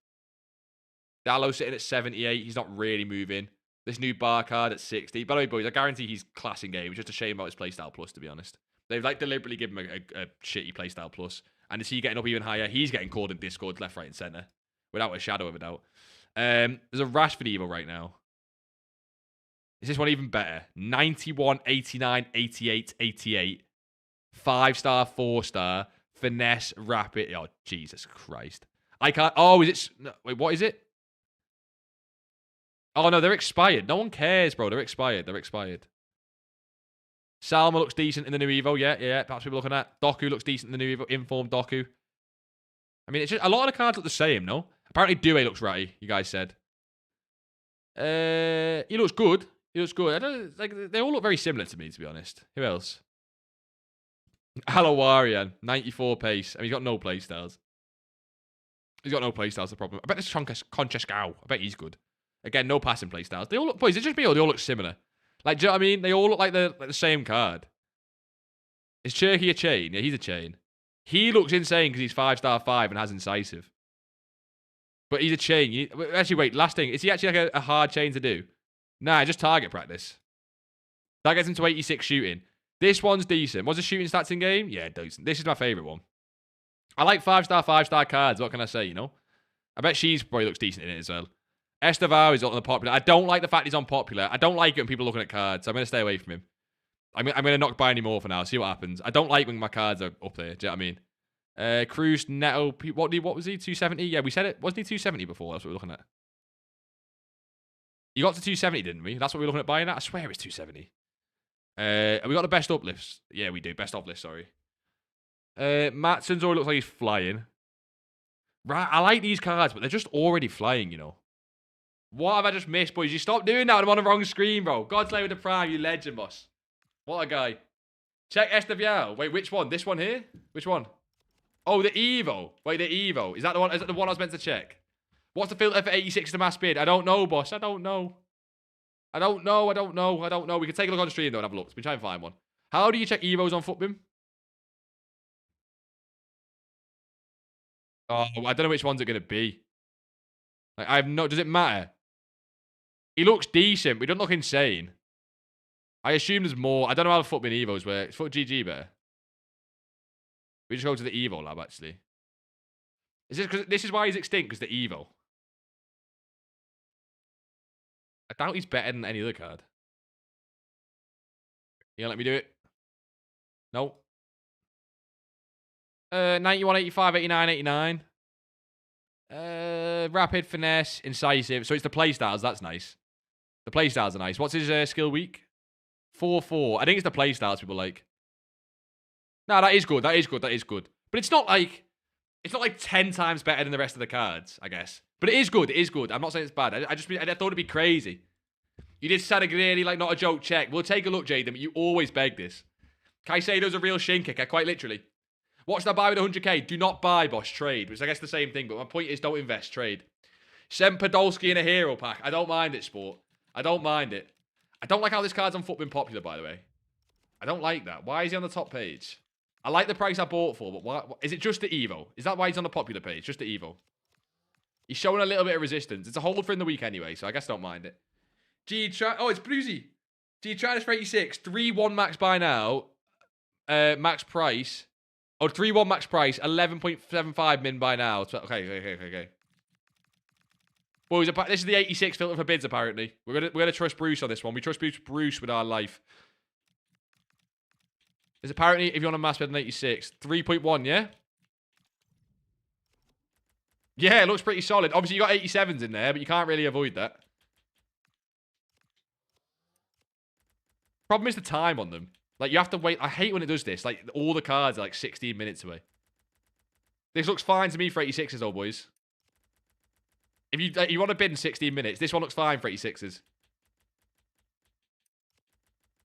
Dallo sitting at 78. He's not really moving. This new bar card at 60. By the way, boys, I guarantee he's class in game. It's just a shame about his playstyle plus, to be honest. They've like deliberately given him a shitty playstyle plus. And is he getting up even higher? He's getting called in Discord left, right, and centre. Without a shadow of a doubt. There's a Rashford Evo right now. Is this one even better? 91, 89, 88, 88. 5-star, 4-star. Finesse, rapid. Oh, Jesus Christ. I can't. Oh, is it? No, wait, what is it? Oh, no, they're expired. No one cares, bro. They're expired. They're expired. Salma looks decent in the new Evo. Yeah. Perhaps people looking at. Doku looks decent in the new Evo. Informed Doku. I mean, it's just, a lot of the cards look the same, no? Apparently, Due looks ratty, you guys said. He looks good. He looks good. They all look very similar to me, to be honest. Who else? Alawarian, 94 pace. I mean, he's got no playstyles. He's got no playstyles, the problem. I bet this Conchescao. I bet he's good. Again, no passing playstyles. They all look, boys, it's just me or they all look similar. Like, do you know what I mean? They all look like the same card. Is Cherky a chain? Yeah, he's a chain. He looks insane because he's 5-star 5 and has incisive. But he's a chain. Actually, wait, last thing. Is he actually like a hard chain to do? Nah, just target practice. That gets him to 86 shooting. This one's decent. What's the shooting stats in game? Yeah, decent. This is my favourite one. I like 5-star, 5-star cards. What can I say, you know? I bet she's probably looks decent in it as well. Estevao is on the popular. I don't like the fact he's on popular. I don't like it when people are looking at cards, so I'm going to stay away from him. I'm going to not buy any more for now, see what happens. I don't like when my cards are up there, do you know what I mean? Cruz, Neto, what was he? 270? Yeah, we said it. Wasn't he 270 before? That's what we're looking at. You got to 270, didn't we? That's what we were looking at buying at? I swear it's 270. We got the best uplifts. Yeah, we do. Best uplifts, sorry. Matson's already looks like he's flying. Right, I like these cards, but they're just already flying, you know. What have I just missed, boys? You stop doing that. I'm on the wrong screen, bro. God's Lay with the Prime, you legend, boss. What a guy. Check SWL. Wait, which one? This one here? Which one? Oh, the Evo. Wait, the Evo. Is that the one? Is that the one I was meant to check? What's the filter for 86 to mass bid? I don't know, boss. I don't know. I don't know. We can take a look on the stream, though, and have a look. Let's try and find one. How do you check Evos on Footbin? Oh, I don't know which one's it going to be. Like, I have no... Does it matter? He looks decent, but he doesn't look insane. I assume there's more. I don't know how the Footbin Evos work. Is Foot GG better? We just go to the Evo lab, actually. Is this because this is why he's extinct? Because the Evo. I doubt he's better than any other card. You gonna let me do it? No. 91, 85, 89, 89. Rapid, finesse, incisive. So it's the playstyles. That's nice. The playstyles are nice. What's his skill week? 4-4. I think it's the playstyles people like. No, that is good. That is good. That is good. But it's not like 10 times better than the rest of the cards, I guess. But it is good. It is good. I'm not saying it's bad. I thought it'd be crazy. You did Sadagrady, like, not a joke check. We'll take a look, Jaden, but you always beg this. Caicedo's a real shin kicker, quite literally. What should I buy with 100k? Do not buy, boss. Trade. Which I guess the same thing, but my point is don't invest. Trade. Send Podolski in a hero pack. I don't mind it, sport. I don't mind it. I don't like how this card's on Footbin Popular, by the way. I don't like that. Why is he on the top page? I like the price I bought for, but why, is it just the Evo? Is that why he's on the Popular page? Just the Evo? He's showing a little bit of resistance. It's a hold for in the week anyway, so I guess don't mind it. Oh, it's Brucey. try this for 86. 3-1 max buy now. Max price. Oh, 3-1 max price. 11.75 min buy now. Okay. Boys, this is the 86 filter for bids, apparently. We're gonna trust Bruce on this one. We trust Bruce with our life. There's apparently, if you want a mass bid on 86, 3.1, yeah? Yeah, it looks pretty solid. Obviously, you got 87s in there, but you can't really avoid that. Problem is the time on them. Like, you have to wait. I hate when it does this. Like, all the cards are like 16 minutes away. This looks fine to me for 86s, though, boys. If you want to bid in 16 minutes, this one looks fine for 86s.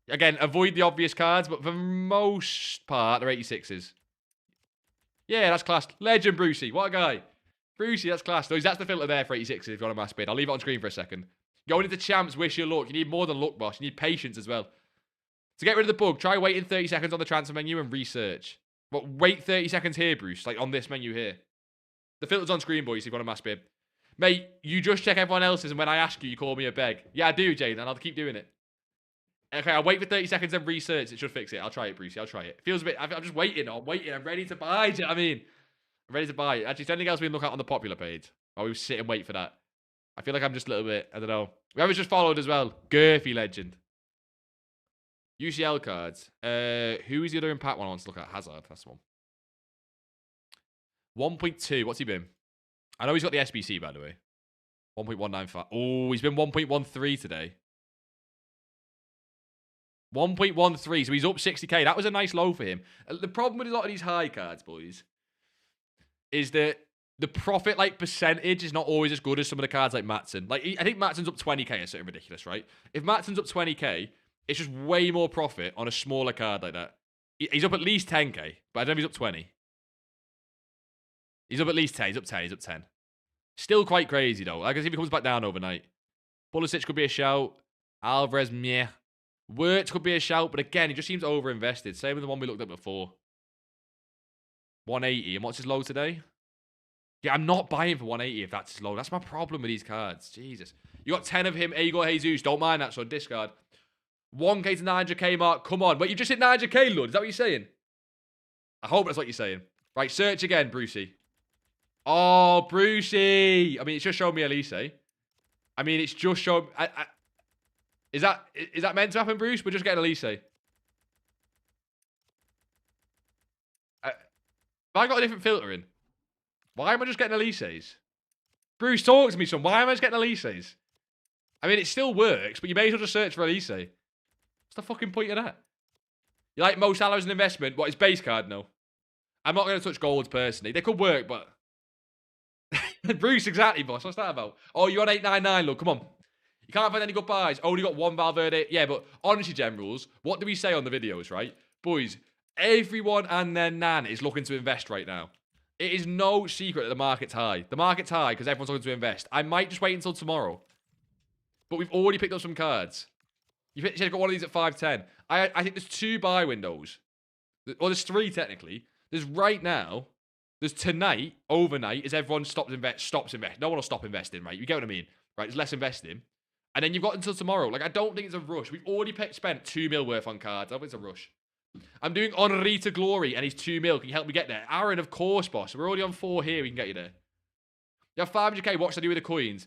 Again, avoid the obvious cards, but for the most part, they're 86s. Yeah, that's class. Legend, Brucey. What a guy. Brucey, that's class. So that's the filter there for 86s if you want a mass bid. I'll leave it on screen for a second. Going into champs, wish you luck. You need more than luck, boss. You need patience as well. To get rid of the bug, try waiting 30 seconds on the transfer menu and research. But wait 30 seconds here, Bruce. Like, on this menu here. The filter's on screen, boys, if you want a mass bid. Mate, you just check everyone else's, and when I ask you, you call me a beg. Yeah, I do, Jane, and I'll keep doing it. Okay, I'll wait for 30 seconds and research. It should fix it. I'll try it, Brucey. I'll try it. Feels a bit... I'm just waiting. I'm waiting. I'm ready to buy. Do you know what I mean? I'm ready to buy. Actually, is there anything else we can look at on the popular page? Or we sit and wait for that? I feel like I'm just a little bit... I don't know. Whoever's just followed as well. Gurphy legend. UCL cards. Who is the other impact one I want to look at? Hazard. That's the one. 1.2. What's he been? I know he's got the SBC, by the way. 1.195. Oh, he's been 1.13 today. 1.13. So he's up 60k. That was a nice low for him. The problem with a lot of these high cards, boys, is that the profit percentage is not always as good as some of the cards like Matson. Like, I think Matson's up 20k or something ridiculous, right? If Matson's up 20k, it's just way more profit on a smaller card like that. He's up at least 10k, but I don't know if he's up 20. He's up at least 10. He's up 10. He's up 10. Still quite crazy, though. I guess if he comes back down overnight. Pulisic could be a shout. Alvarez, meh. Wirtz could be a shout, but again, he just seems over-invested. Same with the one we looked at before. 180. And what's his low today? Yeah, I'm not buying for 180 if that's his low. That's my problem with these cards. Jesus. You got 10 of him. Igor Jesus. Don't mind that, so discard. 1k to 900k mark. Come on. Wait, you just hit 900k, Lud. Is that what you're saying? I hope that's what you're saying. Right, search again, Brucey. Oh, Brucey. I mean, it's just showing me Elise. I mean, it's just showing... Is that meant to happen, Bruce? We're just getting Elise. Have I got a different filter in? Why am I just getting Elise's? Bruce, talk to me, son. Why am I just getting Elise's? I mean, it still works, but you may as well just search for Elise. What's the fucking point of that? You like Mo Salah as an investment? What, his base card? No. I'm not going to touch golds personally. They could work, but... Bruce, exactly, boss. What's that about? Oh, you're on 899, look, come on. You can't find any good buys. Only got one Valverde. Yeah, but honestly, generals, what do we say on the videos, right? Boys, everyone and their nan is looking to invest right now. It is no secret that the market's high. The market's high because everyone's looking to invest. I might just wait until tomorrow. But we've already picked up some cards. You should have got one of these at 510. I think there's 2 buy windows. Or there's 3 technically. There's right now. There's tonight, overnight, as everyone stops investing. No one will stop investing, right? You get what I mean? Right, there's less investing. And then you've got until tomorrow. Like, I don't think it's a rush. We've already spent 2 mil worth on cards. I don't think it's a rush. I'm doing Henri to Glory, and he's 2 mil. Can you help me get there? Aaron, of course, boss. We're already on 4 here. We can get you there. You have 500k. What should I do with the coins?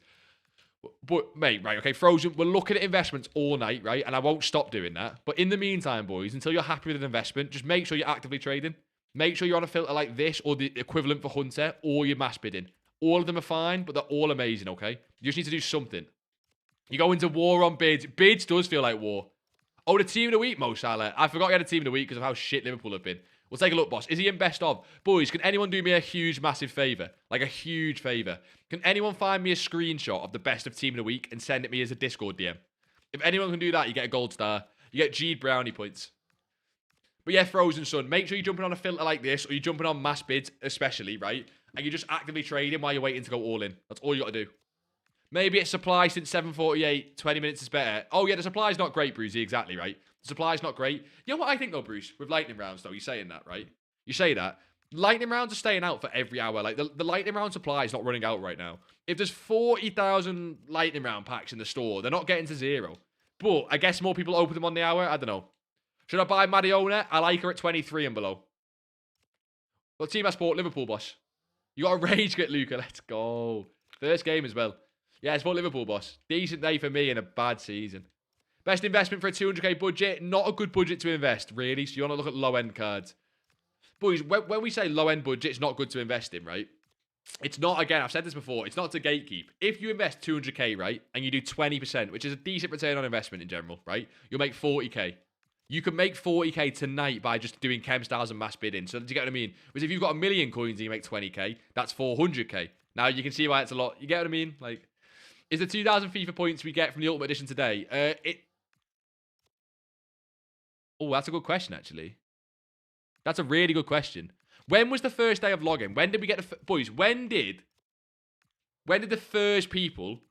But, mate, right, okay, Frozen, we're looking at investments all night, right? And I won't stop doing that. But in the meantime, boys, until you're happy with an investment, just make sure you're actively trading. Make sure you're on a filter like this or the equivalent for Hunter or you're mass bidding. All of them are fine, but they're all amazing, okay? You just need to do something. You go into war on bids. Bids does feel like war. Oh, the team of the week, Mo Salah. I forgot you had a team of the week because of how shit Liverpool have been. We'll take a look, boss. Is he in best of? Boys, can anyone do me a huge, massive favour? Like a huge favour. Can anyone find me a screenshot of the best of team of the week and send it me as a Discord DM? If anyone can do that, you get a gold star. You get G brownie points. But yeah, Frozen Sun, make sure you're jumping on a filter like this or you're jumping on mass bids especially, right? And you're just actively trading while you're waiting to go all in. That's all you got to do. Maybe it's supply since 7:48, 20 minutes is better. Oh yeah, the supply's not great, Brucey, exactly right. The supply's not great. You know what I think though, Bruce, with lightning rounds though, you're saying that, right? You say that. Lightning rounds are staying out for every hour. Like the lightning round supply is not running out right now. If there's 40,000 lightning round packs in the store, they're not getting to 0. But I guess more people open them on the hour. I don't know. Should I buy Mariona? I like her at 23 and below. What team I sport? Liverpool, boss. You got a rage quit, Luca. Let's go. First game as well. Yeah, it's for Liverpool, boss. Decent day for me in a bad season. Best investment for a 200k budget. Not a good budget to invest, really. So you want to look at low-end cards. Boys, when we say low-end budget, it's not good to invest in, right? It's not, again, I've said this before, it's not to gatekeep. If you invest 200k, right, and you do 20%, which is a decent return on investment in general, right, you'll make 40k. You can make 40k tonight by just doing chem styles and mass bidding. So do you get what I mean? Whereas if you've got 1 million coins and you make 20k, that's 400k. Now you can see why it's a lot. You get what I mean? Like, is the 2,000 FIFA points we get from the Ultimate Edition today? Oh, that's a good question, actually. That's a really good question. When was the first day of login? When did we get the... Boys, when did the first people...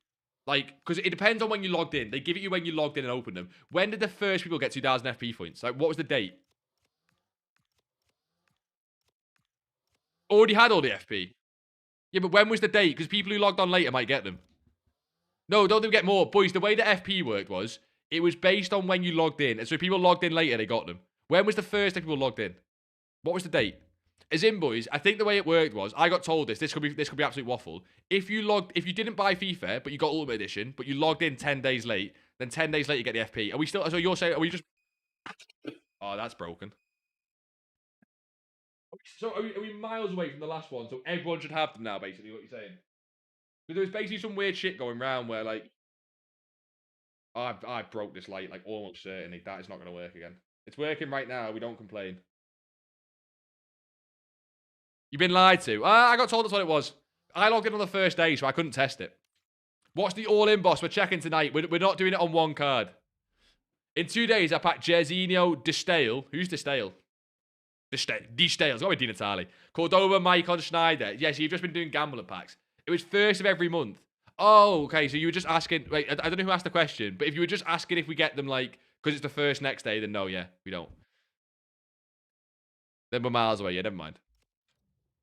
Like, because it depends on when you logged in. They give it you when you logged in and opened them. When did the first people get 2,000 FP points? Like, what was the date? Already had all the FP. Yeah, but when was the date? Because people who logged on later might get them. No, don't get more. Boys, the way the FP worked was, it was based on when you logged in. And so if people logged in later, they got them. When was the first day people logged in? What was the date? As in, boys, I think the way it worked was, I got told this could be absolute waffle. If you didn't buy FIFA, but you got Ultimate Edition, but you logged in 10 days late, then 10 days later you get the FP. Are we still, so you're saying, are we just... Oh, that's broken. So are we miles away from the last one, so everyone should have them now, basically, what you're saying? Because there was basically some weird shit going around where, like, I broke this light, like, almost certainly. That is not going to work again. It's working right now, we don't complain. You've been lied to. I got told that's what it was. I logged in on the first day, so I couldn't test it. What's the all-in, boss? We're checking tonight. We're not doing it on one card. In 2 days, I packed Jerzinho, Destale. Who's Destale? Destale. It's got to be Di Natale. Cordova, Maicon, Schneider. Yes, you've just been doing gambling packs. It was first of every month. Oh, okay. So you were just asking... Wait, I don't know who asked the question, but if you were just asking if we get them, like... Because it's the first next day, then no, yeah. We don't. Then we're miles away. Yeah, never mind.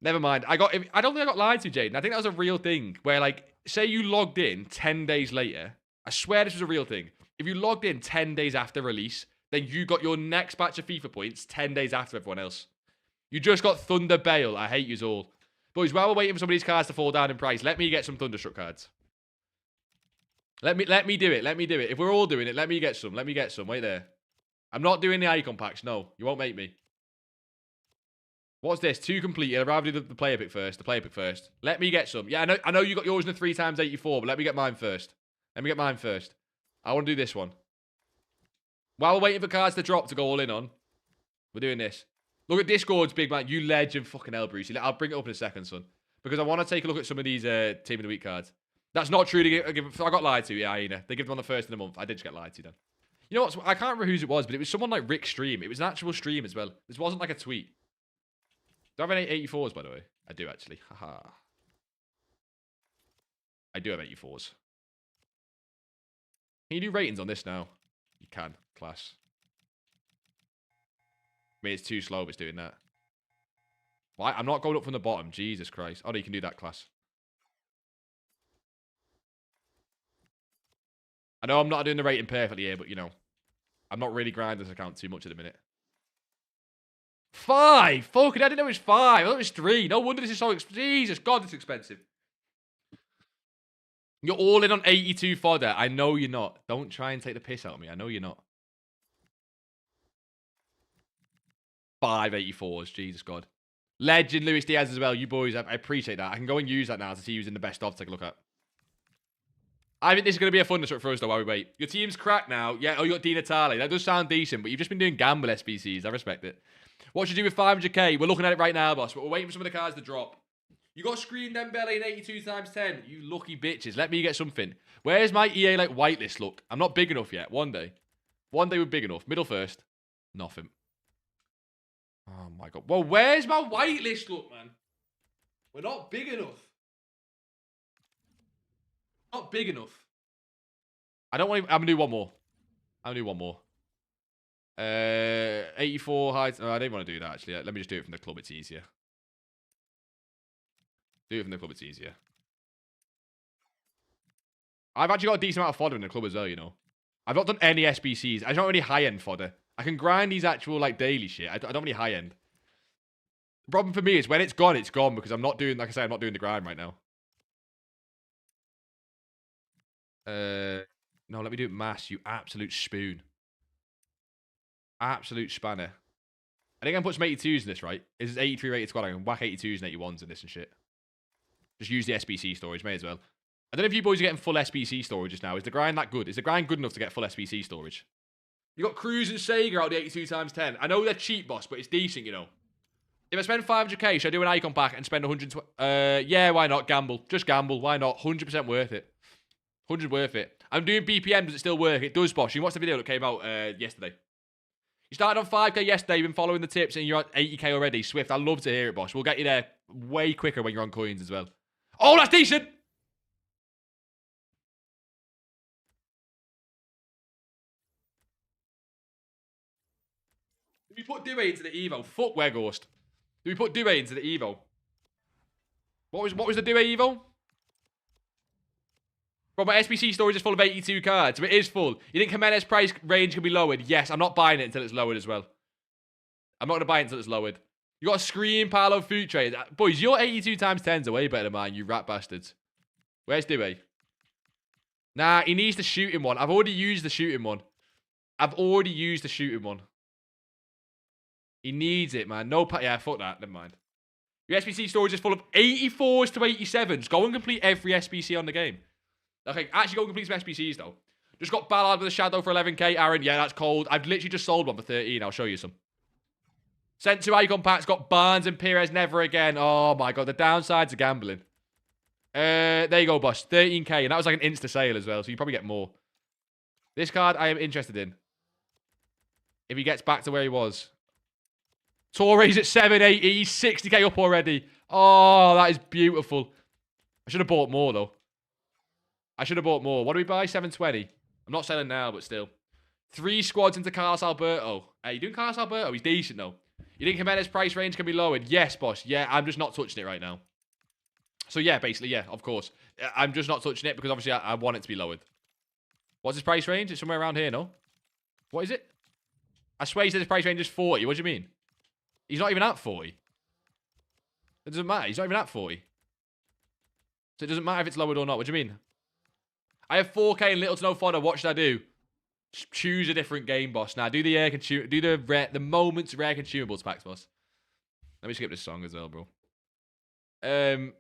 Never mind. I don't think I got lied to, Jaden. I think that was a real thing where, like, say you logged in 10 days later. I swear this was a real thing. If you logged in 10 days after release, then you got your next batch of FIFA points 10 days after everyone else. You just got Thunder Bale. I hate you all. Boys, while we're waiting for some of these cards to fall down in price, let me get some Thunderstruck cards. Let me do it. Let me do it. If we're all doing it, let me get some. Let me get some. Wait there. I'm not doing the icon packs. No, you won't make me. What's this? 2 completed. I'd rather do the player pick first. The player pick first. Let me get some. Yeah, I know you got yours in the 3x84, but let me get mine first. Let me get mine first. I want to do this one. While we're waiting for cards to drop to go all in on, we're doing this. Look at Discord's big man. You legend. Fucking hell, Bruce. I'll bring it up in a second, son. because I want to take a look at some of these Team of the Week cards. That's not true. I got lied to, yeah, Iena. They give them on the first of the month. I did just get lied to then. You know what? I can't remember whose it was, but it was someone like Rick's stream. It was an actual stream as well. This wasn't like a tweet. Do I have any 84s, by the way? I do, actually. Haha. I do have 84s. Can you do ratings on this now? You can. Class. I mean, it's too slow if it's doing that. Why? I'm not going up from the bottom. Jesus Christ. Oh, no, you can do that, class. I know I'm not doing the rating perfectly here, but, you know, I'm not really grinding this account too much at the minute. 5! Fuck it, I didn't know it was 5. I thought it was 3. No wonder this is so expensive. Jesus God, it's expensive. You're all in on 82 fodder. I know you're not. Don't try and take the piss out of me. I know you're not. 5 84s. Jesus God. Legend Luis Diaz as well. You boys, I appreciate that. I can go and use that now to see who's in the best of to take a look at. I think this is going to be a fun one for us, though, while we wait. Your team's cracked now. Yeah, oh, you got Di Natale. That does sound decent, but you've just been doing gamble SBCs. I respect it. What should you do with 500k? We're looking at it right now, boss, but we're waiting for some of the cards to drop. You got Screen Dembele in 82 times 10. You lucky bitches. Let me get something. Where's my EA, like, whitelist look? I'm not big enough yet. One day. One day we're big enough. Middle first. Nothing. Oh, my God. Well, where's my whitelist look, man? We're not big enough. Not big enough. I don't want to... I'm going to do one more. I'm going to do one more. 84 heights. Oh, I didn't want to do that, actually. Let me just do it from the club. It's easier. Do it from the club. It's easier. I've actually got a decent amount of fodder in the club as well, you know. I've not done any SBCs. I don't really high-end fodder. I can grind these actual, like, daily shit. I don't really high-end. The problem for me is when it's gone because I'm not doing, like I say, I'm not doing the grind right now. No, let me do it mass, you absolute spoon. Absolute spanner. I think I'm put some 82s in this, right? This is 83 rated squad. I can whack 82s and 81s in this and shit. Just use the SBC storage, may as well. I don't know if you boys are getting full SBC storage just now. Is the grind that good? Is the grind good enough to get full SBC storage? You got Cruz and Sega out the 82 times 10. I know they're cheap, boss, but it's decent, you know. If I spend 500k, should I do an icon pack and spend 120? Yeah, why not? Gamble. Just gamble. Why not? 100% worth it. 100 worth it. I'm doing BPM. Does it still work? It does, boss. You watched the video that came out yesterday. You started on 5k yesterday. You've been following the tips and you're at 80k already. Swift, I'd love to hear it, boss. We'll get you there way quicker when you're on coins as well. Oh, that's decent! Did we put Due into the Evo? Fuck Weghorst. Did we put Due into the Evo? What was the Due Evo? Bro, my SBC storage is full of 82 cards. So it is full. You think Jimenez price range can be lowered? Yes, I'm not buying it until it's lowered as well. I'm not going to buy it until it's lowered. You got a screen pile of food trays. Boys, your 82 times 10s are way better than mine, you rat bastards. Where's Dewey? Nah, he needs the shooting one. I've already used the shooting one. He needs it, man. No, yeah, fuck that. Never mind. Your SBC storage is full of 84s to 87s. Go and complete every SBC on the game. Okay, actually go and complete some SBCs, though. Just got Ballard with a shadow for 11k. Aaron, yeah, that's cold. I've literally just sold one for 13. I'll show you some. Sent 2 icon packs. Got Barnes and Perez never again. Oh, my God. The downsides of gambling. There you go, boss. 13k. And that was like an insta sale as well, so you probably get more. This card I am interested in. If he gets back to where he was. Torres at 780. He's 60k up already. Oh, that is beautiful. I should have bought more, though. I should have bought more. What do we buy? 720. I'm not selling now, but still. 3 squads into Carlos Alberto. Hey, you doing Carlos Alberto? He's decent, though. You think Jimenez price range can be lowered? Yes, boss. Yeah, I'm just not touching it right now. So, yeah, basically, yeah, of course. I'm just not touching it because, obviously, I want it to be lowered. What's his price range? It's somewhere around here, no? What is it? I swear he said his price range is 40. What do you mean? He's not even at 40. It doesn't matter. He's not even at 40. So it doesn't matter if it's lowered or not. What do you mean? I have 4k and little to no fodder. What should I do? Just choose a different game, boss. Now, do the moments rare consumables packs, boss. Let me skip this song as well, bro. We're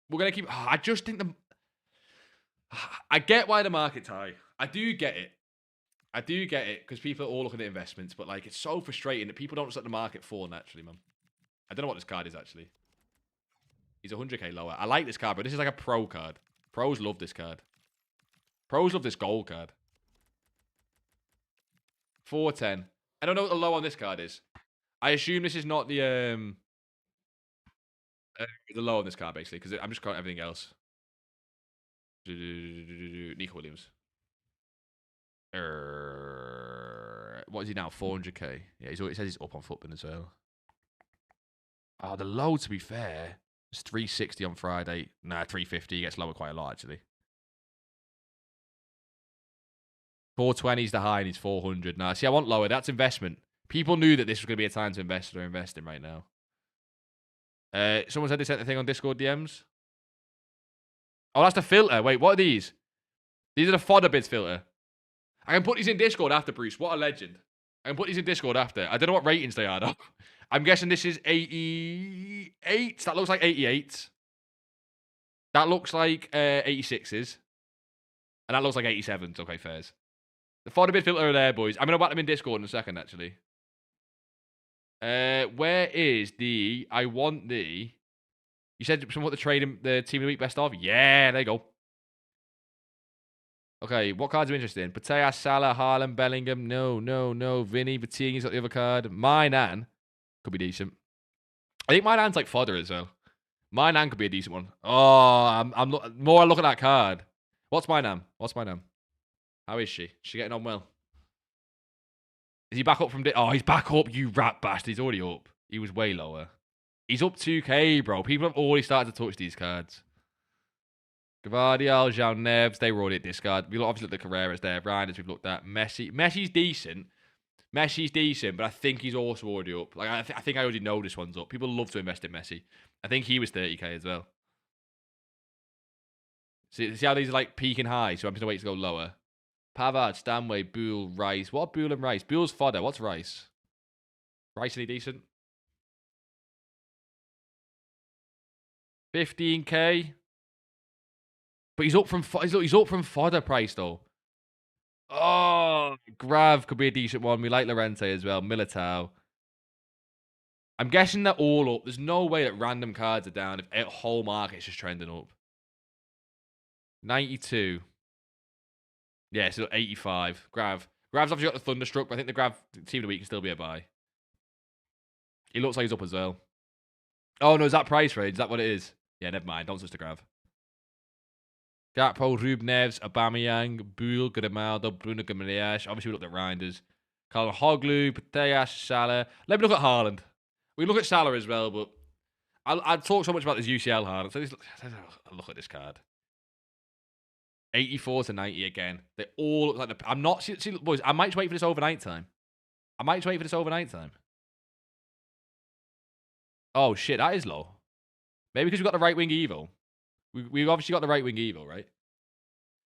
going to keep... I just think the... I get why the market's high. I do get it. Because people are all looking at investments. But, like, it's so frustrating that people don't just let the market fall naturally, man. I don't know what this card is, actually. He's 100k lower. I like this card, but this is like a pro card. Pros love this card. Pros love this gold card. 410. I don't know what the low on this card is. I assume this is not the low on this card, basically, because I'm just counting everything else. Nico Williams. What is he now? 400k. Yeah, it says he's up on Footbin as well. Oh, the low, to be fair, is 360 on Friday. Nah, 350. He gets lower quite a lot, actually. 420 is the high, and he's 400. Nah, see, I want lower. That's investment. People knew that this was going to be a time to invest. They're investing right now. Someone said they sent the thing on Discord DMs. Oh, that's the filter. Wait, what are these? These are the fodder bids filter. I can put these in Discord after, Bruce. What a legend. I can put these in Discord after. I don't know what ratings they are, though. I'm guessing this is 88. That looks like 88. That looks like 86s. And that looks like 87s. Okay, fairs. The fodder bid filter are there, boys. I'm going to back them in Discord in a second, actually. Where is the... I want the... You said someone put the team of the week best of? Yeah, there you go. Okay, what cards are you interested in? Patea, Salah, Haaland, Bellingham. No. Vinny, Batingi's got the other card. Mainan could be decent. I think Mainan's like fodder as well. Mainan could be a decent one. Oh, I'm more I look at that card. What's Mainan? How is she? Is she getting on well? Is he back up from... Oh, he's back up, you rat bastard. He's already up. He was way lower. He's up 2k, bro. People have already started to touch these cards. Gvardiol, João Neves, they were already at discard. We obviously looked at Carreras there. Reinders we've looked at. Messi's decent. But I think he's also already up. Like I think I already know this one's up. People love to invest in Messi. I think he was 30k as well. See how these are like peaking high, so I'm just going to wait to go lower. Pavard, Stanway, Boole, Rice. What are Boole and Rice? Boole's fodder. What's Rice? Rice any decent? 15k. But he's up from fodder price though. Oh, Grav could be a decent one. We like Lorente as well. Militao. I'm guessing they're all up. There's no way that random cards are down if the whole market's just trending up. 92. Yeah, so 85. Grav's obviously got the Thunderstruck, but I think the Grav team of the week can still be a buy. He looks like he's up as well. Oh, no, is that price range? Is that what it is? Yeah, never mind. Don't switch to Grav. Gakpo, Rube Neves, Aubameyang, Boole, Grimaldo, Bruno Guimaraes. Obviously, we looked at Reinders. Carl Hoglu, Pateas, Salah. Let me look at Haaland. We look at Salah as well, but I'd talk so much about this UCL Haaland. So look at this card. 84 to 90 again. They all look like I'm not... See, boys, I might just wait for this overnight time. Oh, shit, that is low. Maybe because we've got the right wing Evo. We've obviously got the right wing Evo, right?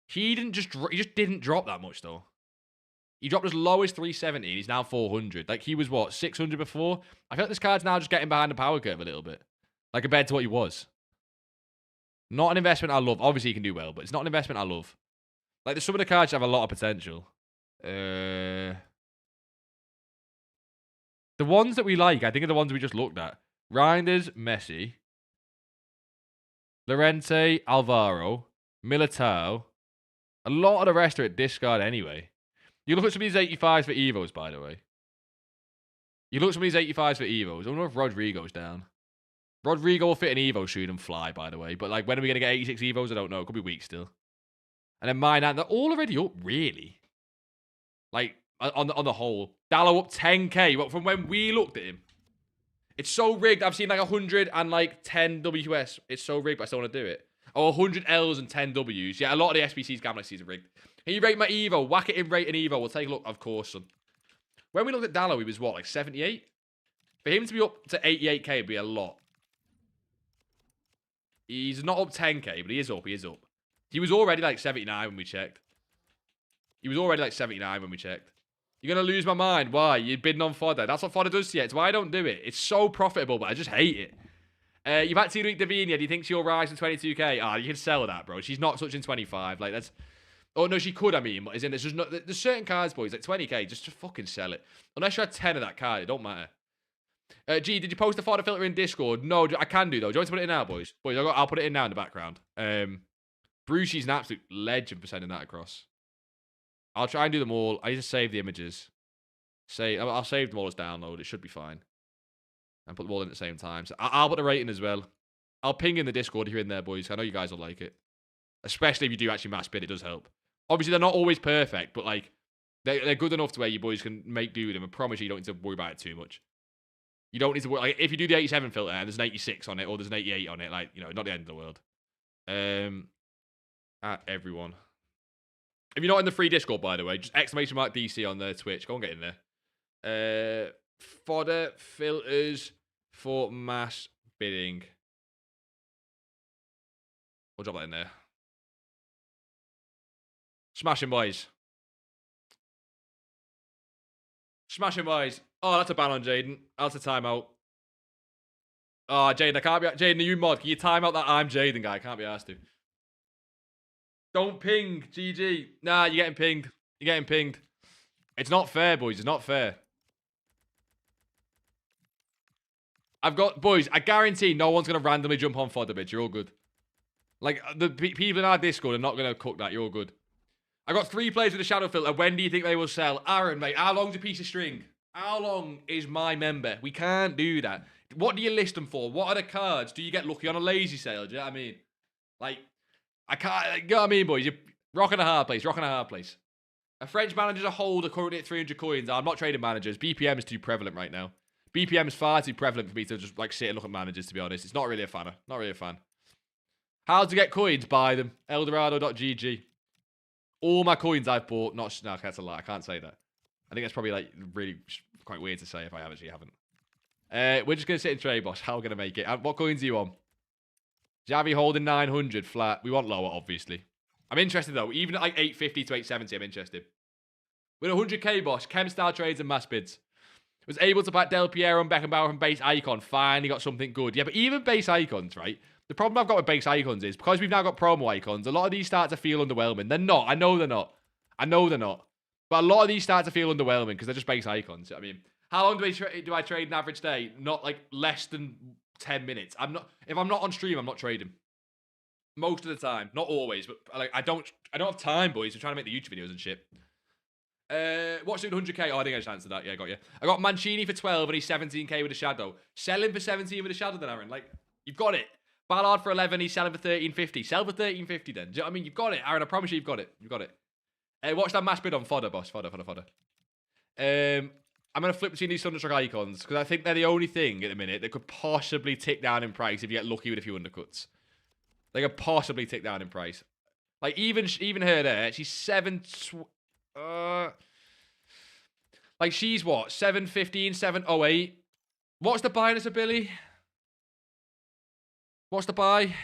He just didn't drop that much, though. He dropped as low as 370, and he's now 400. Like, he was, what, 600 before? I feel like this card's now just getting behind the power curve a little bit. Like, compared to what he was. Not an investment I love. Obviously, he can do well, but it's not an investment I love. Like, some of the cards have a lot of potential. The ones that we like, I think, are the ones we just looked at. Reinders, Messi. Lorente, Alvaro. Militao. A lot of the rest are at discard anyway. You look at some of these 85s for Evos, by the way. I wonder if Rodrigo's down. Rodrigo will fit an Evo shoot and fly, by the way. But, like, when are we going to get 86 Evos? I don't know. It could be weeks still. And then mine, they're all already up, really. Like, on the whole. Dallo up 10k, but from when we looked at him. It's so rigged. I've seen, like, 100 and, like, 10 WS. It's so rigged, but I still want to do it. Oh, 100 Ls and 10 Ws. Yeah, a lot of the SBC's Galaxies are rigged. Can you rate my Evo? Whack it in rate an Evo. We'll take a look. Of course, son. When we looked at Dallo, he was, what, like 78? For him to be up to 88k would be a lot. He's not up 10k, but he is up. He was already like 79 when we checked. You're going to lose my mind. Why? You're bidding on Fodder. That's what Fodder does to you. It's why I don't do it. It's so profitable, but I just hate it. You've had Tariq Davinia. Do you think she'll rise to 22k? Ah, you can sell that, bro. She's not touching 25. Like, that's... Oh, no, she could, I mean. But there's certain cards, boys, like 20k. Just fucking sell it. Unless you had 10 of that card, it don't matter. G, did you post the fodder filter in Discord? No, I can do, though. Do you want me to put it in now, boys? Boys, I'll put it in now in the background. Brucey's an absolute legend for sending that across. I'll try and do them all. I need to save the images. I'll save them all as download. It should be fine. And put them all in at the same time. So I'll put the rating as well. I'll ping in the Discord if you're in there, boys. I know you guys will like it. Especially if you do actually mass bid, it does help. Obviously, they're not always perfect, but like they're good enough to where you boys can make do with them. I promise you don't need to worry about it too much. You don't need to worry. Like, if you do the 87 filter and there's an 86 on it or there's an 88 on it, like, you know, not the end of the world. At everyone. If you're not in the free Discord, by the way, just exclamation mark DC on their Twitch. Go and get in there. Fodder filters for mass bidding. We'll drop that in there. Smashing, boys. Smashing, boys. Oh, that's a ban on Jaden. That's a timeout. Oh, Jaden, I can't be... Jaden, are you mod? Can you time out that I'm Jaden guy? I can't be asked to. Don't ping, GG. Nah, you're getting pinged. You're getting pinged. It's not fair, boys. It's not fair. Boys, I guarantee no one's going to randomly jump on Fodder, bitch. You're all good. Like, the people in our Discord are not going to cook that. You're all good. I got 3 players with a shadow filter. When do you think they will sell? Aaron, mate, how long's a piece of string? How long is my member? We can't do that. What do you list them for? What are the cards? Do you get lucky on a lazy sale? Do you know what I mean? Like, I can't... You know what I mean, boys? You're rocking a hard place. Rocking a hard place. A French manager's a holder currently at 300 coins. I'm not trading managers. BPM is too prevalent right now. BPM is far too prevalent for me to just, like, sit and look at managers, to be honest. It's not really a fan. Not really a fan. How to get coins? Buy them. Eldorado.gg. All my coins I've bought. No, that's a lie. I can't say that. I think that's probably, like, really quite weird to say if I actually haven't. We're just going to sit in trade, boss. How are we going to make it? What coins do you want? Javi holding 900 flat. We want lower, obviously. I'm interested, though. Even at, like, 850 to 870, I'm interested. With 100k, boss. Chem style trades and mass bids. Was able to back Del Piero and Beckenbauer from base icon. Finally got something good. Yeah, but even base icons, right? The problem I've got with base icons is because we've now got promo icons, a lot of these start to feel underwhelming. They're not. I know they're not. I know they're not. But a lot of these start to feel underwhelming because they're just base icons. I mean, how long do I trade an average day? Not like less than 10 minutes. If I'm not on stream, I'm not trading. Most of the time. Not always, but like I don't have time, boys. I'm trying to make the YouTube videos and shit. What's doing 100k? Oh, I think I just answered that. Yeah, got you. I got Mancini for 12 and he's 17k with a shadow. Sell him for 17 with a shadow then, Aaron. Like, you've got it. Ballard for 11, he's selling for 13.50. Sell for 13.50 then. Do you know what I mean? You've got it, Aaron. I promise you, you've got it. You've got it. Watch that mass bid on Fodder, boss. Fodder. I'm going to flip between these Thunderstruck icons because I think they're the only thing at the minute that could possibly tick down in price if you get lucky with a few undercuts. They could possibly tick down in price. Like, even her there, she's 7... like, she's what? 715, 708. What's the buy, Mr. Billy? What's the buy?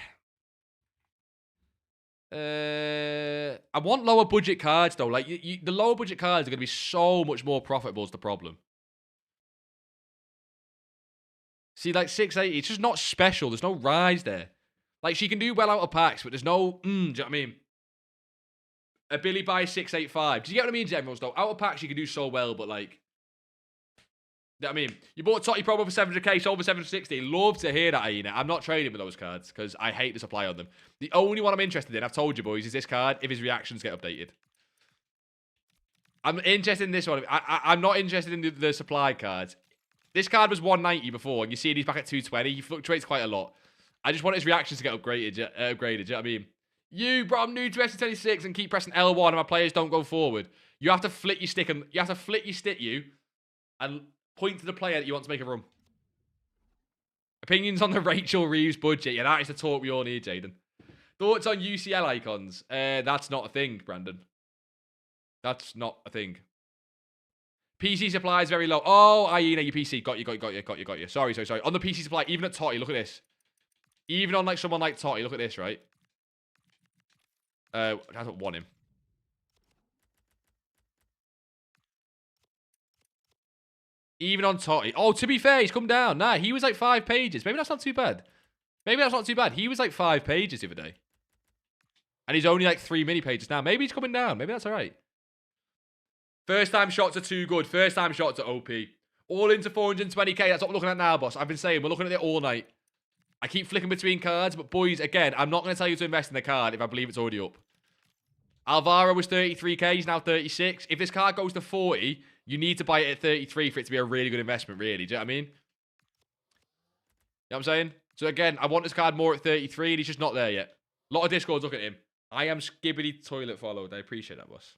I want lower budget cards, though. Like, the lower budget cards are going to be so much more profitable is the problem. See, like, 680, it's just not special. There's no rise there. Like, she can do well out of packs, but there's no... do you know what I mean? A Billy buy 685. Do you get what I mean, generals, though? Out of packs, she can do so well, but, like... You know what I mean? You bought Totti promo for 700k, sold for 760. Love to hear that, Aina. I'm not trading with those cards, because I hate the supply on them. The only one I'm interested in, I've told you, boys, is this card, if his reactions get updated. I'm interested in this one. I'm not interested in the supply cards. This card was 190 before, and you see he's back at 220. He fluctuates quite a lot. I just want his reactions to get upgraded. Do you know what I mean? You, bro, I'm new to S26 and keep pressing L1 and my players don't go forward. You have to flick your stick and and point to the player that you want to make a run. Opinions on the Rachel Reeves budget. Yeah, that is the talk we all need, Jaden. Thoughts on UCL icons? That's not a thing, Brandon. That's not a thing. PC supply is very low. Oh, Iena, your PC. Got you. Sorry. On the PC supply, even at Totti, look at this. Even on like someone like Totti, look at this, right? I don't want him. Even on Totti. Oh, to be fair, he's come down. Nah, he was like 5 pages. Maybe that's not too bad. He was like 5 pages the other day. And he's only like 3 mini pages now. Maybe he's coming down. Maybe that's all right. First time shots are too good. First time shots are OP. All into 420k. That's what we're looking at now, boss. I've been saying we're looking at it all night. I keep flicking between cards, but boys, again, I'm not going to tell you to invest in the card if I believe it's already up. Alvaro was 33k. He's now 36. If this card goes to 40, you need to buy it at 33 for it to be a really good investment, really. Do you know what I mean? You know what I'm saying? So again, I want this card more at 33, and he's just not there yet. A lot of Discords look at him. I am Skibbity Toilet followed. I appreciate that, boss.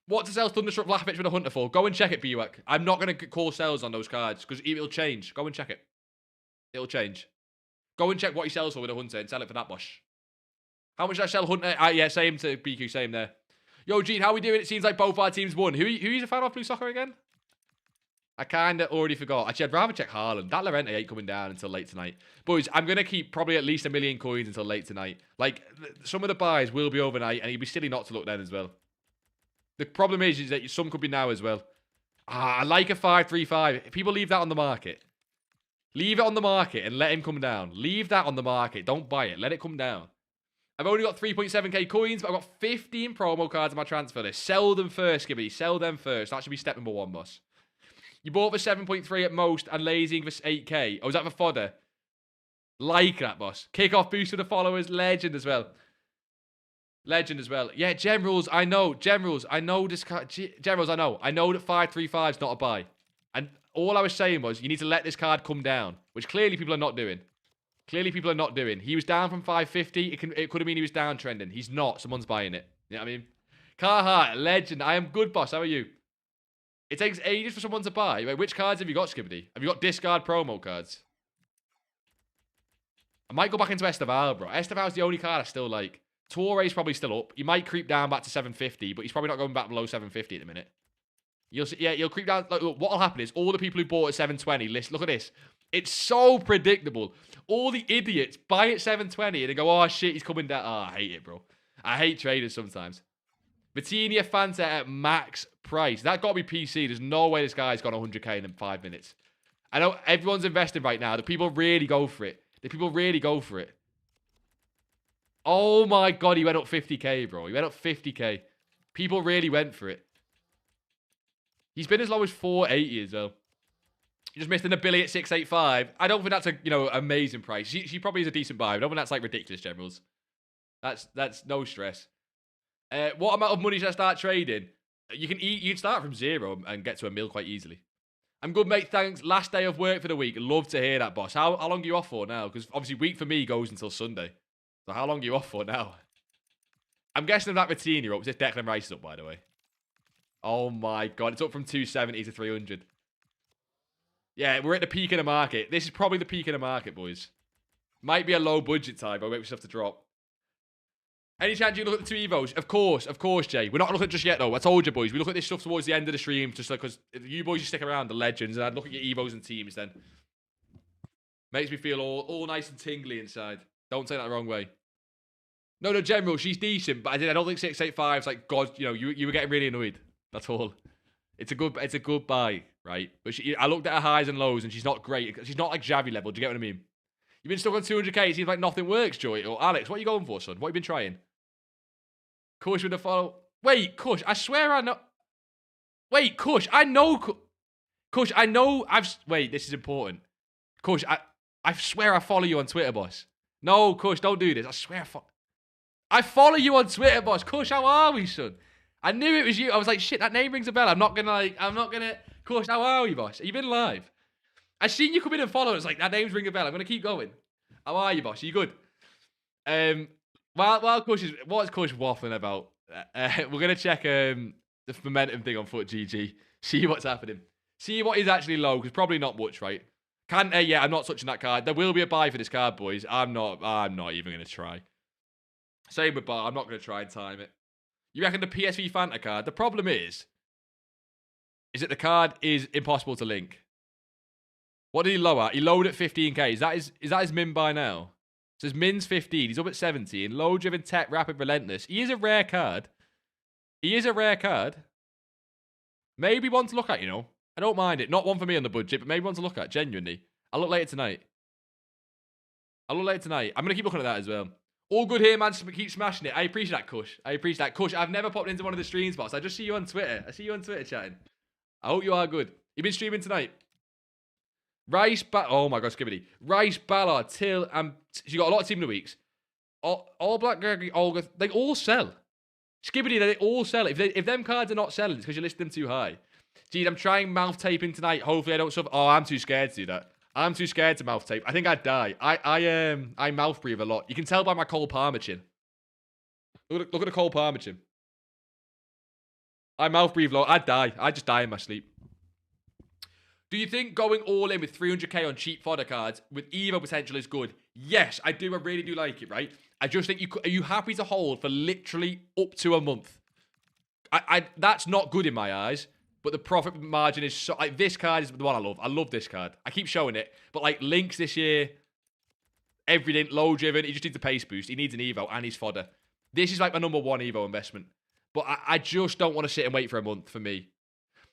What to sell Thunderstruck Lappich with a Hunter for? Go and check it, BWAC. I'm not going to call sales on those cards because it'll change. Go and check it. It'll change. Go and check what he sells for with a Hunter and sell it for that, boss. How much did I sell Hunter? Yeah, same to BQ, same there. Yo, Gene, how we doing? It seems like both our teams won. Who are you a fan of Blue Soccer again? I kind of already forgot. Actually, I'd rather check Haaland. That Llorente ain't coming down until late tonight. Boys, I'm going to keep probably at least 1 million coins until late tonight. Like, some of the buys will be overnight, and it'd be silly not to look then as well. The problem is that some could be now as well. I like a 535. People leave that on the market. Leave it on the market and let him come down. Leave that on the market. Don't buy it. Let it come down. I've only got 3.7k coins, but I've got 15 promo cards on my transfer list. Sell them first, Skibby. Sell them first. That should be step number 1, boss. You bought for 7.3 at most and lazing for 8k. Oh, was that for Fodder? Like that, boss. Kick-off boost for the followers. Legend as well. Legend as well. Yeah, Generals, I know. Generals, I know this card. Generals, I know. I know that 535 is not a buy. And all I was saying was you need to let this card come down, which clearly people are not doing. Clearly people are not doing. He was down from 550. It could have been he was downtrending. He's not. Someone's buying it. You know what I mean? Carhartt, legend. I am good, boss. How are you? It takes ages for someone to buy. Wait, which cards have you got, Skibbity? Have you got discard promo cards? I might go back into Esteval, bro. Esteval's the only card I still like. Torre's probably still up. He might creep down back to 750, but he's probably not going back below 750 at the minute. You'll see, yeah, he'll creep down. Look, what'll happen is all the people who bought at 720, look at this. It's so predictable. All the idiots buy at 720 and they go, oh shit, he's coming down. Oh, I hate it, bro. I hate traders sometimes. Vitinha Fanta at max price. That got to be PC. There's no way this guy's gone 100k in 5 minutes. I know everyone's investing right now. The people really go for it. The people really go for it. Oh my god, he went up 50k, bro. He went up 50k. People really went for it. He's been as low as 480 as well. You just missed an ability at 685. I don't think that's a, amazing price. She probably is a decent buy. I don't think that's like ridiculous, Generals. That's no stress. What amount of money should I start trading? You can start from 0 and get to 1 mil quite easily. I'm good, mate. Thanks. Last day of work for the week. Love to hear that, boss. How long are you off for now? Because obviously week for me goes until Sunday. So how long are you off for now? I'm guessing that Vitinha up. This Declan Rice is up, by the way. Oh my god. It's up from 270 to 300. Yeah, we're at the peak of the market. This is probably the peak of the market, boys. Might be a low budget time, but wait, we just have to drop. Any chance you look at the 2 Evos? Of course, Jay. We're not looking at just yet, though. I told you, boys. We look at this stuff towards the end of the stream, just because you boys just stick around, the legends, and I'd look at your Evos and teams then. Makes me feel all nice and tingly inside. Don't take that the wrong way. No, General, she's decent, but I don't think 685 is like, God, you were getting really annoyed. That's all. It's a good buy, right? But I looked at her highs and lows, and she's not great. She's not like Javi level. Do you get what I mean? You've been stuck on 200k. It seems like nothing works, Joy. Or Alex, what are you going for, son? What have you been trying? Kush with the follow. Wait, Kush, I swear I know. Wait, Kush, I know. Kush, I know. Wait, this is important. Kush, I swear I follow you on Twitter, boss. No, Kush, don't do this. I swear I follow you on Twitter, boss. Kush, how are we, son? I knew it was you. I was like, shit, that name rings a bell. I'm not gonna. Kush, how are you, boss? Have you been live? I seen you come in and follow. It's like, that name's ring a bell. I'm gonna keep going. How are you, boss? Are you good? While Kush what's Kush waffling about? We're gonna check the momentum thing on Foot GG. See what's happening. See what is actually low, because probably not much, right? Yeah, I'm not touching that card. There will be a buy for this card, boys. I'm not even gonna try. Same with Bar. I'm not gonna try and time it. You reckon the PSV Fanta card? The problem is that the card is impossible to link. What did he lower? He lowered at 15k. Is that his min by now? It says min's 15. He's up at 17. Low driven, tech, rapid, relentless. He is a rare card. Maybe one to look at, I don't mind it. Not one for me on the budget, but maybe one to look at, genuinely. I'll look later tonight. I'm going to keep looking at that as well. All good here, man. Keep smashing it. I appreciate that, Kush. Kush, I've never popped into one of the streams, boss. I just see you on Twitter. I see you on Twitter chatting. I hope you are good. You been streaming tonight? Oh my god, Skibbity. Rice, Ballard, Till, and she got a lot of team of the weeks. All Black, Gregory, Olga, they all sell. Skibbity, they all sell. If them cards are not selling, it's because you listed them too high. Geez, I'm trying mouth taping tonight. Hopefully I don't suffer. Oh, I'm too scared to do that. I'm too scared to mouth tape. I think I'd die. I mouth breathe a lot. You can tell by my Cole Palmer chin. Look at the Cole Palmer chin. I mouth breathe a lot. I'd die. I'd just die in my sleep. Do you think going all in with 300k on cheap fodder cards with Evo potential is good? Yes, I do. I really do like it, right? I just think are you happy to hold for literally up to a month? That's not good in my eyes, but the profit margin is so... Like, this card is the one I love. I love this card. I keep showing it, but like Lynx this year, everything, low driven, he just needs a pace boost. He needs an Evo and he's fodder. This is like my number one Evo investment. But I just don't want to sit and wait for a month for me.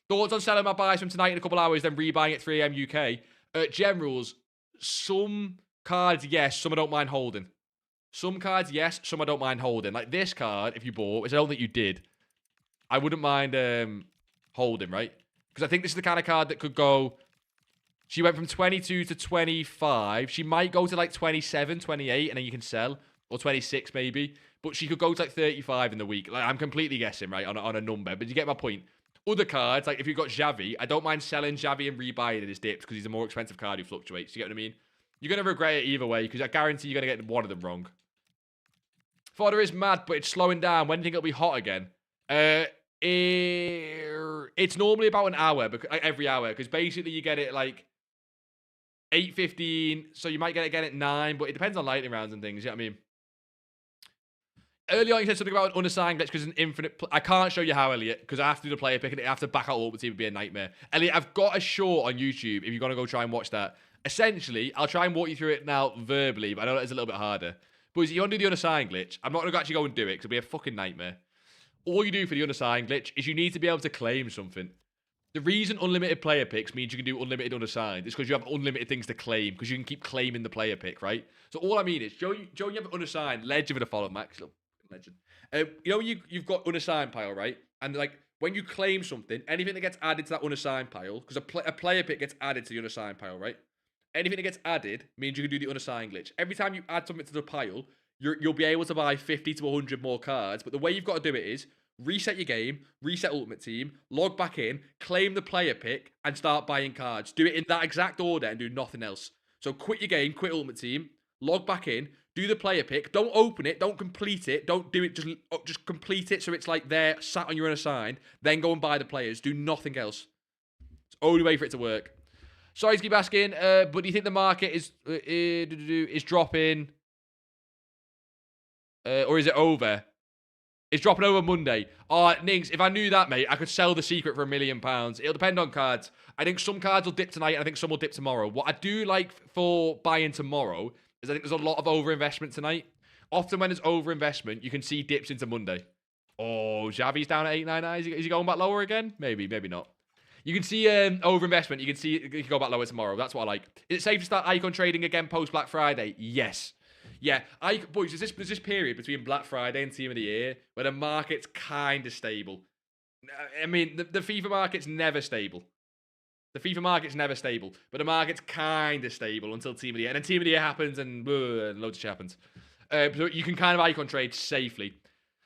Thoughts on selling my buys from tonight in a couple hours, then rebuying at 3 a.m. UK? Generals, some cards, yes, some I don't mind holding. Some cards, yes, some I don't mind holding. Like this card, if you bought, which I don't think you did, I wouldn't mind holding, right? Because I think this is the kind of card that could go... She went from 22 to 25. She might go to like 27, 28, and then you can sell. Or 26 maybe. But she could go to like 35 in the week. Like, I'm completely guessing, right, on a number. But you get my point. Other cards, like if you've got Xavi, I don't mind selling Xavi and rebuying in his dips because he's a more expensive card who fluctuates. You get what I mean? You're going to regret it either way because I guarantee you're going to get one of them wrong. Fodder is mad, but it's slowing down. When do you think it'll be hot again? It's normally about an hour, like every hour, because basically you get it like 8:15, so you might get it again at 9, but it depends on lightning rounds and things, you know what I mean? Earlier on, you said something about an unassigned glitch because it's an infinite... I can't show you how, Elliot, because I have to do the player pick and I have to back out all the team. It would be a nightmare. Elliot, I've got a short on YouTube if you're going to go try and watch that. Essentially, I'll try and walk you through it now verbally, but I know it's a little bit harder. But if you want to do the unassigned glitch, I'm not going to actually go and do it because it'll be a fucking nightmare. All you do for the unassigned glitch is you need to be able to claim something. The reason unlimited player picks means you can do unlimited unassigned is because you have unlimited things to claim, because you can keep claiming the player pick, right? So all I mean is, Joe, you have an unassigned, legend with a follow, Max. Legend. You know, you've got unassigned pile, right? And like when you claim something, anything that gets added to that unassigned pile, because a player pick gets added to the unassigned pile, right? Anything that gets added means you can do the unassigned glitch. Every time you add something to the pile, you'll be able to buy 50 to 100 more cards. But the way you've got to do it is reset your game, reset Ultimate Team, log back in, claim the player pick, and start buying cards. Do it in that exact order and do nothing else. So quit your game, quit Ultimate Team, log back in, do the player pick, don't open it, don't complete it, don't do it, just complete it so it's like there, sat on your unassigned, then go and buy the players, do nothing else. It's the only way for it to work. Sorry to keep asking, but do you think the market is dropping, or is it over? It's dropping over Monday. Oh, Nings, if I knew that, mate, I could sell the secret for £1 million. It'll depend on cards. I think some cards will dip tonight, and I think some will dip tomorrow. What I do like for buying tomorrow is I think there's a lot of overinvestment tonight. Often when there's overinvestment, you can see dips into Monday. Oh, Xavi's down at 899. Is he going back lower again? Maybe, maybe not. You can see overinvestment. You can see it can go back lower tomorrow. That's what I like. Is it safe to start icon trading again post Black Friday? Yes. Yeah, boys, there's this period between Black Friday and Team of the Year where the market's kind of stable. I mean, the FIFA market's never stable. The FIFA market's never stable, but the market's kind of stable until Team of the Year. And then Team of the Year happens and loads of shit happens. So you can kind of icon trade safely.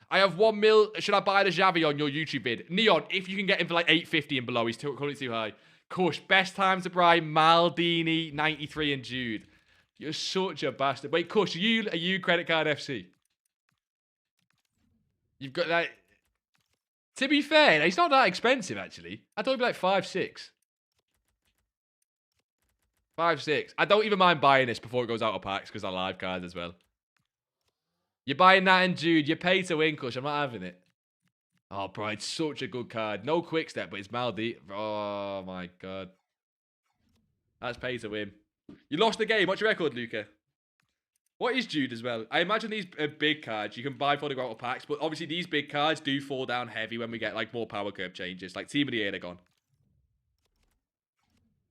I have 1 mil. Should I buy the Xavi on your YouTube vid? Neon, if you can get him for like 850 and below, he's currently too high. Kush, best time to buy Maldini, 93 and Jude. You're such a bastard. Wait, Kush, are you Credit Card FC? You've got that. To be fair, it's not that expensive, actually. I thought it'd be like 5.6. 5.6. I don't even mind buying this before it goes out of packs because I live cards as well. You're buying that and Jude. You pay to win, Kush. I'm not having it. Oh, bro, it's such a good card. No quick step, but it's Maldi. Oh, my God. That's pay to win. You lost the game. What's your record, Luca? What is Jude as well? I imagine these big cards you can buy for the go out of packs, but obviously these big cards do fall down heavy when we get like more power curve changes. Like Team of the Year, they're gone.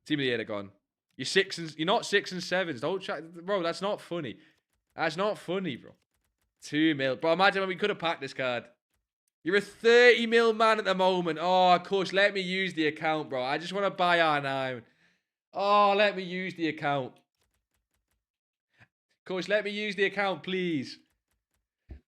Team of the Year, they're gone. You're not 6 and 7s. Don't try, bro. That's not funny. That's not funny, bro. 2 mil, bro. Imagine when we could have packed this card. You're a 30 mil man at the moment. Oh, of course, let me use the account, bro. I just want to buy R9. Oh, let me use the account. Coach, let me use the account, please.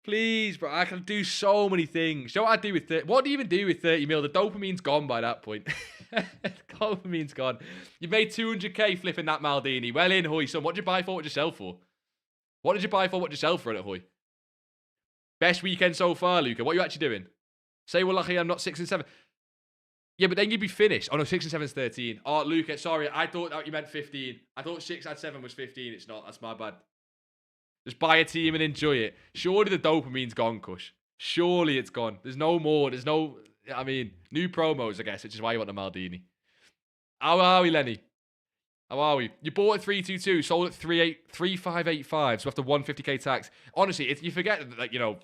Please, bro. I can do so many things. You know what I do with 30? What do you even do with 30 mil? The dopamine's gone by that point. The dopamine's gone. You made 200k flipping that Maldini. Well in, Hoy, son. What did you buy for? What did you sell for? What did you buy for? What did you sell for it, Hoy? Best weekend so far, Luca. What are you actually doing? Say, well, lucky I'm not 6 and 7. Yeah, but then you'd be finished. Oh, no, 6 and 7 is 13. Oh, Luca, sorry. I thought that you meant 15. I thought 6 and 7 was 15. It's not. That's my bad. Just buy a team and enjoy it. Surely the dopamine's gone, Kush. Surely it's gone. There's no more. There's no... I mean, new promos, I guess, which is why you want the Maldini. How are we, Lenny? How are we? You bought at 322, sold at 3585, so after 150k tax. Honestly, you forget that, like, you know,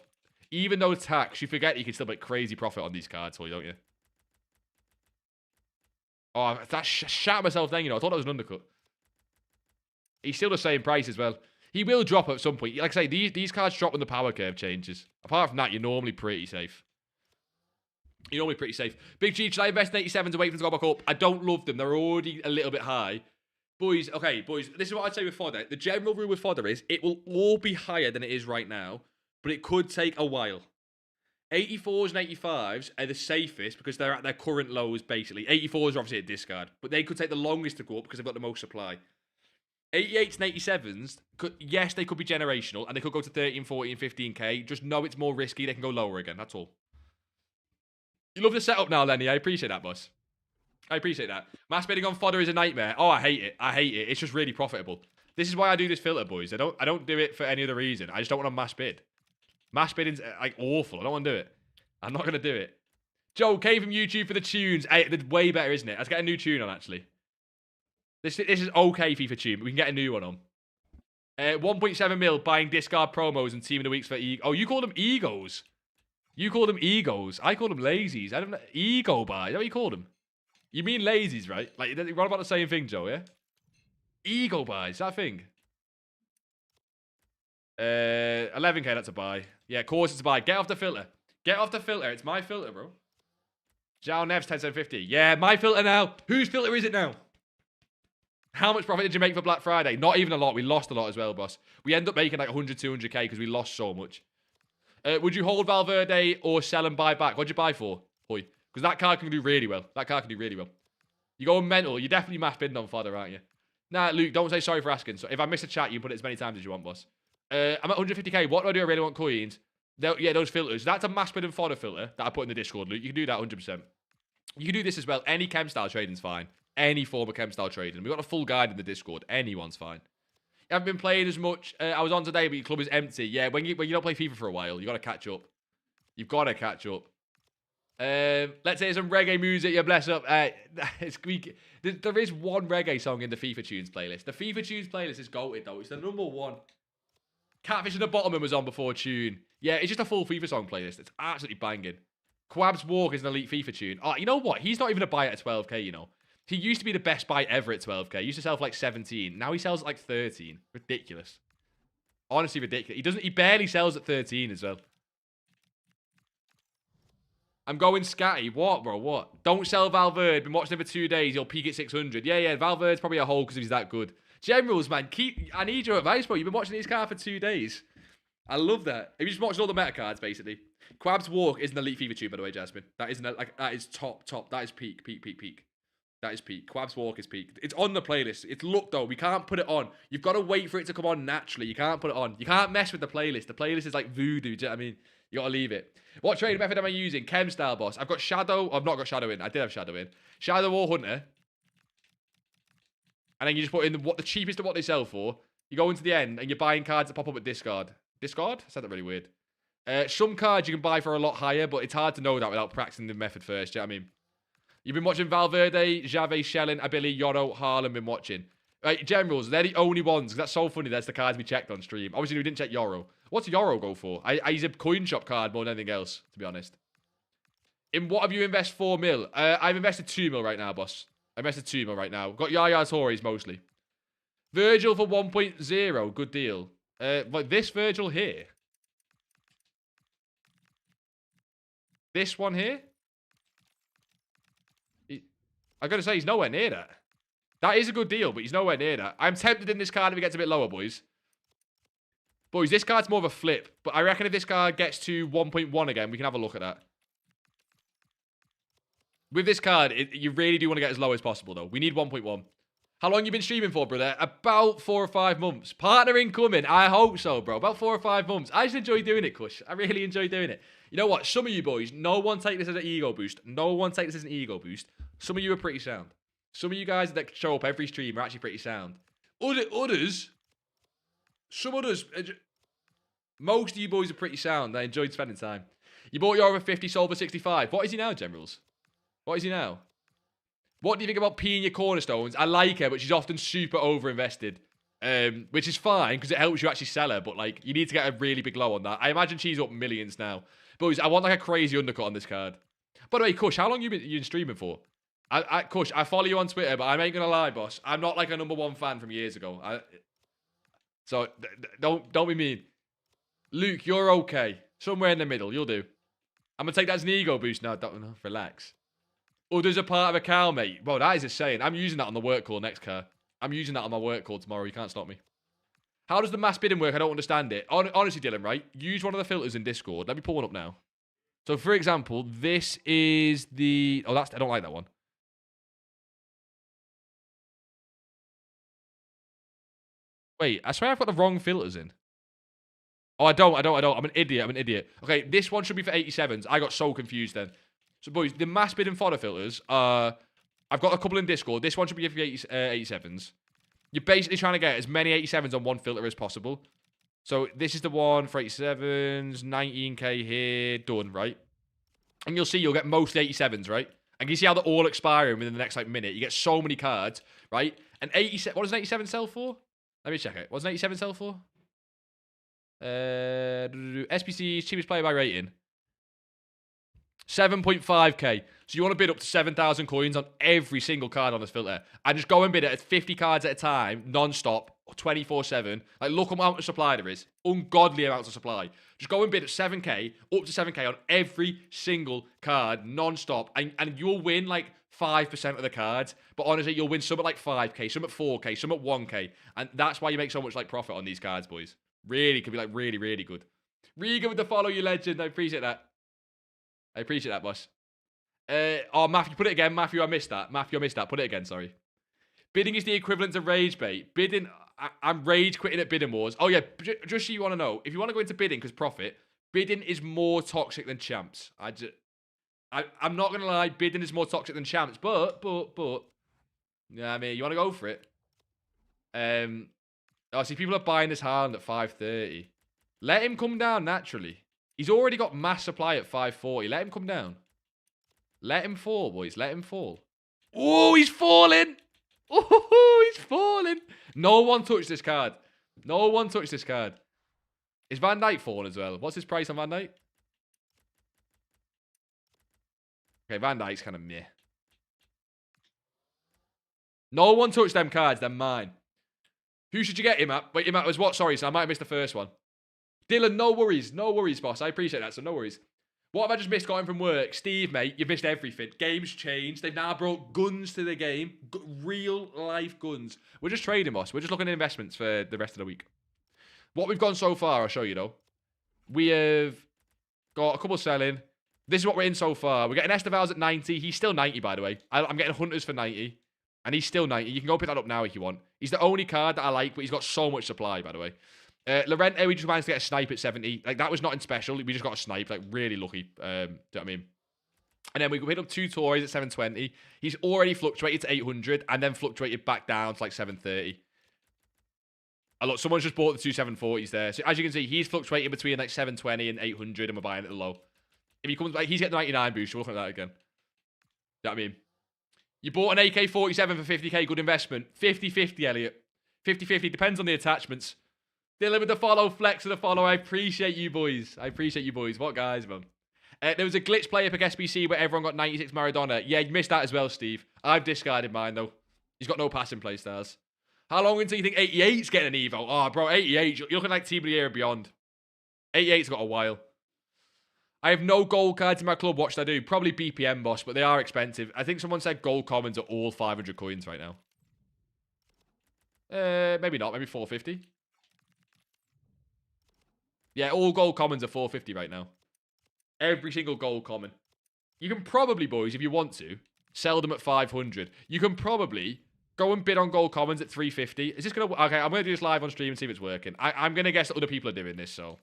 even though tax, you forget you can still make crazy profit on these cards, don't you? Oh, that shat myself then, you know. I thought that was an undercut. He's still the same price as well. He will drop at some point. Like I say, these cards drop when the power curve changes. Apart from that, you're normally pretty safe. You're normally pretty safe. Big G, should I invest in 87s and wait for them to go back up? I don't love them. They're already a little bit high. Boys, okay, boys, this is what I'd say with Fodder. The general rule with Fodder is it will all be higher than it is right now, but it could take a while. 84s and 85s are the safest because they're at their current lows, basically. 84s are obviously a discard, but they could take the longest to go up because they've got the most supply. 88s and 87s, yes, they could be generational, and they could go to 13, 14, 15k. Just know it's more risky. They can go lower again. That's all. You love the setup now, Lenny. I appreciate that, boss. I appreciate that. Mass bidding on Fodder is a nightmare. Oh, I hate it. I hate it. It's just really profitable. This is why I do this filter, boys. I don't do it for any other reason. I just don't want to mass bid. Mass bidding's like awful. I don't want to do it. I'm not going to do it. Joe came from YouTube for the tunes. Hey, they're way better, isn't it? Let's get a new tune on, actually. This is okay FIFA tune, but we can get a new one on. 1.7 mil buying discard promos and team of the weeks for Oh, you call them egos. You call them egos. I call them lazies. I don't know. Ego buy. Is that what you call them? You mean lazies, right? Like, you're on about the same thing, Joe, yeah? Ego buys. Is that a thing? 11k, that's a buy. Yeah, of course it's a buy. Get off the filter. Get off the filter. It's my filter, bro. Zhao Nev's 1050. Yeah, my filter now. Whose filter is it now? How much profit did you make for Black Friday? Not even a lot. We lost a lot as well, boss. We end up making like 100, 200k because we lost so much. Would you hold Valverde or sell and buy back? What'd you buy for? Hoy. Because that card can do really well. That card can do really well. You going mental. You're definitely mass bidding on Fodder, aren't you? Nah, Luke, don't say sorry for asking. So if I miss a chat, you can put it as many times as you want, boss. I'm at 150k. What do I do? I really want coins. Yeah, those filters. That's a mass bid and Fodder filter that I put in the Discord, Luke. You can do that 100%. You can do this as well. Any chem style trading's fine. Any form of chem style trading. We've got a full guide in the Discord. Anyone's fine. You haven't been playing as much. I was on today, but your club is empty. Yeah, when you don't play FIFA for a while, you got to catch up. You've got to catch up. Let's say some reggae music. Yeah, bless up. There is one reggae song in the FIFA Tunes playlist. The FIFA Tunes playlist is goated, though. It's the #1. Catfish in the Bottom was on before tune. Yeah, it's just a full FIFA song playlist. It's absolutely banging. Quab's Walk is an elite FIFA tune. Oh, you know what? He's not even a buy at 12k, you know. He used to be the best buy ever at 12k. He used to sell for like 17. Now he sells at like 13. Ridiculous. Honestly, ridiculous. He barely sells at 13 as well. I'm going scatty. What, bro? What? Don't sell Valverde. Been watching him for 2 days. He'll peak at 600. Yeah. Valverde's probably a hole because he's that good. Generals, man. I need your advice, bro. You've been watching these cards for 2 days. I love that. If you just watched all the meta cards, basically. Quab's Walk is an elite FIFA tune, by the way, Jasmine. That is top. That is peak. That is peak. Quab's Walk is peak. It's on the playlist. It's look, though. We can't put it on. You've got to wait for it to come on naturally. You can't put it on. You can't mess with the playlist. The playlist is like voodoo. Do you know what I mean? You got to leave it. What trading method am I using? Chem style, boss. I've got Shadow. I've not got Shadow in. I did have Shadow in. Shadow or Hunter. And then you just put in the cheapest of what they sell for. You go into the end and you're buying cards that pop up at discard. Discard? I said that really weird. Some cards you can buy for a lot higher, but it's hard to know that without practicing the method first. Do you know what I mean? You've been watching Valverde, Xavi, Schelling, Abili, Yoro, Haaland, been watching. Right, Generals, they're the only ones. That's so funny. That's the cards we checked on stream. Obviously, we didn't check Yoro. What's Yoro go for? He's a coin shop card more than anything else, to be honest. In what have you invested 4 mil? I've invested 2 mil right now, boss. I invested 2 mil right now. Got Yaya Tories mostly. Virgil for 1.0. Good deal. Like this Virgil here. This one here. I gotta say, he's nowhere near that. That is a good deal, but he's nowhere near that. I'm tempted in this card if it gets a bit lower, boys. Boys, this card's more of a flip. But I reckon if this card gets to 1.1 again, we can have a look at that. With this card, you really do want to get as low as possible, though. We need 1.1. How long you been streaming for, brother? About 4 or 5 months. Partner incoming. I hope so, bro. About 4 or 5 months. I just enjoy doing it, Kush. I really enjoy doing it. You know what? Some of you boys, no one take this as an ego boost. No one take this as an ego boost. Some of you are pretty sound. Some of you guys that show up every stream are actually pretty sound. Some others, most of you boys are pretty sound. I enjoyed spending time. You bought your over 50, sold for 65. What is he now, Generals? What is he now? What do you think about P in your cornerstones? I like her, but she's often super overinvested. Which is fine, because it helps you actually sell her. But, like, you need to get a really big low on that. I imagine she's up millions now. Boys, I want, like, a crazy undercut on this card. By the way, Kush, how long you been streaming for? Kush, I follow you on Twitter, but I ain't gonna lie, boss. I'm not, like, a #1 fan from years ago. So, don't be mean. Luke, you're okay. Somewhere in the middle. You'll do. I'm gonna take that as an ego boost now. Don't relax. Others are part of a cow, mate. Well, that is a saying. I'm using that on the work call next car. I'm using that on my work call tomorrow. You can't stop me. How does the mass bidding work? I don't understand it. Honestly, Dylan, right? Use one of the filters in Discord. Let me pull one up now. So, for example, this is the... Oh, I don't like that one. Wait, I swear I've got the wrong filters in. Oh, I don't. I'm an idiot. Okay, this one should be for 87s. I got so confused then. So, boys, the mass bid and fodder filters are... I've got a couple in Discord. This one should be for 87s. You're basically trying to get as many 87s on one filter as possible. So, this is the one for 87s. 19k here. Done, right? And you'll see you'll get most 87s, right? And you see how they're all expiring within the next, like, minute. You get so many cards, right? And 87... What does an 87 sell for? Let me check it. What does an 87 sell for? SBC's cheapest player by rating. 7.5k. So you want to bid up to 7,000 coins on every single card on this filter. And just go and bid it at 50 cards at a time, non-stop, 24/7. Like, look how much supply there is. Ungodly amounts of supply. Just go and bid at 7k, up to 7k on every single card, non-stop. And you'll win, like, 5% of the cards. But honestly, you'll win some at, like, 5k, some at 4k, some at 1k. And that's why you make so much, like, profit on these cards, boys. Really, could be, like, really, really good. Really good with the follow, you legend. I appreciate that. I appreciate that, boss. Oh, Matthew, put it again. Matthew, I missed that. Put it again, sorry. Bidding is the equivalent to rage bait. Bidding, I'm rage quitting at bidding wars. Oh, yeah, just so you want to know, if you want to go into bidding because profit, bidding is more toxic than champs. I'm not going to lie, bidding is more toxic than champs, but, yeah, I mean, you want to go for it. Oh, see, people are buying this Haaland at 530. Let him come down naturally. He's already got mass supply at 540. Let him come down. Let him fall, boys. Let him fall. Oh, he's falling. Oh, he's falling. No one touched this card. No one touched this card. Is Van Dijk falling as well? What's his price on Van Dijk? Okay, Van Dijk's kind of meh. No one touched them cards. They're mine. Who should you get him at? Wait, him at was what? Sorry, so I might have missed the first one. Dylan, no worries. No worries, boss. I appreciate that, so no worries. What have I just missed got him from work? Steve, mate, you've missed everything. Game's changed. They've now brought guns to the game. Real-life guns. We're just trading, boss. We're just looking at investments for the rest of the week. What we've gone so far, I'll show you, though. We have got a couple selling. This is what we're in so far. We're getting Esteval's at 90. He's still 90, by the way. I'm getting Hunters for 90. And he's still 90. You can go pick that up now if you want. He's the only card that I like, but he's got so much supply, by the way. Lorente, we just managed to get a snipe at 70. Like, that was not in special. We just got a snipe. Like, really lucky. Do you know what I mean? And then we hit up 2 Tories at 720. He's already fluctuated to 800 and then fluctuated back down to, like, 730. Oh, look, someone's just bought the 2 740s there. So, as you can see, he's fluctuating between, like, 720 and 800, and we're buying it at the low. If he comes back, he's getting the 99 boost. We're looking at that again. You know what I mean? You bought an AK-47 for 50k. Good investment. 50-50, Elliot. 50-50. Depends on the attachments. Dylan with the follow, Flex with the follow. I appreciate you, boys. What guys, man. There was a glitch play up against SBC where everyone got 96 Maradona. Yeah, you missed that as well, Steve. I've discarded mine, though. He's got no passing play stars. How long until you think 88's getting an Evo? Oh, bro, 88. You're looking like Team of the Year and beyond. 88's got a while. I have no gold cards in my club. What should I do? Probably BPM, boss, but they are expensive. I think someone said gold commons are all 500 coins right now. Maybe not. Maybe 450. Yeah, all gold commons are 450 right now. Every single gold common. You can probably, boys, if you want to, sell them at 500. You can probably go and bid on gold commons at 350. Is this going to... Okay, I'm going to do this live on stream and see if it's working. I'm going to guess that other people are doing this, so...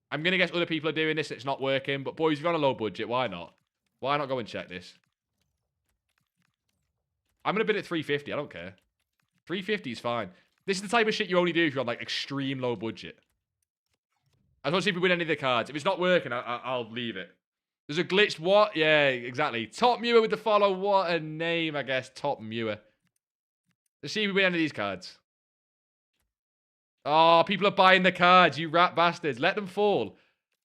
I'm going to guess other people are doing this. It's not working. But, boys, if you're on a low budget, why not? Why not go and check this? I'm going to bid at 350. I don't care. 350 is fine. This is the type of shit you only do if you're on, like, extreme low budget. I just want to see if we win any of the cards. If it's not working, I'll leave it. There's a glitched what? Yeah, exactly. Top Muir with the follow. What a name, I guess. Top Muir. Let's see if we win any of these cards. Oh, people are buying the cards, you rat bastards. Let them fall.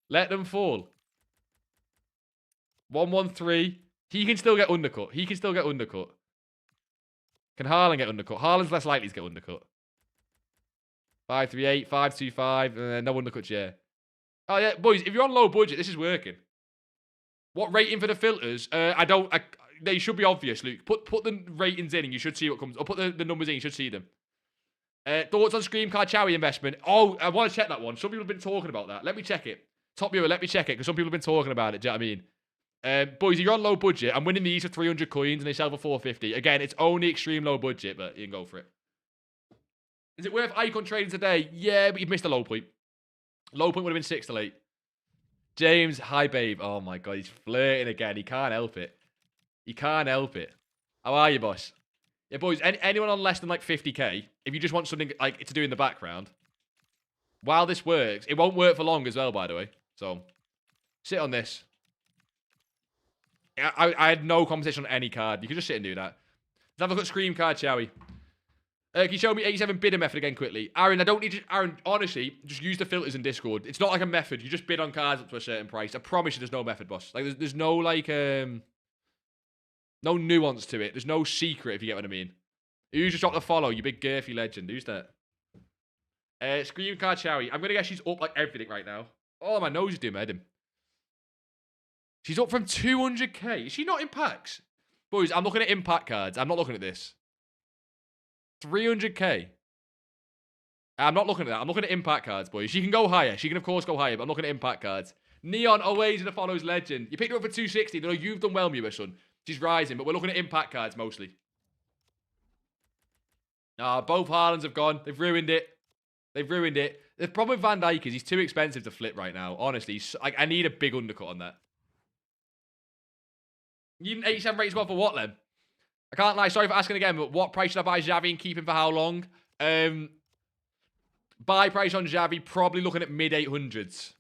Let them fall. 113. He can still get undercut. He can still get undercut. Can Haaland get undercut? Haaland's less likely to get undercut. 538, 525. No undercuts, yeah. Oh, yeah, boys, if you're on low budget, this is working. What rating for the filters? They should be obvious, Luke. Put the ratings in and you should see what comes. Or put the numbers in, you should see them. Thoughts on Scream Card Chowie investment? Oh, I want to check that one. Some people have been talking about that. Let me check it. Top viewer, let me check it, because some people have been talking about it. Do you know what I mean? Boys, if you're on low budget, I'm winning these for 300 coins and they sell for 450. Again, it's only extreme low budget, but you can go for it. Is it worth icon trading today? Yeah, but you've missed a low point. Low point would have been 6 to 8. James, hi babe. Oh my god, he's flirting again. He can't help it. He can't help it. How are you, boss? Yeah, boys, anyone on less than like 50k, if you just want something like to do in the background, while this works, it won't work for long as well, by the way. So, sit on this. I had no competition on any card. You can just sit and do that. Let's have a look at Scream Card, shall we? Can you show me 87 bidder method again quickly? Aaron, I don't need to... Aaron, honestly, just use the filters in Discord. It's not like a method. You just bid on cards up to a certain price. I promise you there's no method, boss. Like, there's no, like, no nuance to it. There's no secret, if you get what I mean. You just drop the follow, you big girthy legend. Who's that? Scream Card Chowie. I'm going to guess she's up like everything right now. Oh, my nose is doing my head in. She's up from 200k. Is she not in packs? Boys, I'm looking at impact cards. I'm not looking at this. 300k. I'm not looking at that. I'm looking at impact cards, boys. She can go higher. She can, of course, go higher, but I'm looking at impact cards. Neon, always in the follows legend. You picked her up for 260. No, you've done well, Muir, son. She's rising, but we're looking at impact cards mostly. Both Haalands have gone. They've ruined it. They've ruined it. The problem with Van Dijk is he's too expensive to flip right now. Honestly, I need a big undercut on that. You need an 87 rate squad for what, then? I can't lie. Sorry for asking again, but what price should I buy Xavi and keep him for how long? Buy price on Xavi, probably looking at mid-800s.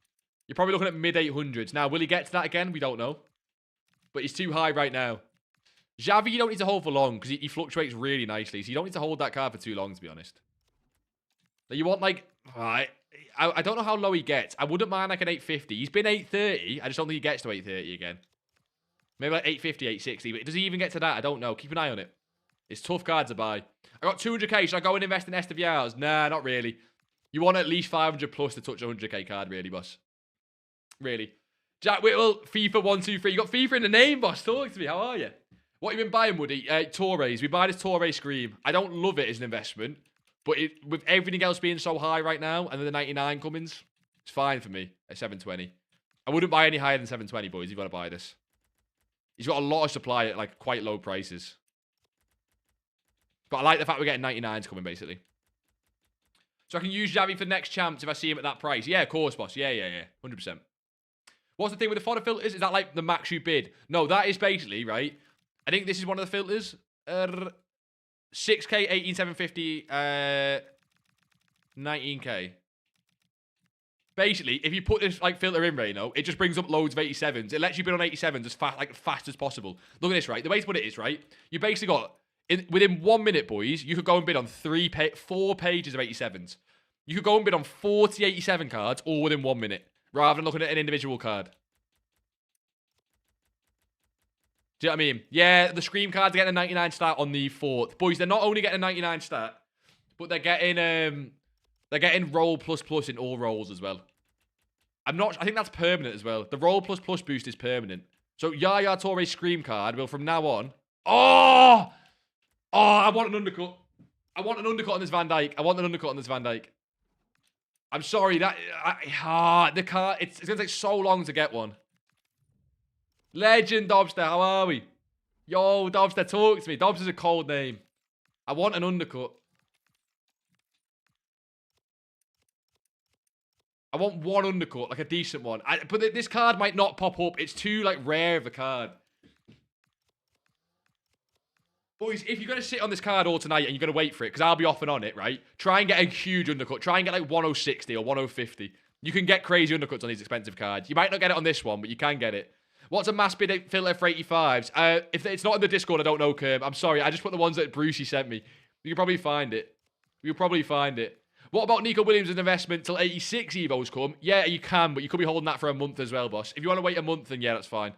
You're probably looking at mid-800s. Now, will he get to that again? We don't know. But he's too high right now. Xavi, you don't need to hold for long because he fluctuates really nicely. So you don't need to hold that card for too long, to be honest. Now, you want, like... I don't know how low he gets. I wouldn't mind, like, an 850. He's been 830. I just don't think he gets to 830 again. Maybe like 850, 860. But does he even get to that? I don't know. Keep an eye on it. It's tough cards to buy. I got 200k. Should I go and invest in Esteviars? Nah, not really. You want at least 500 plus to touch a 100k card, really, boss. Really. Jack Whittle, FIFA 123. You got FIFA in the name, boss. Talk to me. How are you? What have you been buying, Woody? Torres. We buy this Torres Scream. I don't love it as an investment. But with everything else being so high right now, and then the 99 comings, it's fine for me at 720. I wouldn't buy any higher than 720, boys. You've got to buy this. He's got a lot of supply at like quite low prices. But I like the fact we're getting 99s coming, basically. So I can use Xavi for next champs if I see him at that price. Yeah, of course, boss. Yeah. 100%. What's the thing with the fodder filters? Is that like the max you bid? No, that is basically, right? I think this is one of the filters. 6k, 18750, 19k. Basically, if you put this like filter in, Reno, it just brings up loads of 87s. It lets you bid on 87s as fast as possible. Look at this, right? The way to put it is, right? You basically got within 1 minute, boys. You could go and bid on 4 pages of 87s. You could go and bid on 40 87 cards all within 1 minute, rather than looking at an individual card. Do you know what I mean? Yeah, the Scream cards are getting a 99 stat on the 4th. Boys, they're not only getting a 99 stat, but they're getting roll plus plus in all rolls as well. I'm not. I think that's permanent as well. The roll plus plus boost is permanent. So Yaya Toure Scream card will from now on. Oh! Oh, I want an undercut. I want an undercut on this Van Dijk. I want an undercut on this Van Dijk. I'm sorry. The card. It's going to take so long to get one. Legend Dobster, how are we? Yo, Dobster, talk to me. Dobster's a cold name. I want an undercut. I want one undercut, like a decent one. But this card might not pop up. It's too, like, rare of a card. Boys, if you're going to sit on this card all tonight and you're going to wait for it, because I'll be off and on it, right? Try and get a huge undercut. Try and get, like, 1060 or 1050. You can get crazy undercuts on these expensive cards. You might not get it on this one, but you can get it. What's a mass bid filter for 85s? If it's not in the Discord, I don't know, Kerm. I'm sorry. I just put the ones that Brucey sent me. You can probably find it. You'll probably find it. What about Nico Williams' investment till 86 Evos come? Yeah, you can, but you could be holding that for a month as well, boss. If you want to wait a month, then yeah, that's fine.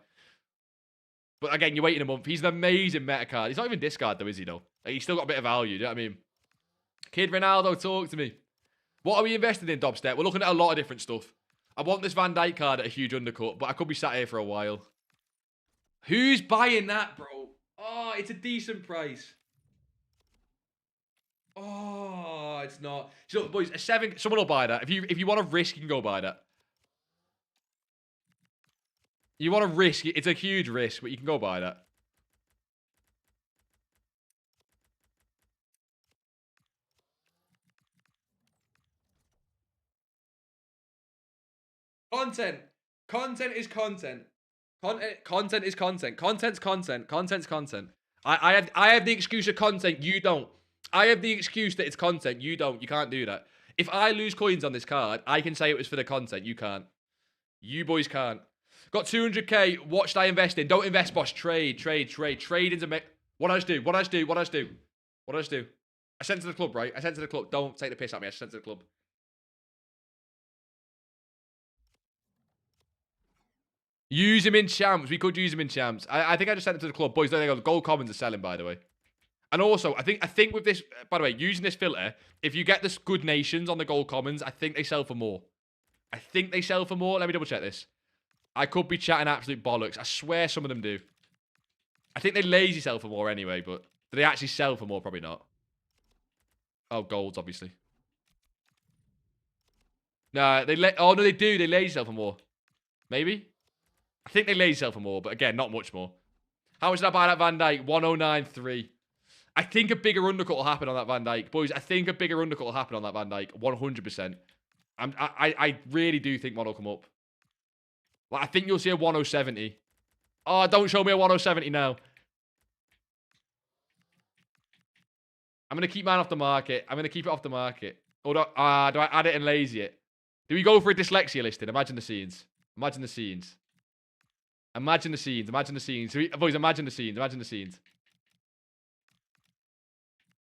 But again, you're waiting a month. He's an amazing meta card. He's not even discard, though, is he, though? Like, he's still got a bit of value, do you know what I mean? Kid Ronaldo, talk to me. What are we invested in, Dobstep? We're looking at a lot of different stuff. I want this Van Dijk card at a huge undercut, but I could be sat here for a while. Who's buying that, bro? Oh, it's a decent price. Oh, it's not. So, boys, a 7... Someone will buy that. If you want to risk, you can go buy that. You want to risk. It's a huge risk, but you can go buy that. Content. Content is content. Content is content. Content's content. Content's content. I have the excuse of content. You don't. I have the excuse that it's content. You don't. You can't do that. If I lose coins on this card, I can say it was for the content. You can't. You boys can't. Got 200k. What should I invest in? Don't invest, boss. Trade. Trade into... What I just do? What I just do? I sent to the club, right? I sent to the club. Don't take the piss at me. I sent to the club. Use him in champs. We could use him in champs. I think I just sent it to the club. Boys, there they go. The gold commons are selling, by the way. And also, I think with this, by the way, using this filter, if you get this good nations on the gold commons, I think they sell for more. Let me double check this. I could be chatting absolute bollocks. I swear some of them do. I think they lazy sell for more anyway, but do they actually sell for more? Probably not. Oh, golds, obviously. No, oh, no, they do. They lazy sell for more. Maybe? I think they lazy sell for more, but again, not much more. How much did I buy that Van Dijk? 1093. I think a bigger undercut will happen on that Van Dijk. Boys, I think a bigger undercut will happen on that Van Dijk. 100%. I really do think one will come up. Like, I think you'll see a 1070. Oh, don't show me a 1070 now. I'm going to keep mine off the market. I'm going to keep it off the market. Hold on. Do I add it and lazy it? Do we go for a dyslexia listing? Imagine the scenes. Imagine the scenes. Imagine the scenes. Imagine the scenes. Boys, imagine the scenes. Imagine the scenes.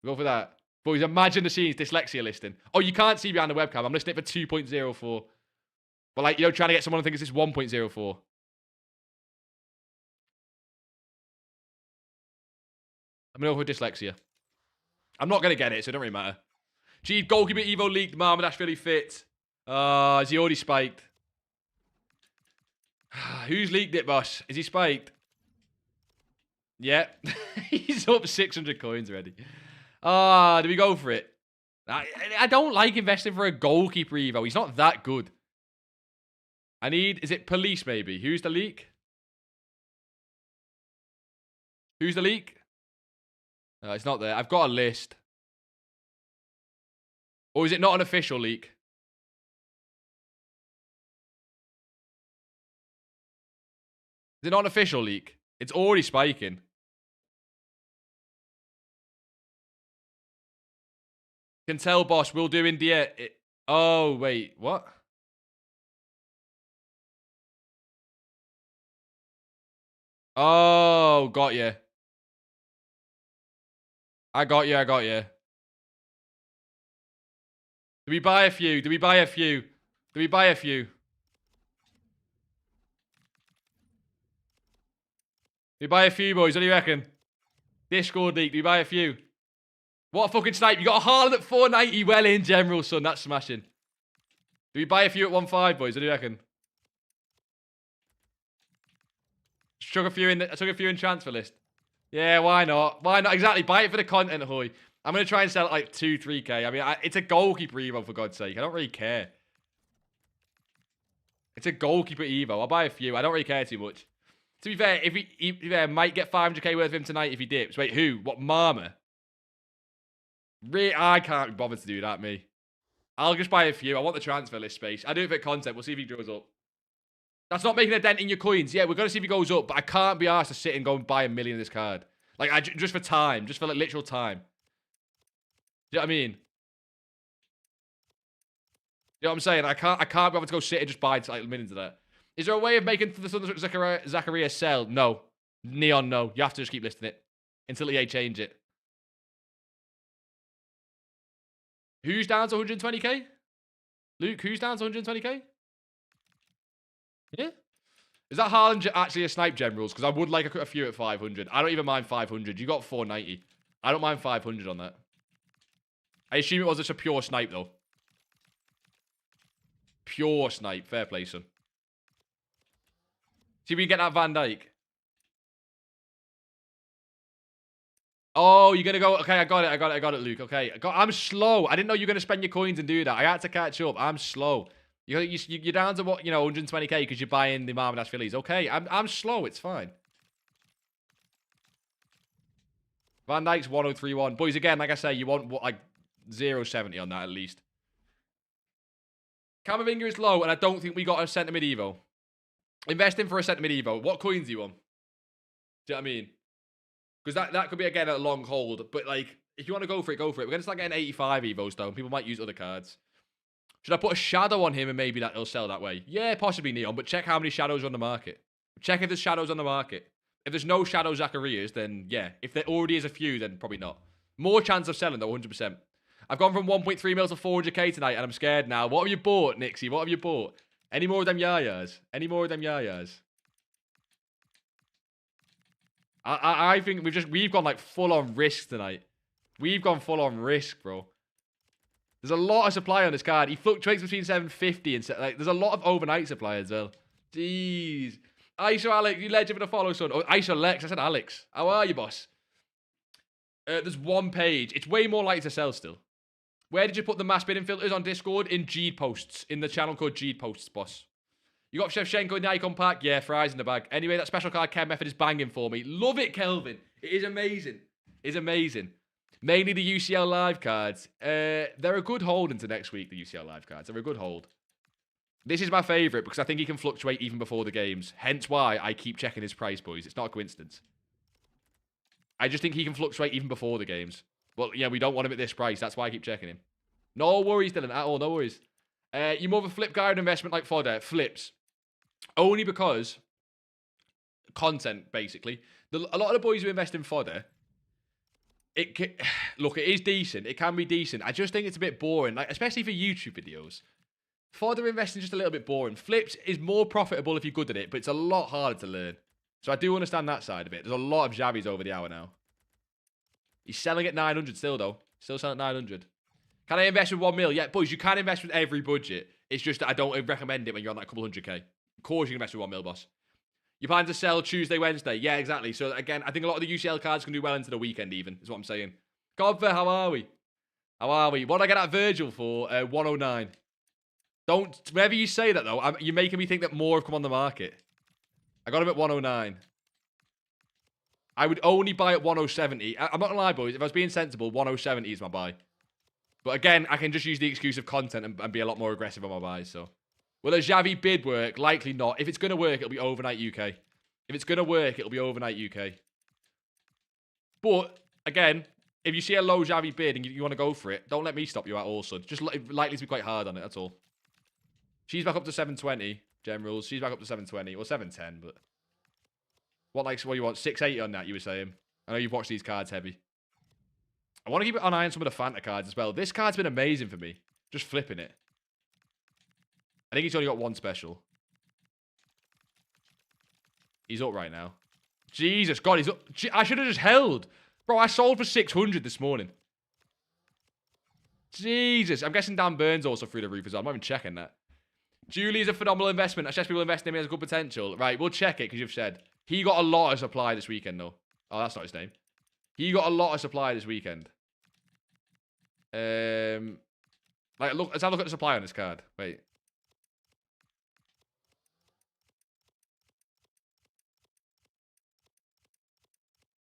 Go for that. Boys, imagine the scenes. Dyslexia listing. Oh, you can't see behind the webcam. I'm listing it for 2.04. But, like, you know, trying to get someone to think it's 1.04. I'm going to go for dyslexia. I'm not going to get it, so it don't really matter. Gee, goalkeeper Evo leaked. Marmadash really fit. Is he already spiked? Who's leaked it, boss? Is he spiked? Yeah. He's up 600 coins already. Do we go for it? I don't like investing for a goalkeeper Evo. He's not that good. Is it police maybe? Who's the leak? Who's the leak? No, it's not there. I've got a list. Or is it not an official leak? Is it not an official leak? It's already spiking. Can tell, boss. We'll do India. Oh, wait. What? Oh, got you. I got you. Do we buy a few? Do we buy a few, boys? What do you reckon? Discord leak. Do we buy a few? What a fucking snipe. You got a Haaland at 490. Well in general, son. That's smashing. Do we buy a few at 1.5, boys? What do you reckon? Chuck a few in. I took a few in transfer list. Yeah, why not? Why not? Exactly. Buy it for the content, Hoy. I'm gonna try and sell it like 2-3k. I mean, it's a goalkeeper Evo for God's sake. I don't really care. It's a goalkeeper Evo. I'll buy a few. I don't really care too much. To be fair, if he might get 500k worth of him tonight if he dips. Wait, who? What, Marma? Really, I can't be bothered to do that, me. I'll just buy a few. I want the transfer list space. I do it for content. We'll see if he goes up. That's not making a dent in your coins. Yeah, we're going to see if he goes up, but I can't be asked to sit and go and buy 1 million of this card. Like, just for time. Just for, like, literal time. Do you know what I mean? You know what I'm saying? I can't be able to go sit and just buy like millions of that. Is there a way of making the Thunderstruck Zachariah sell? No. Neon, no. You have to just keep listing it until EA change it. Who's down to 120k? Luke, who's down to 120k? Yeah. Is that Haaland actually a snipe, Generals? Because I would like a few at 500. I don't even mind 500. You got 490. I don't mind 500 on that. I assume it was just a pure snipe, though. Pure snipe. Fair play, son. See if we can get that Van Dijk. Oh, you're going to go... Okay, I got it, Luke. Okay. I'm slow. I didn't know you were going to spend your coins and do that. I had to catch up. I'm slow. You're down to, what, 120k because you're buying the Marmadas Phillies. Okay, I'm slow. It's fine. Van Dijk's 1031. Boys, again, like I say, you want, like, 0.70 on that at least. Camavinga is low, and I don't think we got a centre mid Evo. Investing for a centre mid Evo. What coins do you want? Do you know what I mean? Because that could be, again, a long hold. But, like, if you want to go for it, go for it. We're going to start getting 85 Evos, though. People might use other cards. Should I put a shadow on him and maybe that'll sell that way? Yeah, possibly Neon, but check how many shadows are on the market. Check if there's shadows on the market. If there's no shadow Zacharias, then yeah. If there already is a few, then probably not. More chance of selling, though, 100%. I've gone from 1.3 mil to 400k tonight, and I'm scared now. What have you bought, Nixie? What have you bought? Any more of them Yayas? Any more of them Yayas? I think we've gone like full on risk tonight. We've gone full on risk, bro. There's a lot of supply on this card. He fluctuates between 750 and like. There's a lot of overnight supply as well. Jeez. ISO Alex, you legend for the follow, son. Oh, ISO Lex. I said Alex. How are you, boss? There's one page. It's way more likely to sell still. Where did you put the mass bidding filters on Discord? In G posts. In the channel called G posts, boss. You got Shevchenko in the icon pack? Yeah, fries in the bag. Anyway, that special card Ken method is banging for me. Love it, Kelvin. It is amazing. It's amazing. Mainly the UCL live cards. They're a good hold into next week, the UCL live cards. They're a good hold. This is my favourite because I think he can fluctuate even before the games. Hence why I keep checking his price, boys. It's not a coincidence. I just think he can fluctuate even before the games. Well, yeah, we don't want him at this price. That's why I keep checking him. No worries, Dylan, at all. No worries. You more of a flip guy or an investment like Fodder? Flips. Only because content, basically. A lot of the boys who invest in Fodder, look, it is decent. It can be decent. I just think it's a bit boring, like especially for YouTube videos. Fodder investing is just a little bit boring. Flips is more profitable if you're good at it, but it's a lot harder to learn. So I do understand that side of it. There's a lot of Javis over the hour now. He's selling at 900 still, though. Still selling at 900. Can I invest with 1 mil? Yeah, boys, you can invest with every budget. It's just that I don't recommend it when you're on like a couple 100k. Of course you can invest with 1 mil, boss. You plan to sell Tuesday, Wednesday? Yeah, exactly. So, again, I think a lot of the UCL cards can do well into the weekend even, is what I'm saying. Godver, how are we? How are we? What did I get at Virgil for? 109. Don't, whenever you say that, though, you're making me think that more have come on the market. I got him at 109. I would only buy at 1070. I'm not going to lie, boys. If I was being sensible, 1070 is my buy. But, again, I can just use the excuse of content and be a lot more aggressive on my buys, so... Will a Xavi bid work? Likely not. If it's going to work, it'll be overnight UK. If it's going to work, it'll be overnight UK. But, again, if you see a low Xavi bid and you want to go for it, don't let me stop you at all, son. Just likely to be quite hard on it, that's all. She's back up to 720, Generals. She's back up to 720. Or 710, but... What do you want? 680 on that, you were saying? I know you've watched these cards heavy. I want to keep an eye on some of the Fanta cards as well. This card's been amazing for me. Just flipping it. I think he's only got one special. He's up right now. Jesus, God, he's up. I should have just held. Bro, I sold for 600 this morning. Jesus. I'm guessing Dan Burns also through the roof as well. I'm not even checking that. Julie is a phenomenal investment. I suggest people invest in him. He has good potential. Right, we'll check it because you've said. He got a lot of supply this weekend, though. Oh, that's not his name. He got a lot of supply this weekend. Like, look, let's have a look at the supply on this card. Wait.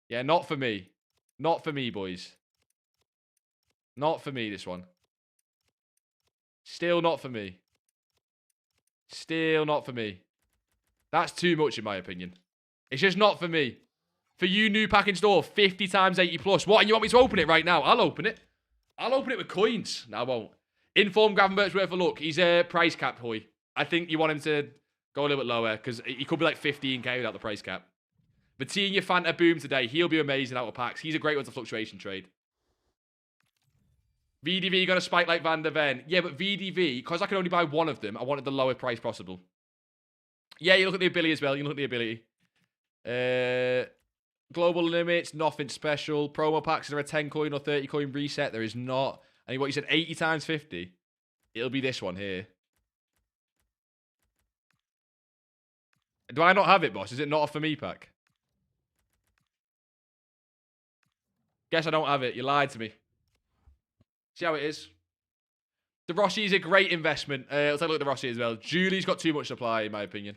Yeah, not for me. Not for me, boys. Not for me, this one. Still not for me. Still not for me. That's too much, in my opinion. It's just not for me. For you, new pack in store, 50 times 80 plus. What, and you want me to open it right now? I'll open it. I'll open it with coins. No, I won't. Inform Gravenberg's worth a look. He's a price cap, Hoy. I think you want him to go a little bit lower, because he could be like 15k without the price cap. Vitinha Fanta Boom today. He'll be amazing out of packs. He's a great one to fluctuation trade. VDV got a spike like Van der Ven. Yeah, but VDV, because I can only buy one of them, I wanted the lowest price possible. Yeah, you look at the ability as well. You look at the ability. Global limits, nothing special. Promo packs, is there a 10 coin or 30 coin reset? There is not. And what you said, 80 times 50? It'll be this one here. Do I not have it, boss? Is it not a for me pack? Guess I don't have it. You lied to me. See how it is. The Rossi is a great investment. Let's take a look at the Rossi as well. Julie's got too much supply, in my opinion.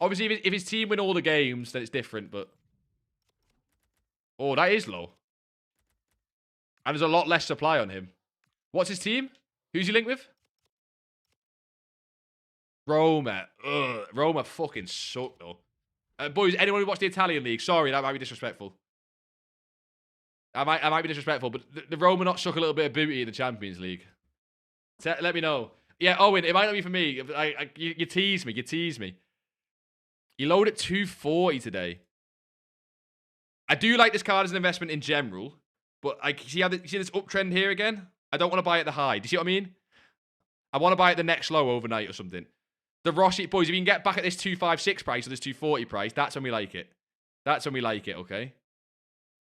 Obviously, if his team win all the games, then it's different, but... Oh, that is low. And there's a lot less supply on him. What's his team? Who's he linked with? Roma. Ugh. Roma fucking suck, though. Boys, anyone who watched the Italian league? Sorry, that might be disrespectful. I might be disrespectful, but the Roma not suck a little bit of booty in the Champions League? Let me know. Yeah, Owen, it might not be for me. You tease me. You tease me. You load at 240 today. I do like this card as an investment in general, but see this uptrend here again? I don't want to buy at the high. Do you see what I mean? I want to buy at the next low overnight or something. The Rossi, boys, if you can get back at this 256 price or this 240 price, that's when we like it. That's when we like it, okay?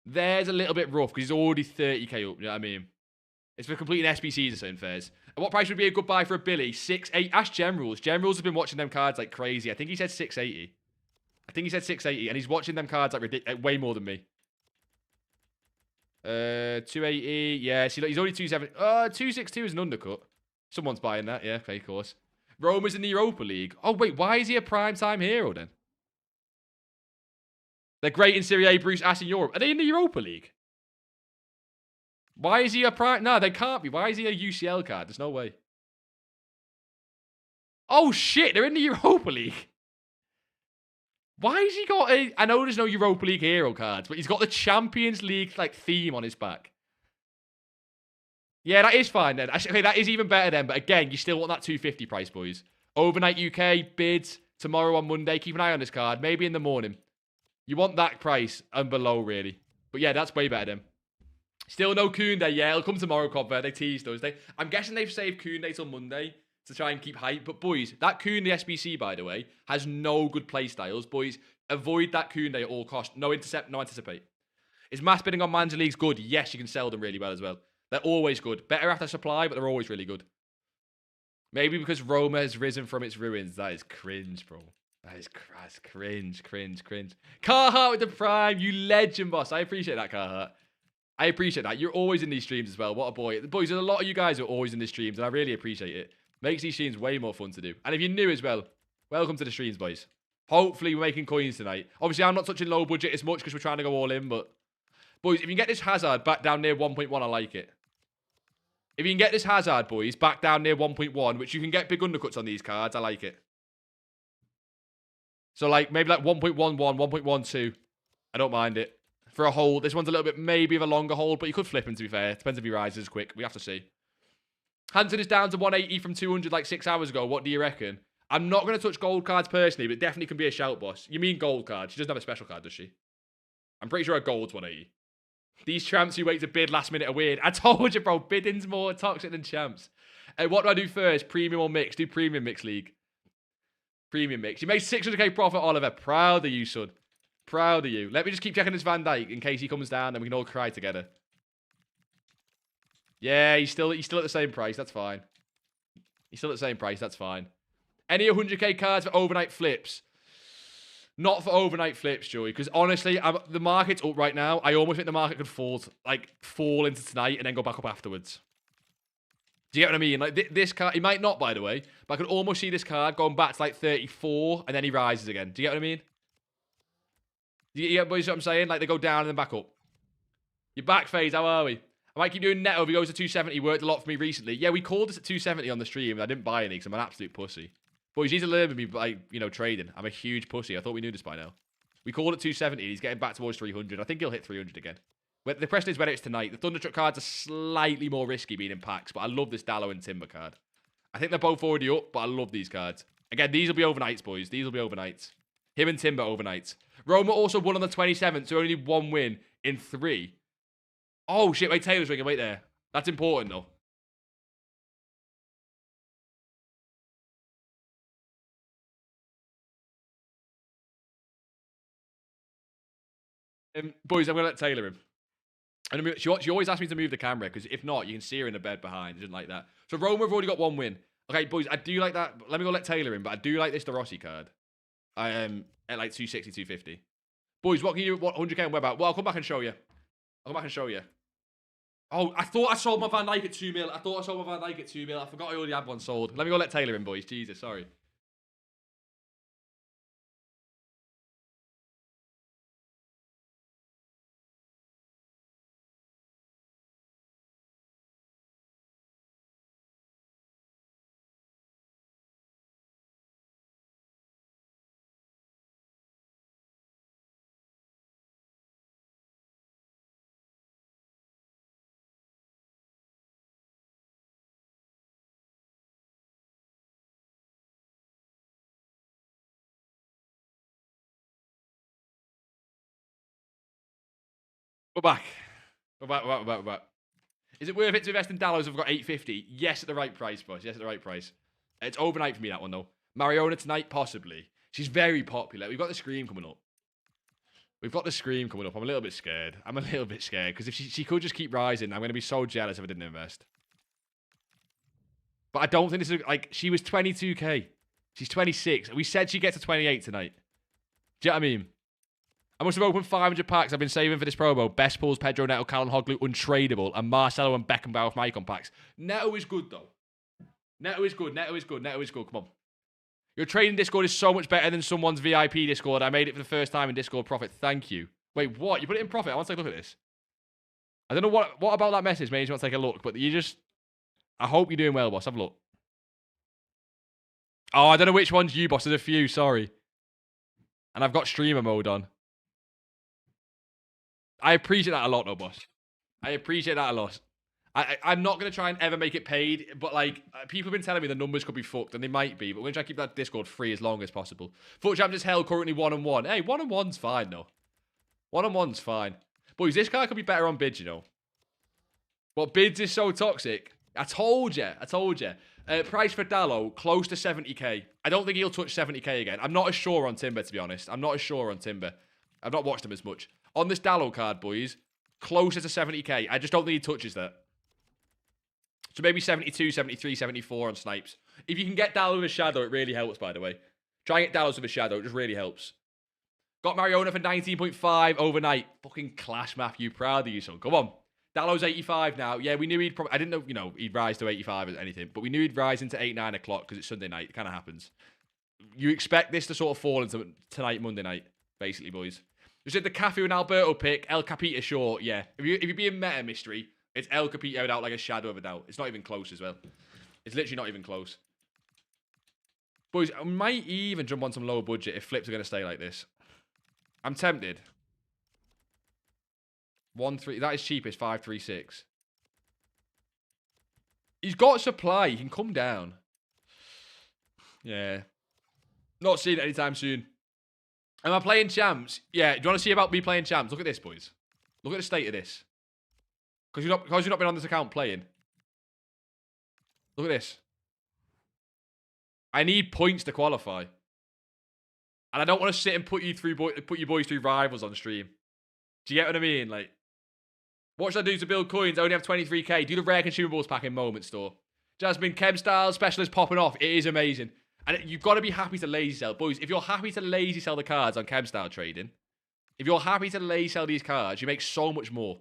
There's a little bit rough because he's already 30k up, you know what I mean? It's for completing SBCs or something, fairs. And what price would be a good buy for a Billy? 680. Ask Generals. Generals have been watching them cards like crazy. I think he said 680. I think he said 680, and he's watching them cards like way more than me. 280. Yeah, see, he's only 270. 262 is an undercut. Someone's buying that. Yeah, okay, of course. Roma's in the Europa League. Oh, wait, why is he a prime-time hero then? They're great in Serie A, Bruce Ass in Europe. Are they in the Europa League? Why is he a prime? No, they can't be. Why is he a UCL card? There's no way. Oh, shit. They're in the Europa League. Why has he got a... I know there's no Europa League hero cards, but he's got the Champions League like theme on his back. Yeah, that is fine then. Okay, that is even better then. But again, you still want that 250 price, boys. Overnight UK, bids, tomorrow on Monday. Keep an eye on this card. Maybe in the morning. You want that price and below, really. But yeah, that's way better then. Still no Koundé. Yeah, it'll come tomorrow, Cobber. They teased us. I'm guessing they've saved Koundé till Monday to try and keep hype. But boys, that Koundé SBC, by the way, has no good play styles. Boys, avoid that Koundé at all costs. No intercept, no anticipate. Is mass bidding on Manager Leagues good? Yes, you can sell them really well as well. They're always good. Better after supply, but they're always really good. Maybe because Roma has risen from its ruins. That is cringe, bro. That is cringe. Carhartt with the prime. You legend, boss. I appreciate that, Carhartt. I appreciate that. You're always in these streams as well. What a boy. Boys, there's a lot of you guys who are always in these streams, and I really appreciate it. Makes these streams way more fun to do. And if you're new as well, welcome to the streams, boys. Hopefully, we're making coins tonight. Obviously, I'm not touching low budget as much because we're trying to go all in, but... Boys, if you can get this Hazard back down near 1.1, I like it. If you can get this Hazard, boys, back down near 1.1, which you can get big undercuts on these cards, I like it. So, like, maybe like 1.11, 1.12. I don't mind it. For a hold, this one's a little bit maybe of a longer hold, but you could flip him, to be fair. Depends if he rises quick. We have to see. Hanson is down to 180 from 200 like 6 hours ago. What do you reckon? I'm not going to touch gold cards personally, but definitely can be a shout, boss. You mean gold cards? She doesn't have a special card, does she? I'm pretty sure her gold's 180. These champs who wait to bid last minute are weird. I told you, bro. Bidding's more toxic than champs. What do I do first? Premium or mix? Do premium mix league. Premium mix. You made 600k profit, Oliver. Proud of you, son. Proud of you. Let me just keep checking this Van Dijk in case he comes down and we can all cry together. Yeah, he's still at the same price. That's fine. He's still at the same price. That's fine. Any 100k cards for overnight flips? Not for overnight flips, Joey, because honestly, the market's up right now. I almost think the market could fall into tonight and then go back up afterwards. Do you get what I mean? Like, this card, he might not, by the way, but I could almost see this card going back to, like, 34, and then he rises again. Do you get what I mean? You get what I'm saying? Like, they go down and then back up. Your back phase, how are we? I might keep doing Neto if he goes to 270. Worked a lot for me recently. Yeah, we called this at 270 on the stream, and I didn't buy any because I'm an absolute pussy. Boys, he's a learn with me, like, you know, trading. I'm a huge pussy. I thought we knew this by now. We called it 270. He's getting back towards 300. I think he'll hit 300 again. The question is whether it's tonight. The Thunderstruck cards are slightly more risky being in packs, but I love this Dallo and Timber card. I think they're both already up, but I love these cards. Again, these will be overnights, boys. These will be overnights. Him and Timber overnights. Roma also won on the 27th, so only 1 win in 3. Oh, shit. Wait, Taylor's ringing. Wait there. That's important, though. Boys, I'm going to let Taylor in. And she always asks me to move the camera, because if not, you can see her in the bed behind. She doesn't like that. So Roma have already got 1 win. Okay, boys, I do like that. Let me go let Taylor in, but I do like this De Rossi card. I am at like 260, 250. Boys, what can you do? What 100k and web out? Well, I'll come back and show you. I'll come back and show you. Oh, I thought I sold my Van Dijk at 2 mil. I forgot I already had one sold. Let me go let Taylor in, boys. Jesus, sorry. We're back. We're back. Is it worth it to invest in Dallos if we've got 850? Yes, at the right price, boys. Yes, at the right price. It's overnight for me, that one, though. Mariona tonight, possibly. She's very popular. We've got the Scream coming up. I'm a little bit scared. Because if she could just keep rising, I'm going to be so jealous if I didn't invest. But I don't think this is... Like, she was 22k. She's 26. We said she'd get to 28 tonight. Do you know what I mean? I must have opened 500 packs. I've been saving for this promo. Best pulls, Pedro, Neto, Callum Hoglu, untradeable, and Marcelo and Beckenbauer with Icon packs. Neto is good, though. Neto is good. Come on. Your trading Discord is so much better than someone's VIP Discord. I made it for the first time in Discord profit. Thank you. Wait, what? You put it in profit? I want to take a look at this. I don't know what about that message made you want to take a look, but you just... I hope you're doing well, boss. Have a look. Oh, I don't know which one's you, boss. There's a few, sorry. And I've got streamer mode on. I appreciate that a lot, though, boss. I appreciate that a lot. I'm not going to try and ever make it paid, but, like, people have been telling me the numbers could be fucked, and they might be, but we're going to try to keep that Discord free as long as possible. Foot Champs is hell, currently 1-1. Hey, 1-1's fine, though. 1-1's fine. Boys, this guy could be better on bids, you know. What, bids is so toxic? I told you. Price for Dallo, close to 70k. I don't think he'll touch 70k again. I'm not as sure on Timber, to be honest. I've not watched him as much. On this Dallo card, boys, closer to 70k. I just don't think he touches that. So maybe 72, 73, 74 on snipes. If you can get Dallo with a shadow, it really helps, by the way. Try and get Dallas with a shadow. It just really helps. Got Mariona for 19.5 overnight. Fucking clash, Matthew. Proud of you, son. Come on. Dallo's 85 now. Yeah, we knew he'd probably... I didn't know, you know, he'd rise to 85 or anything. But we knew he'd rise into 8, 9 o'clock because it's Sunday night. It kind of happens. You expect this to sort of fall into tonight, Monday night, basically, boys. You said the Cafu and Alberto pick, El Capita short, yeah. If you're being meta mystery, it's El Capita without like a shadow of a doubt. It's not even close as well. It's literally not even close. Boys, I might even jump on some lower budget if flips are going to stay like this. I'm tempted. 1-3, that is cheapest, 5-3-6. He's got supply, he can come down. Yeah. Not seeing it anytime soon. Am I playing champs? Yeah, do you want to see about me playing champs? Look at this, boys. Look at the state of this. Because you've not been on this account playing. Look at this. I need points to qualify. And I don't want to sit and put you boys through rivals on stream. Do you get what I mean? Like, what should I do to build coins? I only have 23k. Do the rare consumables pack in Moment Store. Jasmine, Chem Style Specialist popping off. It is amazing. And you've got to be happy to lazy sell. Boys, if you're happy to lazy sell the cards on chem style trading, if you're happy to lazy sell these cards, you make so much more.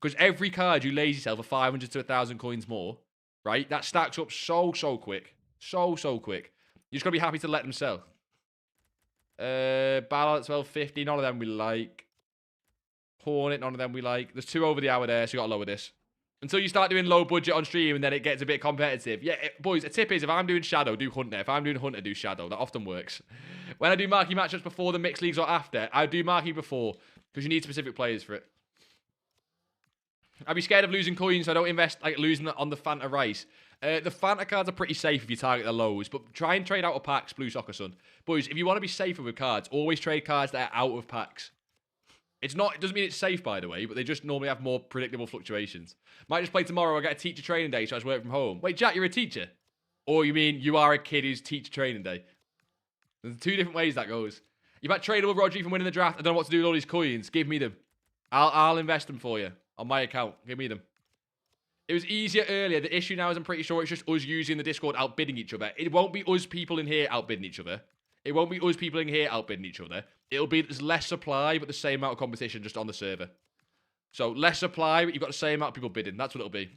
Because every card you lazy sell for 500 to 1,000 coins more, right? That stacks up so quick. So quick. You just got to be happy to let them sell. Balance 1250, none of them we like. Hornet, none of them we like. There's 2 over the hour there, so you got to lower this. Until you start doing low budget on stream and then it gets a bit competitive. Yeah, boys, a tip is if I'm doing Shadow, do Hunter. If I'm doing Hunter, do Shadow. That often works. When I do marquee matchups before the mixed leagues or after, I do marquee before because you need specific players for it. I'd be scared of losing coins, so I don't invest like losing on the Fanta Rice. The Fanta cards are pretty safe if you target the lows, but try and trade out of packs, Blue Soccer Sun. Boys, if you want to be safer with cards, always trade cards that are out of packs. It doesn't mean it's safe, by the way, but they just normally have more predictable fluctuations. Might just play tomorrow. I get a teacher training day, so I just work from home. Wait, Jack, you're a teacher? Or you mean you are a kid who's teacher training day? There's 2 different ways that goes. You've had tradable Rodri from winning the draft. I don't know what to do with all these coins. Give me them. I'll invest them for you on my account. Give me them. It was easier earlier. The issue now is I'm pretty sure it's just us using the Discord outbidding each other. It won't be us people in here outbidding each other. It won't be us people in here outbidding each other. It'll be there's less supply, but the same amount of competition just on the server. So less supply, but you've got the same amount of people bidding. That's what it'll be.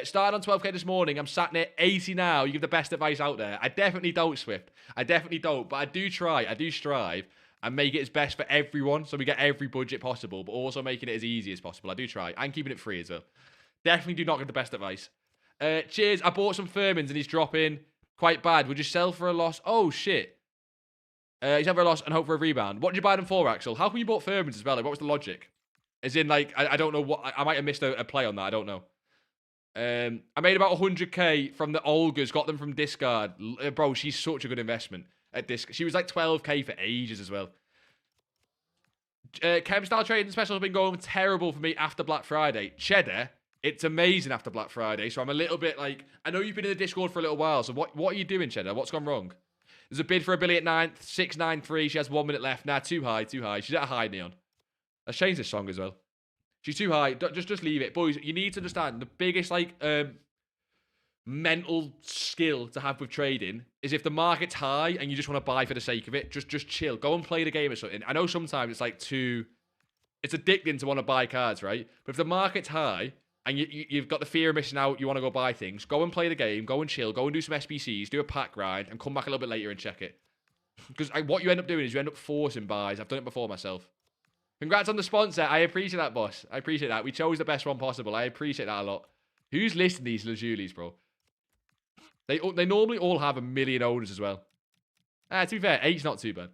Started on 12k this morning. I'm sat near 80 now. You give the best advice out there. I definitely don't, Swift. I definitely don't. But I do try. I do strive and make it as best for everyone. So we get every budget possible, but also making it as easy as possible. I do try. And keeping it free as well. Definitely do not give the best advice. Cheers. I bought some Furmans and he's dropping quite bad. Would you sell for a loss? Oh, shit. He's had for a loss and hope for a rebound. What did you buy them for, Axel? How come you bought Furmans as well? Like, what was the logic? As in, like, I don't know what... I might have missed a play on that. I don't know. I made about 100k from the Olgas. Got them from Discard. Bro, she's such a good investment at Discard. She was like 12k for ages as well. Chem style trading specials have been going terrible for me after Black Friday. Cheddar, it's amazing after Black Friday. So I'm a little bit like... I know you've been in the Discord for a little while. So what are you doing, Cheddar? What's gone wrong? There's a bid for a Billy at 9th. 693. She has 1 minute left. Nah, too high. Too high. She's at a high, Neon. Let's change this song as well. She's too high. Just leave it. Boys, you need to understand the biggest, like, mental skill to have with trading is if the market's high and you just want to buy for the sake of it, just chill. Go and play the game or something. I know sometimes it's like it's addicting to want to buy cards, right? But if the market's high and you've got the fear of missing out, you want to go buy things, go and play the game, go and chill, go and do some SBCs, do a pack grind, and come back a little bit later and check it. Because what you end up doing is you end up forcing buys. I've done it before myself. Congrats on the sponsor. I appreciate that, boss. I appreciate that. We chose the best one possible. I appreciate that a lot. Who's listing these Lajulis, bro? They normally all have 1 million owners as well. To be fair, 8's not too bad.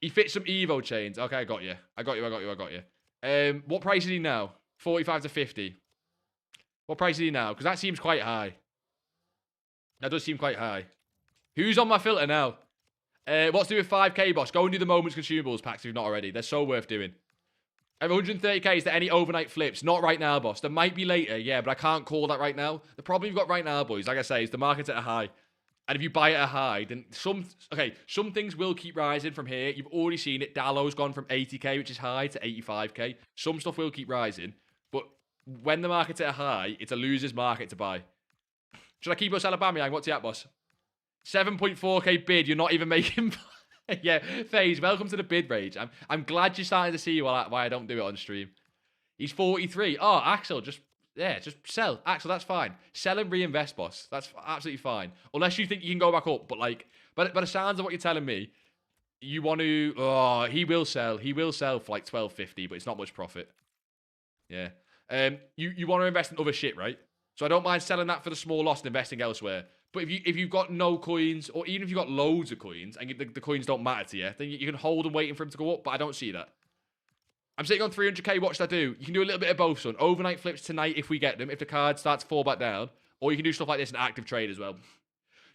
He fits some Evo chains. Okay, I got you. I got you. What price is he now? 45 to 50. What price is he now? Because that seems quite high. That does seem quite high. Who's on my filter now? What's to do with 5k, boss? Go and do the Moments Consumables packs if you've not already. They're so worth doing. I have 130k. Is there any overnight flips? Not right now, boss. There might be later, yeah, but I can't call that right now. The problem you've got right now, boys, like I say, is the market's at a high. And if you buy at a high, then some things will keep rising from here. You've already seen it. Dallow's gone from 80k, which is high, to 85k. Some stuff will keep rising. But when the market's at a high, it's a loser's market to buy. Should I keep us Alabama? What's the at, boss? 7.4k bid. You're not even making... Yeah, FaZe, welcome to the bid rage. I'm glad you're starting to see why I don't do it on stream. He's 43. Oh, Axel, just sell. Axel, that's fine. Sell and reinvest, boss. That's absolutely fine. Unless you think you can go back up. But like, by the sounds of what you're telling me, you want to... Oh, he will sell. He will sell for like 12.50, but it's not much profit. Yeah. You want to invest in other shit, right? So I don't mind selling that for the small loss and investing elsewhere. But if you've got no coins, or even if you've got loads of coins, and the coins don't matter to you, then you can hold and waiting for him to go up, but I don't see that. I'm sitting on 300k, what should I do? You can do a little bit of both, son. Overnight flips tonight if we get them, if the card starts to fall back down. Or you can do stuff like this in active trade as well.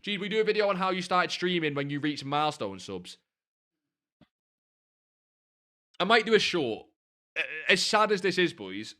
Gee, we do a video on how you started streaming when you reach milestone subs. I might do a short. As sad as this is, boys,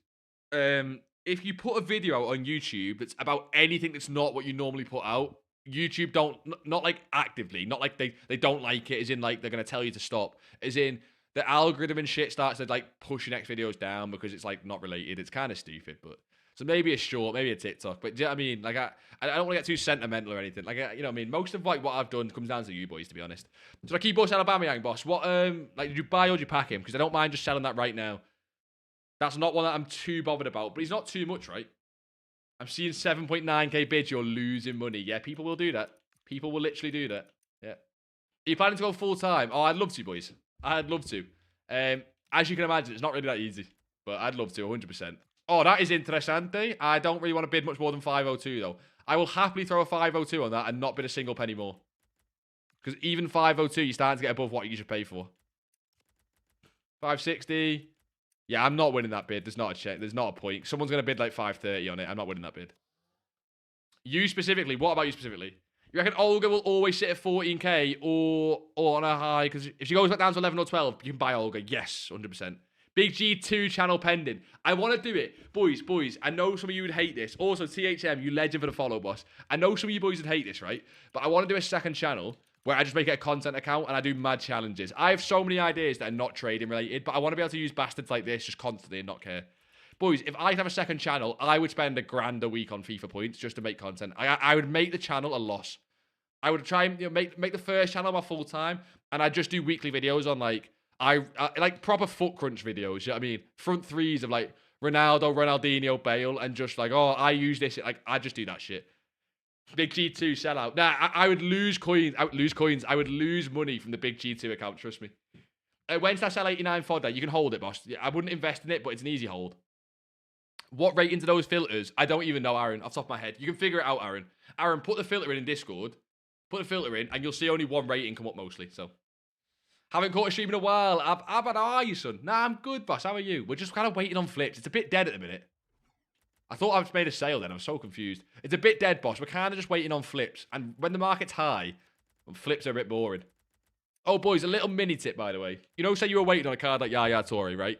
if you put a video out on YouTube that's about anything that's not what you normally put out, YouTube don't, not like actively, not like they don't like it, as in like they're going to tell you to stop, as in the algorithm and shit starts to like push your next videos down because it's like not related. It's kind of stupid, but so maybe a short, maybe a TikTok. But do you know what I mean? Like I don't want to get too sentimental or anything. Like you know what I mean? Most of like what I've done comes down to you boys, to be honest. So I keep us Alabama, boss. What like did you buy or did you pack him? Because I don't mind just selling that right now. That's not one that I'm too bothered about, but he's not too much, right? I'm seeing 7.9k bids. You're losing money. Yeah, people will do that. People will literally do that. Yeah. Are you planning to go full time? Oh, I'd love to, boys. I'd love to. As you can imagine, it's not really that easy, but I'd love to, 100%. Oh, that is interessante. I don't really want to bid much more than 502, though. I will happily throw a 502 on that and not bid a single penny more. Because even 502, you're starting to get above what you should pay for. 560. Yeah, I'm not winning that bid. There's not a check. There's not a point. Someone's going to bid like 530 on it. I'm not winning that bid. You specifically. What about you specifically? You reckon Olga will always sit at 14k or on a high? Because if she goes back down to 11 or 12, you can buy Olga. Yes, 100%. Big G2 channel pending. I want to do it. Boys, I know some of you would hate this. Also, THM, you legend for the follow, boss. I know some of you boys would hate this, right? But I want to do a second channel where I just make it a content account and I do mad challenges. I have so many ideas that are not trading related, but I want to be able to use bastards like this just constantly and not care. Boys, if I have a second channel, I would spend $1,000 a week on FIFA points just to make content. I would make the channel a loss. I would try and make the first channel my full time, and I'd just do weekly videos on like I like proper foot crunch videos. You know what I mean? Front threes of like Ronaldo, Ronaldinho, Bale, and just like, oh, I use this. Like I just do that shit. Big G2 sellout. Nah, I would lose coins. I would lose money from the Big G2 account. Trust me. When's that sell 89 fodder? You can hold it, boss. I wouldn't invest in it, but it's an easy hold. What ratings are those filters? I don't even know, Aaron, off the top of my head. You can figure it out, Aaron. Aaron, put the filter in Discord. Put the filter in, and you'll see only one rating come up mostly. So, haven't caught a stream in a while. How bad are you, son? Nah, I'm good, boss. How are you? We're just kind of waiting on flips. It's a bit dead at the minute. I thought I'd made a sale then. I'm so confused. It's a bit dead, boss. We're kind of just waiting on flips. And when the market's high, flips are a bit boring. Oh, boys, a little mini tip, by the way. You know, say you were waiting on a card like Yaya Toure, right?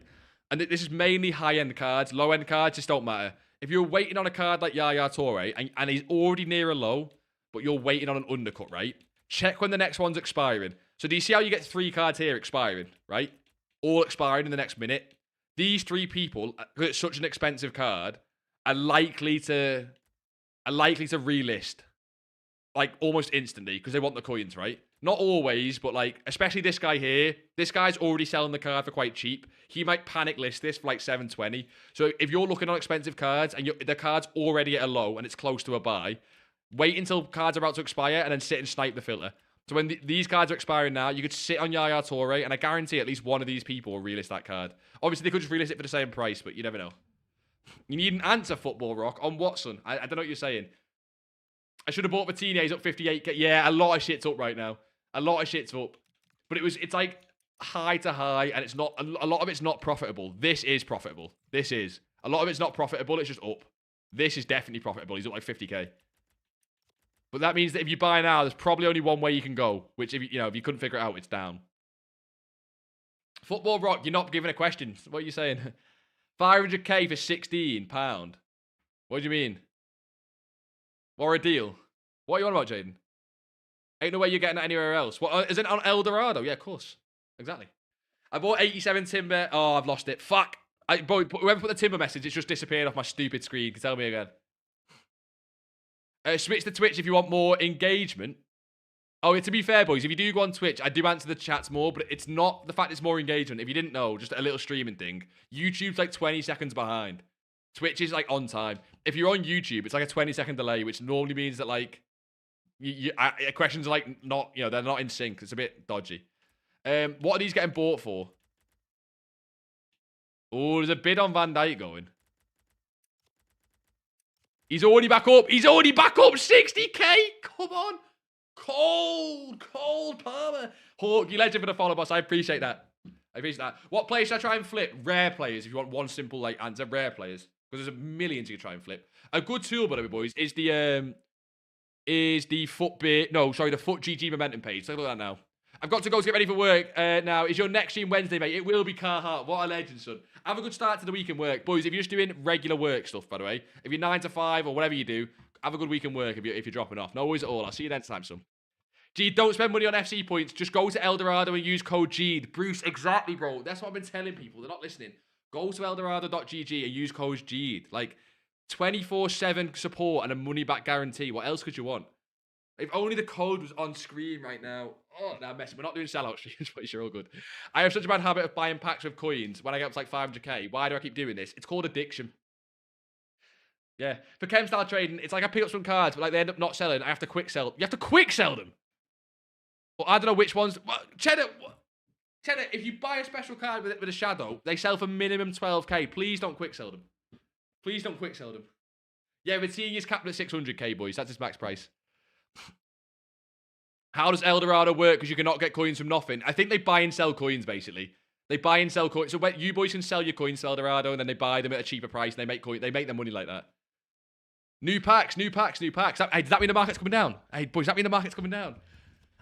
And this is mainly high-end cards. Low-end cards just don't matter. If you're waiting on a card like Yaya Toure and he's already near a low, but you're waiting on an undercut, right? Check when the next one's expiring. So do you see how you get 3 cards here expiring, right? All expiring in the next minute. These 3 people, because it's such an expensive card, are likely to relist like almost instantly because they want the coins, right? Not always, but like especially this guy here. This guy's already selling the card for quite cheap. He might panic list this for like 720. So if you're looking on expensive cards and the card's already at a low and it's close to a buy, wait until cards are about to expire and then sit and snipe the filter. So when these cards are expiring now, you could sit on Yaya Toure and I guarantee at least one of these people will relist that card. Obviously, they could just relist it for the same price, but you never know. You need an answer, Football Rock, on Watson. I don't know what you're saying. I should have bought Vitinha. He's up 58k. Yeah, a lot of shit's up right now. A lot of shit's up. But it's like high to high, and it's not, a lot of it's not profitable. This is profitable. This is. A lot of it's not profitable, it's just up. This is definitely profitable. He's up like 50k. But that means that if you buy now, there's probably only one way you can go, which if you couldn't figure it out, it's down. Football Rock, you're not giving a question. What are you saying? 500k for £16. What do you mean? Or a deal? What are you on about, Jaden? Ain't no way you're getting that anywhere else. What, is it on El Dorado? Yeah, of course. Exactly. I bought 87 timber. Oh, I've lost it. Fuck. Whoever put the timber message, it's just disappeared off my stupid screen. Can you tell me again? Switch to Twitch if you want more engagement. Oh, to be fair, boys, if you do go on Twitch, I do answer the chats more, but it's not the fact it's more engagement. If you didn't know, just a little streaming thing. YouTube's like 20 seconds behind. Twitch is like on time. If you're on YouTube, it's like a 20-second delay, which normally means that like questions are like not, they're not in sync. It's a bit dodgy. What are these getting bought for? Oh, there's a bid on Van Dijk going. He's already back up. He's already back up. 60k. Come on. Cold Palmer. Hawk, you legend for the follow, boss. I appreciate that. What players should I try and flip? Rare players, if you want one simple like answer. Rare players. Because there's millions you can try and flip. A good tool, by the way, boys, is the the foot GG momentum page. Take a look at that now. I've got to go to get ready for work now. Is your next stream Wednesday, mate? It will be Carhartt. What a legend, son. Have a good start to the week in work. Boys, if you're just doing regular work stuff, by the way, if you're 9 to 5 or whatever you do, have a good week in work if you're dropping off. No worries at all. I'll see you next time, son. Gee, don't spend money on FC points. Just go to Eldorado and use code GEED. Bruce, exactly, bro. That's what I've been telling people. They're not listening. Go to eldorado.gg and use code GEED. Like, 24/7 support and a money-back guarantee. What else could you want? If only the code was on screen right now. Oh, nah, messing. We're not doing sellout streams, but you're all good. I have such a bad habit of buying packs of coins when I get up to like 500k. Why do I keep doing this? It's called addiction. Yeah. For chem style trading, it's like I pick up some cards, but like they end up not selling. I have to quick sell. You have to quick sell them. Well, I don't know which ones. Cheddar, if you buy a special card with a shadow, they sell for minimum 12k. Please don't quick sell them. Please don't quick sell them. Yeah, Vitini is capped at 600k, boys. That's his max price. How does Eldorado work? Because you cannot get coins from nothing. I think they buy and sell coins, basically. They buy and sell coins. So when you boys can sell your coins to Eldorado, and then they buy them at a cheaper price, and they make coin. They make their money like that. New packs. Hey, does that mean the market's coming down? Hey, boys, does that mean the market's coming down?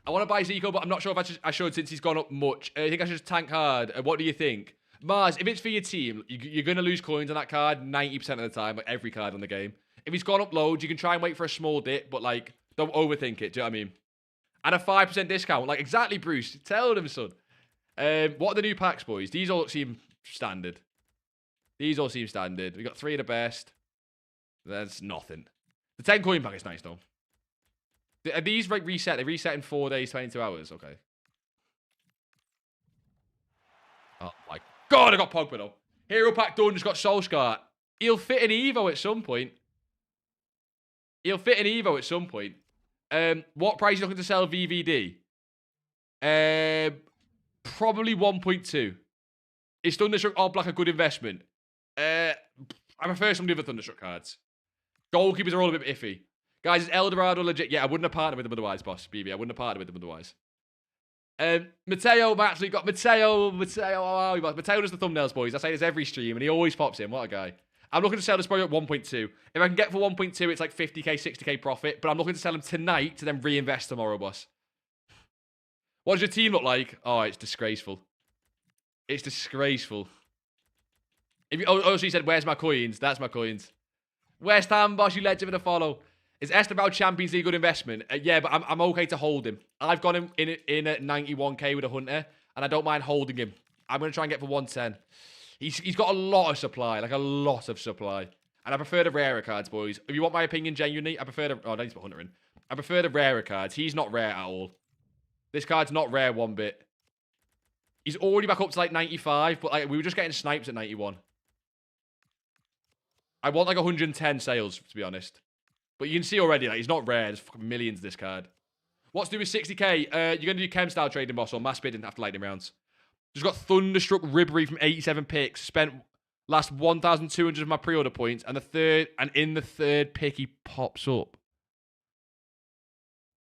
I want to buy Zico, but I'm not sure if I should since he's gone up much. I think I should just tank hard. What do you think? Mars, if it's for your team, you're going to lose coins on that card 90% of the time, like every card on the game. If he's gone up loads, you can try and wait for a small dip, but like, don't overthink it. Do you know what I mean? And a 5% discount. Like, exactly, Bruce. Tell them, son. What are the new packs, boys? These all seem standard. We got 3 of the best. That's nothing. The 10 coin pack is nice, though. Are these like reset? They reset in 4 days, 22 hours. Okay. Oh, my God. I got Pogba, though. Hero pack done. Just got Solskjaer. He'll fit an Evo at some point. What price are you looking to sell VVD? Probably 1.2. Is Thunderstruck Odd Black a good investment? I prefer some of the other Thunderstruck cards. Goalkeepers are all a bit iffy. Guys, is Eldorado legit? Yeah, I wouldn't have partnered with them otherwise, boss. BB, I wouldn't have partnered with them otherwise. Mateo, actually got Mateo, how are we, boss? Mateo does the thumbnails, boys. I say this every stream, and he always pops in. What a guy. I'm looking to sell this boy at 1.2. If I can get for 1.2, it's like 50k, 60k profit. But I'm looking to sell him tonight to then reinvest tomorrow, boss. What does your team look like? Oh, it's disgraceful. It's disgraceful. If you, also, he said, where's my coins? That's my coins. West Ham, boss, you legend with a follow. Is Esteban Champions League a good investment? Yeah, but I'm okay to hold him. I've got him in at 91k with a Hunter, and I don't mind holding him. I'm going to try and get for 110. He's got a lot of supply, like a lot of supply. And I prefer the rarer cards, boys. If you want my opinion genuinely, I prefer the... Oh, I need to put Hunter in. I prefer the rarer cards. He's not rare at all. This card's not rare one bit. He's already back up to like 95, but like we were just getting snipes at 91. I want like 110 sales, to be honest. But you can see already, like, he's not rare. There's fucking millions of this card. What's to do with 60k? You're going to do chem style trading, boss, or mass bidding after lightning rounds. Just got Thunderstruck Ribery from 87 picks. Spent last 1,200 of my pre-order points, and in the third pick, he pops up.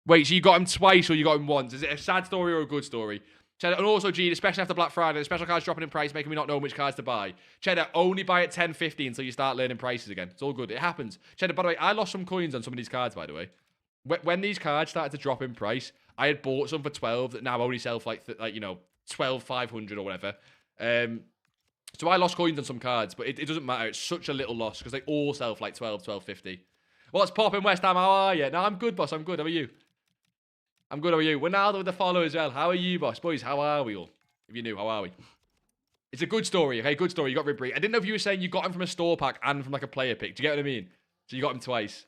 Wait, so you got him twice or you got him once? Is it a sad story or a good story? Cheddar, and also, Gene, especially after Black Friday, the special cards dropping in price, making me not know which cards to buy. Cheddar, only buy at 10.50 until you start learning prices again. It's all good. It happens. Cheddar, by the way, I lost some coins on some of these cards, by the way. When these cards started to drop in price, I had bought some for 12 that now only sell for like you know, 12,500 or whatever. So I lost coins on some cards, but it doesn't matter. It's such a little loss because they all sell for like 12.50. Well, it's popping West Ham. How are you? No, I'm good, boss. I'm good. How are you? I'm good, how are you? Ronaldo with the follow as well. How are you, boss? Boys, how are we all? If you're new, how are we? It's a good story, okay? Good story. You got Ribery. I didn't know if you were saying you got him from a store pack and from like a player pick. Do you get what I mean? So you got him twice.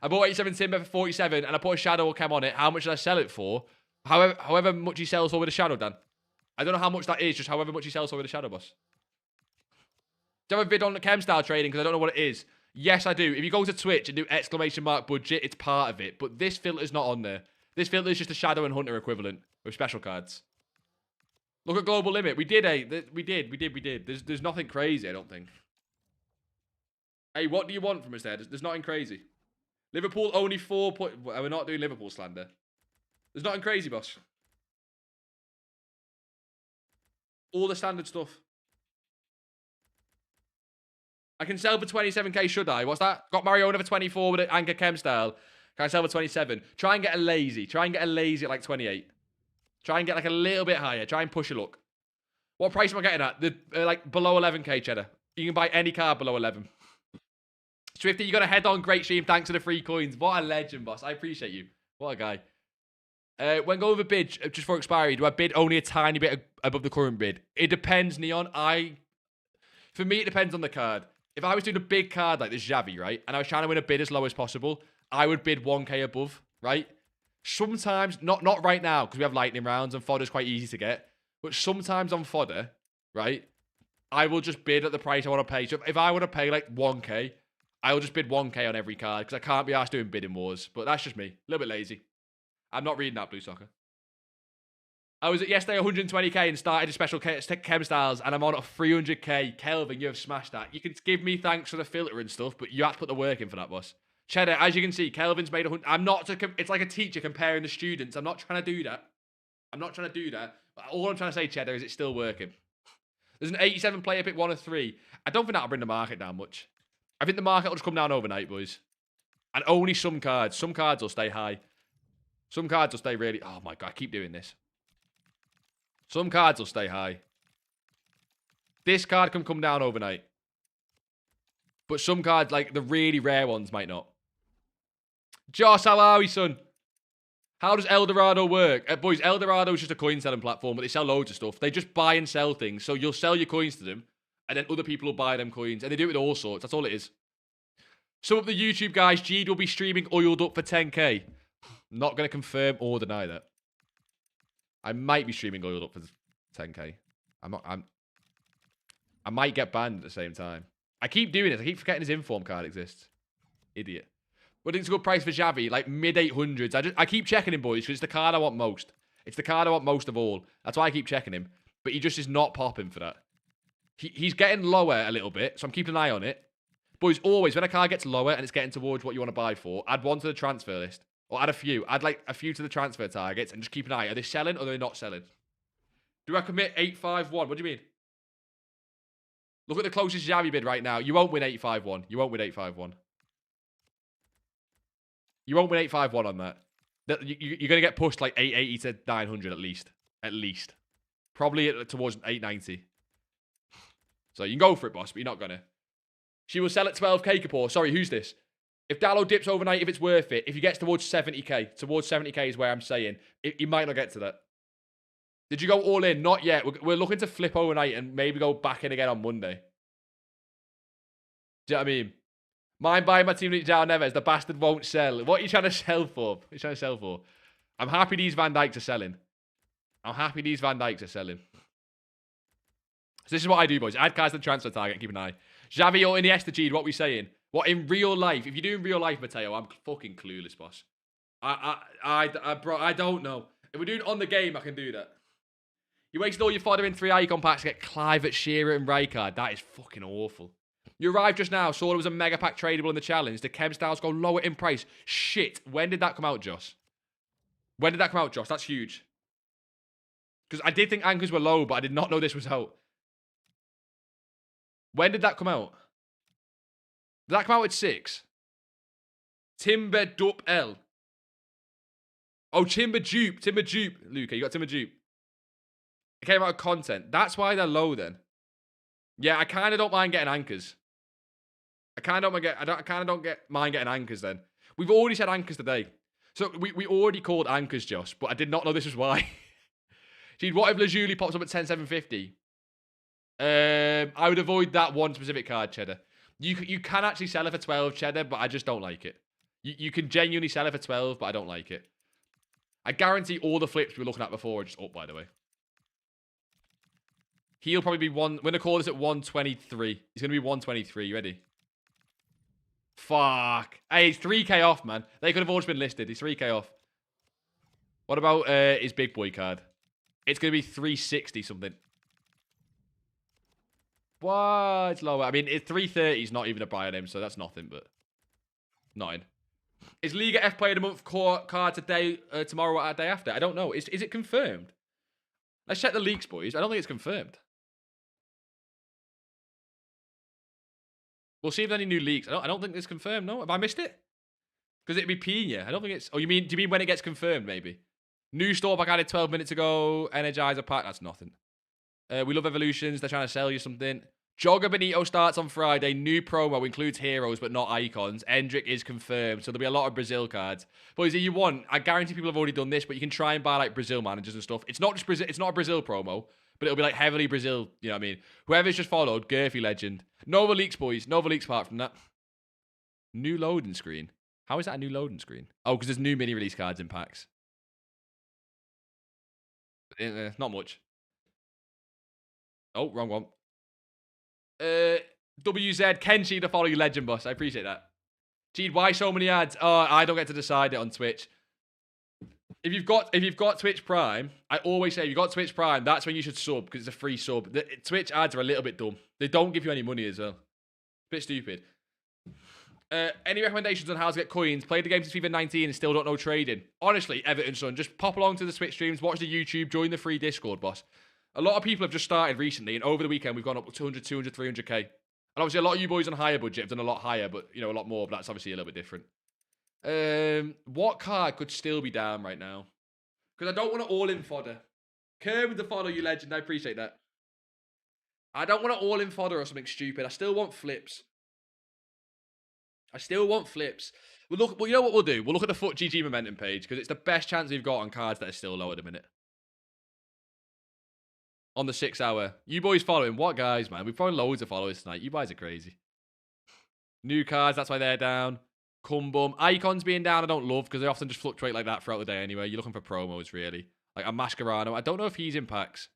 I bought 87 Timber for 47 and I put a shadow or chem on it. How much did I sell it for? However much he sells for with a shadow, Dan. I don't know how much that is, just however much he sells for with a shadow, boss. Do you have a vid on the chem style trading? Because I don't know what it is. Yes, I do. If you go to Twitch and do !budget, it's part of it. But this filter's not on there. This filter is just a Shadow and Hunter equivalent with special cards. Look at Global Limit. We did, eh? We did. There's nothing crazy, I don't think. Hey, what do you want from us there? There's nothing crazy. Liverpool only 4 points. We're not doing Liverpool slander. There's nothing crazy, boss. All the standard stuff. I can sell for 27k, should I? What's that? Got Mariona for 24 with an Anchor Chem style. Can I sell for 27? Try and get a lazy. Try and get a lazy at like 28. Try and get like a little bit higher. Try and push a look. What price am I getting at? Like below 11k, Cheddar. You can buy any card below 11. Swifty, you got to head on. Great stream. Thanks for the free coins. What a legend, boss. I appreciate you. What a guy. When going over bid just for expiry, do I bid only a tiny bit above the current bid? It depends, Neon. For me, it depends on the card. If I was doing a big card like this Xavi, right, and I was trying to win a bid as low as possible, I would bid 1k above, right? Sometimes, not right now, because we have lightning rounds and fodder's quite easy to get, but sometimes on fodder, right, I will just bid at the price I want to pay. So if I want to pay like 1k, I will just bid 1k on every card, because I can't be asked doing bidding wars. But that's just me. A little bit lazy. I'm not reading that, Blue Soccer. I was at yesterday 120k and started a special chem styles, and I'm on 300k. Kelvin, you have smashed that. You can give me thanks for the filter and stuff, but you have to put the work in for that, boss. Cheddar, as you can see, Kelvin's made 100. I'm not. It's like a teacher comparing the students. I'm not trying to do that. I'm not trying to do that. But all I'm trying to say, Cheddar, is it's still working. There's an 87 player pick 1 of 3. I don't think that'll bring the market down much. I think the market will just come down overnight, boys. And only some cards. Some cards will stay high. Some cards will stay really... Oh my god, I keep doing this. Some cards will stay high. This card can come down overnight. But some cards, like the really rare ones, might not. Josh, how are we, son? How does Eldorado work? Boys, Eldorado is just a coin selling platform, but they sell loads of stuff. They just buy and sell things. So you'll sell your coins to them, and then other people will buy them coins. And they do it with all sorts. That's all it is. Some of the YouTube guys, Jeed will be streaming oiled up for 10k. Not going to confirm or deny that. I might be streaming oiled up for 10k. I might get banned at the same time. I keep doing this. I keep forgetting his inform card exists. Idiot. But it's a good price for Xavi, like mid 800s. I keep checking him, boys, because it's the card I want most. It's the card I want most of all. That's why I keep checking him. But he just is not popping for that. He's getting lower a little bit, so I'm keeping an eye on it. Boys, always, when a card gets lower and it's getting towards what you want to buy for, add one to the transfer list. Or add a few. Add like a few to the transfer targets and just keep an eye. Are they selling or are they not selling? Do I commit 851? What do you mean? Look at the closest Xavi bid right now. You won't win 851. You won't win 851. You won't win 851 on that. You're going to get pushed like 880 to 900 at least. At least. Probably towards 890. So you can go for it, boss, but you're not going to. She will sell at 12k, Kapoor. Sorry, who's this? If Dallo dips overnight, if it's worth it. If he gets towards 70k. Towards 70k is where I'm saying. He might not get to that. Did you go all in? Not yet. We're looking to flip overnight and maybe go back in again on Monday. Do you know what I mean? Mind buying my team Jao Neves. The bastard won't sell. What are you trying to sell for? What are you trying to sell for? I'm happy these Van Dijks are selling. I'm happy these Van Dijks are selling. So this is what I do, boys. Add cards to the transfer target and keep an eye. Xavi or Iniesta, G, what are we saying? What, in real life? If you're doing real life, Mateo, I'm fucking clueless, boss. Bro, I don't know. If we're doing on the game, I can do that. You wasted all your fodder in 3 icon packs to get Clive, Shearer, and Rijkaard. That is fucking awful. You arrived just now, saw there was a mega pack tradable in the challenge. The chem styles go lower in price. Shit. When did that come out, Josh? When did that come out, Josh? That's huge. Because I did think anchors were low, but I did not know this was out. When did that come out? Did that come out at 6? Timber Dup L. Oh, Timber Dupe. Timber Dupe. Luca, you got Timber Dupe. It came out of content. That's why they're low then. Yeah, I kind of don't mind getting anchors. I kind of don't mind getting anchors then. We've already said anchors today. So we already called anchors, Josh, but I did not know this was why. See, what if Lazuli pops up at 10,750? I would avoid that one specific card, Cheddar. You can actually sell it for 12, Cheddar, but I just don't like it. You can genuinely sell it for 12, but I don't like it. I guarantee all the flips we were looking at before are just up, by the way. He'll probably be one. We're going to call this at 123. He's going to be 123. You ready? Fuck. Hey, he's 3k off, man. They could have all just been listed. He's 3k off. What about his big boy card? It's going to be 360 something. What? It's lower. I mean, 330 is not even a buy on him, so that's nothing, but nothing. Is Liga F Player of the Month card today, tomorrow, or day after? I don't know. Is it confirmed? Let's check the leaks, boys. I don't think it's confirmed. We'll see if there's any new leaks. I don't think it's confirmed, no? Have I missed it? Because it'd be Pina. I don't think it's... Oh, do you mean when it gets confirmed, maybe? New store pack added 12 minutes ago. Energizer pack. That's nothing. We love Evolutions. They're trying to sell you something. Jogger Benito starts on Friday. New promo includes heroes but not icons. Endrick is confirmed. So there'll be a lot of Brazil cards. Boys, if you want, I guarantee people have already done this, but you can try and buy like Brazil managers and stuff. It's not just Brazil. It's not a Brazil promo, but it'll be like heavily Brazil. You know what I mean? Whoever's just followed, Gurphy legend. Nova leaks, boys. Nova leaks apart from that. New loading screen. How is that a new loading screen? Oh, because there's new mini release cards in packs. Not much. Oh, wrong one. WZ, Kenshi to follow you, legend boss. I appreciate that. Gee, why so many ads? Oh, I don't get to decide it on Twitch. If you've got Twitch Prime, I always say if you've got Twitch Prime, that's when you should sub because it's a free sub. The Twitch ads are a little bit dumb. They don't give you any money as well. Bit stupid. Any recommendations on how to get coins? Played the game since FIFA 19 and still don't know trading. Honestly, Everton son, just pop along to the Twitch streams, watch the YouTube, join the free Discord, boss. A lot of people have just started recently, and over the weekend we've gone up to 200, 200, 300k. And obviously a lot of you boys on higher budget have done a lot higher, but you know, a lot more, but that's obviously a little bit different. What card could still be down right now? Because I don't want to all-in fodder. Kerr with the follow, you legend. I appreciate that. I don't want to all-in fodder or something stupid. I still want flips. Well, look. Well, you know what we'll do? We'll look at the FUT GG momentum page because it's the best chance we've got on cards that are still low at the minute. On the 6 hour. You boys following? What guys, man? We've probably loads of followers tonight. You guys are crazy. New cards, that's why they're down. Kumbum. Icons being down, I don't love because they often just fluctuate like that throughout the day anyway. You're looking for promos, really. Like a Mascherano. I don't know if he's in packs.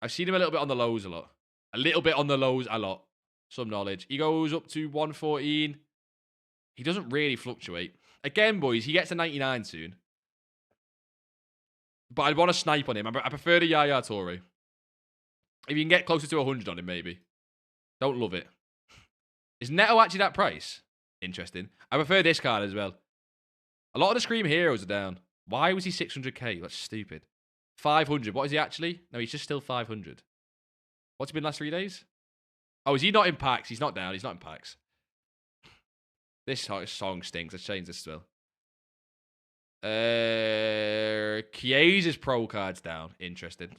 I've seen him a little bit on the lows a lot. A little bit on the lows a lot. Some knowledge. He goes up to 114. He doesn't really fluctuate. Again, boys, he gets a 99 soon. But I'd want to snipe on him. I prefer the Yaya Toure. If you can get closer to 100 on him, maybe. Don't love it. Is Neto actually that price? Interesting. I prefer this card as well. A lot of the Scream heroes are down. Why was he 600k? That's stupid. 500. What is he actually? No, he's just still 500. What's he been last 3 days? Oh, is he not in packs? He's not down. He's not in packs. This song stinks. Let's change this as well. Chiesa's pro card's down. Interesting.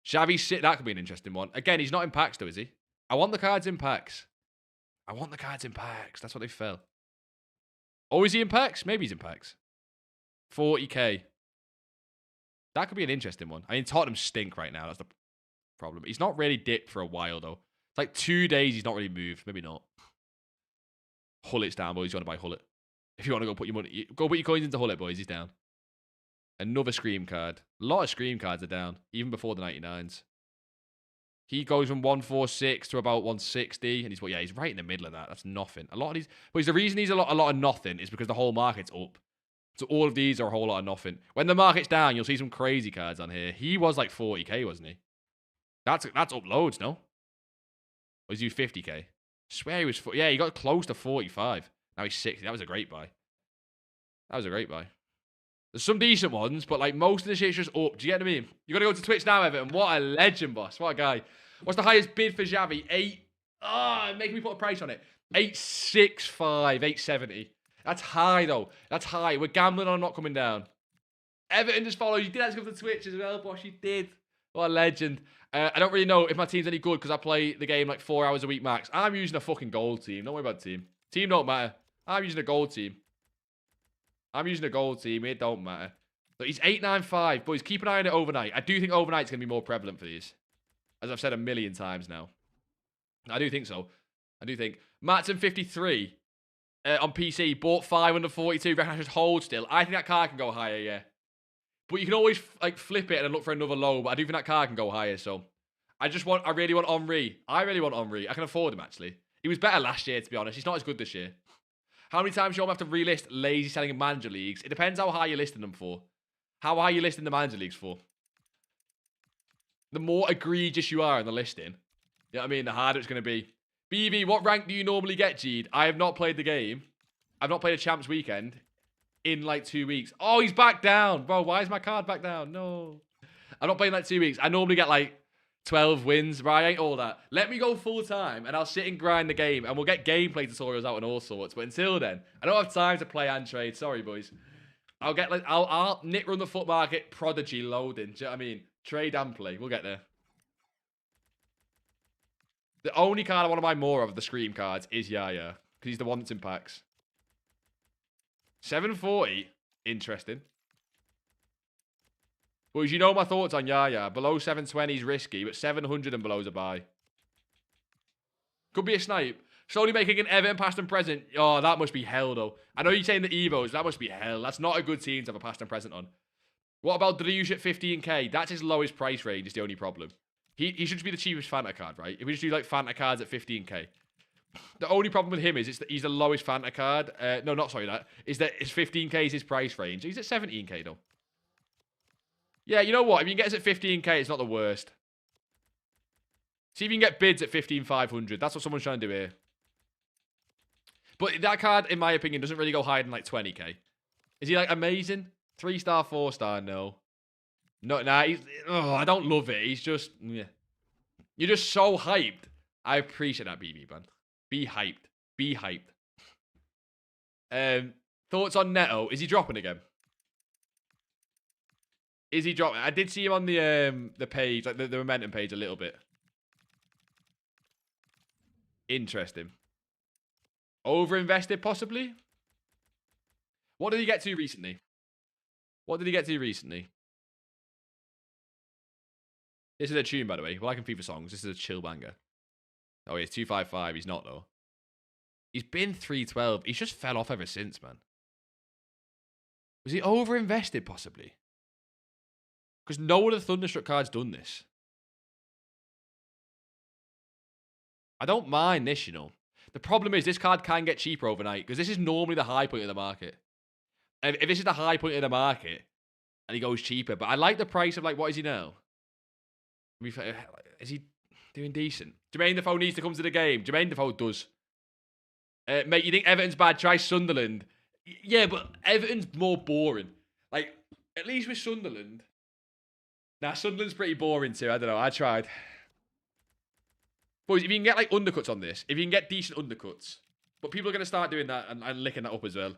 Xavi's sit. That could be an interesting one. Again, he's not in packs though, is he? I want the cards in packs. That's what they fell. Oh, is he in packs? Maybe he's in packs. 40k. That could be an interesting one. I mean, Tottenham stink right now. That's the problem. He's not really dipped for a while though. It's like 2 days he's not really moved. Maybe not. Hullet's down, boys. You want to buy Hullet? If you want to go put your money, go put your coins into Hullet, boys. He's down. Another Scream card. A lot of Scream cards are down, even before the 99s. He goes from 146 to about 160, and he's right in the middle of that. That's nothing. A lot of these, but the reason he's a lot of nothing is because the whole market's up. So all of these are a whole lot of nothing. When the market's down, you'll see some crazy cards on here. He was like 40k, wasn't he? That's up loads, no? Or is he 50k? Swear he was. Yeah, he got close to 45. Now he's 60. That was a great buy. There's some decent ones, but like most of the shit's just up. Do you get what I mean? You gotta go to Twitch now, Everton. What a legend, boss. What a guy. What's the highest bid for Xavi? 8. Making me put a price on it. 865, 870. That's high though. That's high. We're gambling on not coming down. Everton just followed. You did actually go to Twitch as well, boss. You did. What a legend. I don't really know if my team's any good because I play the game like 4 hours a week max. I'm using a fucking gold team. Don't worry about the team. Team don't matter. I'm using a gold team. It don't matter. So he's 895. Boys, keep an eye on it overnight. I do think overnight's going to be more prevalent for these. As I've said a million times now. I do think so. Matson 53 on PC. Bought 542. Reckon I should hold still. I think that card can go higher, yeah. But you can always like flip it and look for another low. But I do think that card can go higher, so. I really want Henry. I can afford him, actually. He was better last year, to be honest. He's not as good this year. How many times do you have to relist lazy selling in manager leagues? It depends how high you're listing them for. How high you're listing the manager leagues for. The more egregious you are in the listing, you know what I mean, the harder it's going to be. BV, what rank do you normally get, Jeed? I have not played the game. I've not played a champs weekend in like 2 weeks. Oh, he's back down. Bro, why is my card back down? No. I'm not playing like 2 weeks. I normally get like 12 wins, right? I ain't all that. Let me go full time and I'll sit and grind the game and we'll get gameplay tutorials out and all sorts. But until then, I don't have time to play and trade. Sorry, boys. I'll Nick run the FUT market prodigy loading. Do you know what I mean? Trade and play. We'll get there. The only card I want to buy more of the Scream cards is Yaya. Because he's the one that's in packs. 740. Interesting. Boys, you know my thoughts on Yaya. Below 720 is risky, but 700 and below is a buy. Could be a snipe. Slowly making an Everton past and present. Oh, that must be hell, though. I know you're saying the Evos. That must be hell. That's not a good team to have a past and present on. What about Driouche at 15k? That's his lowest price range is the only problem. He should just be the cheapest Fanta card, right? If we just do, like, Fanta cards at 15k. The only problem with him is that he's the lowest Fanta card. No, not sorry, that. Is that his 15k is his price range. He's at 17k, though. Yeah, you know what? If you can get us at 15k, it's not the worst. See if you can get bids at 15,500. That's what someone's trying to do here. But that card, in my opinion, doesn't really go higher than, like, 20k. Is he, like, amazing? 3-star, 4-star? No. No, nah, I don't love it. He's just... Yeah. You're just so hyped. I appreciate that, BB, man. Be hyped. Be hyped. Thoughts on Neto? Is he dropping again? Is he dropping? I did see him on the page, like the momentum page a little bit. Interesting. Overinvested, possibly? What did he get to recently? What did he get to recently? This is a tune, by the way. Well, I can FIFA songs. This is a chill banger. Oh, he's 255. He's not, though. He's been 312. He's just fell off ever since, man. Was he overinvested, possibly? Because no other Thunderstruck card's done this. I don't mind this, you know. The problem is this card can get cheaper overnight. Because this is normally the high point of the market. If this is the high point of the market, and he goes cheaper. But I like the price of, like, what is he now? Is he doing decent? Jermaine Defoe needs to come to the game. Jermaine Defoe does. Mate, you think Everton's bad? Try Sunderland. Yeah, but Everton's more boring. Like, at least with Sunderland. Nah, Sunderland's pretty boring too. I don't know. I tried. Boys, if you can get, like, undercuts on this. If you can get decent undercuts. But people are going to start doing that and licking that up as well.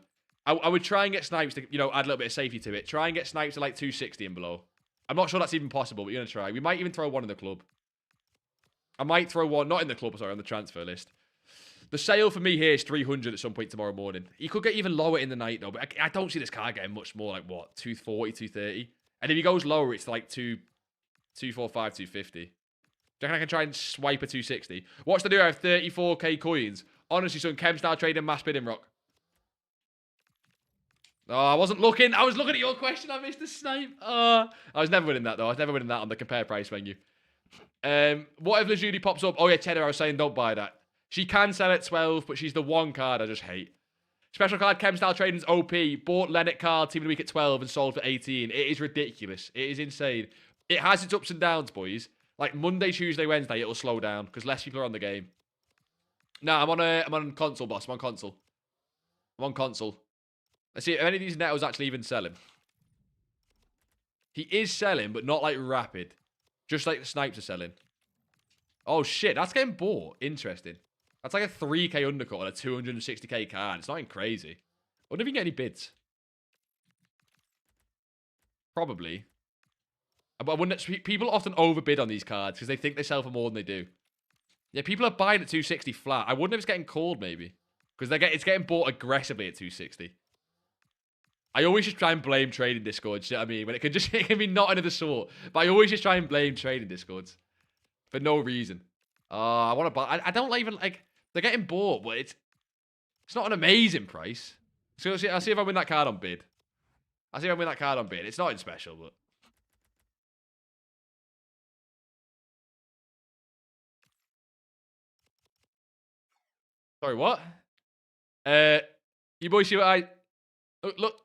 I would try and get snipes to, you know, add a little bit of safety to it. Try and get snipes to, like, 260 and below. I'm not sure that's even possible, but you're going to try. We might even throw one in the club. I might throw one, not in the club, sorry, on the transfer list. The sale for me here is 300 at some point tomorrow morning. He could get even lower in the night, though, but I don't see this card getting much more, like, what, 240, 230? And if he goes lower, it's like 245, 250. Do you reckon I can try and swipe a 260? What's the do? I have 34k coins. Honestly, son, Chem start trading mass bidding, Rock. Oh, I wasn't looking. I was looking at your question. I missed the snipe. I was never winning that, though. I was never winning that on the compare price menu. What if Lajudi pops up? Oh, yeah, Cheddar, I was saying don't buy that. She can sell at 12, but she's the one card I just hate. Special card, Chem Style Trading's OP. Bought Lennart Carl, Team of the Week at 12 and sold for 18. It is ridiculous. It is insane. It has its ups and downs, boys. Like Monday, Tuesday, Wednesday, it'll slow down because less people are on the game. No, I'm on console, boss. I'm on console. I'm on console. Let's see if any of these Netos actually even selling. He is selling, but not like rapid. Just like the snipes are selling. Oh, shit. That's getting bought. Interesting. That's like a 3k undercut on a 260k card. It's not even crazy. I wonder if you can get any bids. Probably. But I wouldn't. People often overbid on these cards because they think they sell for more than they do. Yeah, people are buying at 260 flat. I wonder if it's getting called, maybe. Because it's getting bought aggressively at 260. I always just try and blame trading discords, you know what I mean? When it can be nothing of the sort. But I always just try and blame trading discords. For no reason. I want to buy... I don't even, like... They're getting bought, but it's not an amazing price. So I'll see if I win that card on bid. I'll see if I win that card on bid. It's not in special, but... Sorry, what? You boys see what I... Look.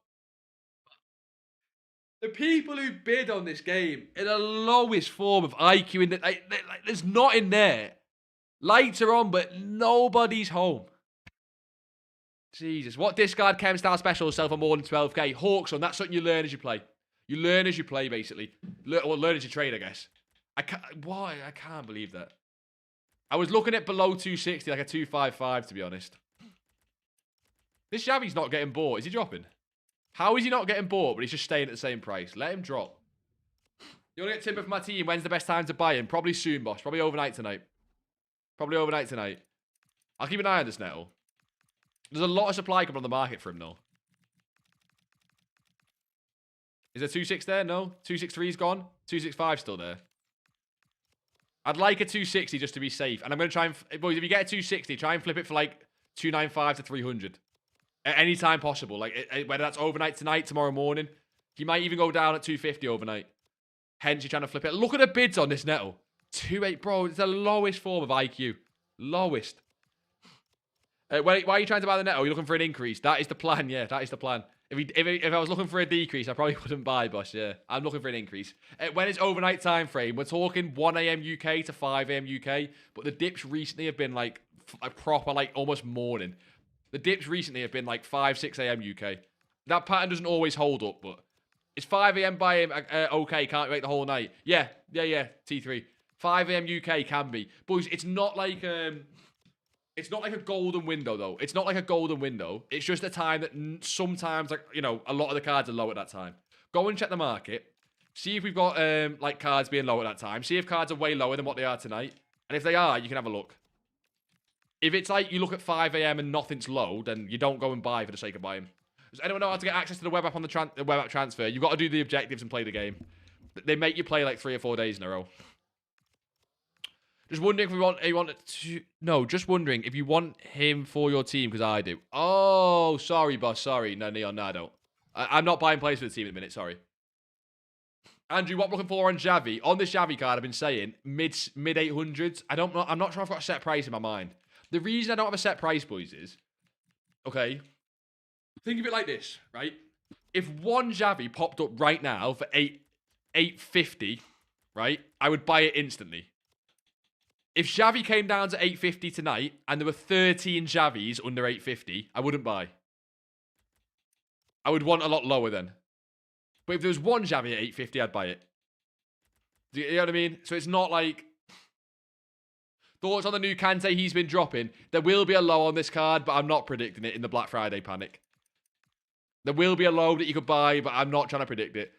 The people who bid on this game in the lowest form of IQ in the... Like, there's not in there. Lights are on, but nobody's home. Jesus. What discard Chem Style specials sell for more than 12k? Hawks on. That's something you learn as you play. You learn as you play, basically. Learn as you trade, I guess. Why? I can't believe that. I was looking at below 260, like a 255, to be honest. This Xavi's not getting bought. Is he dropping? How is he not getting bought, but he's just staying at the same price? Let him drop. You want to get Timber for my team? When's the best time to buy him? Probably soon, boss. Probably overnight tonight. Probably overnight tonight. I'll keep an eye on this Nettle. There's a lot of supply coming on the market for him, though. Is there 2.6 there? No. 2.63's gone. 2.65 still there. I'd like a 260 just to be safe. And I'm going to try and... Boys, if you get a 260, try and flip it for like 295 to 300. At any time possible. Like, whether that's overnight tonight, tomorrow morning. He might even go down at 250 overnight. Hence, you're trying to flip it. Look at the bids on this Nettle. 2.8, bro. It's the lowest form of IQ. Lowest. Why are you trying to buy the Nettle? You're looking for an increase. That is the plan, yeah. That is the plan. If I was looking for a decrease, I probably wouldn't buy, boss, yeah. I'm looking for an increase. When it's overnight time frame, we're talking 1 a.m. UK to 5 a.m. UK, but the dips recently have been like proper, like almost morning. The dips recently have been like 5, 6 a.m. UK. That pattern doesn't always hold up, but it's 5 a.m. by him, okay, can't wait the whole night. Yeah, T3. 5 a.m. UK can be. Boys, it's not like... It's not like a golden window, though. It's not like a golden window. It's just a time that sometimes, like, you know, a lot of the cards are low at that time. Go and check the market. See if we've got, like, cards being low at that time. See if cards are way lower than what they are tonight. And if they are, you can have a look. If it's like you look at 5 a.m. and nothing's low, then you don't go and buy for the sake of buying. Does anyone know how to get access to the web app on the web app transfer? You've got to do the objectives and play the game. They make you play, like, 3 or 4 days in a row. Just wondering just wondering if you want him for your team, because I do. Oh, sorry, boss. Sorry. No, Neon, no, I don't. I'm not buying players for the team at the minute, sorry. Andrew, what I'm looking for on Xavi? On this Xavi card, I've been saying mid 800s. I'm not sure I've got a set price in my mind. The reason I don't have a set price, boys, is... Okay. Think of it like this, right? If one Xavi popped up right now for 850, right? I would buy it instantly. If Xavi came down to 850 tonight and there were 13 Xavis under 850, I wouldn't buy. I would want a lot lower then. But if there was one Xavi at 850, I'd buy it. Do you know what I mean? So it's not like... Thoughts on the new Kante he's been dropping? There will be a low on this card, but I'm not predicting it in the Black Friday panic. There will be a low that you could buy, but I'm not trying to predict it.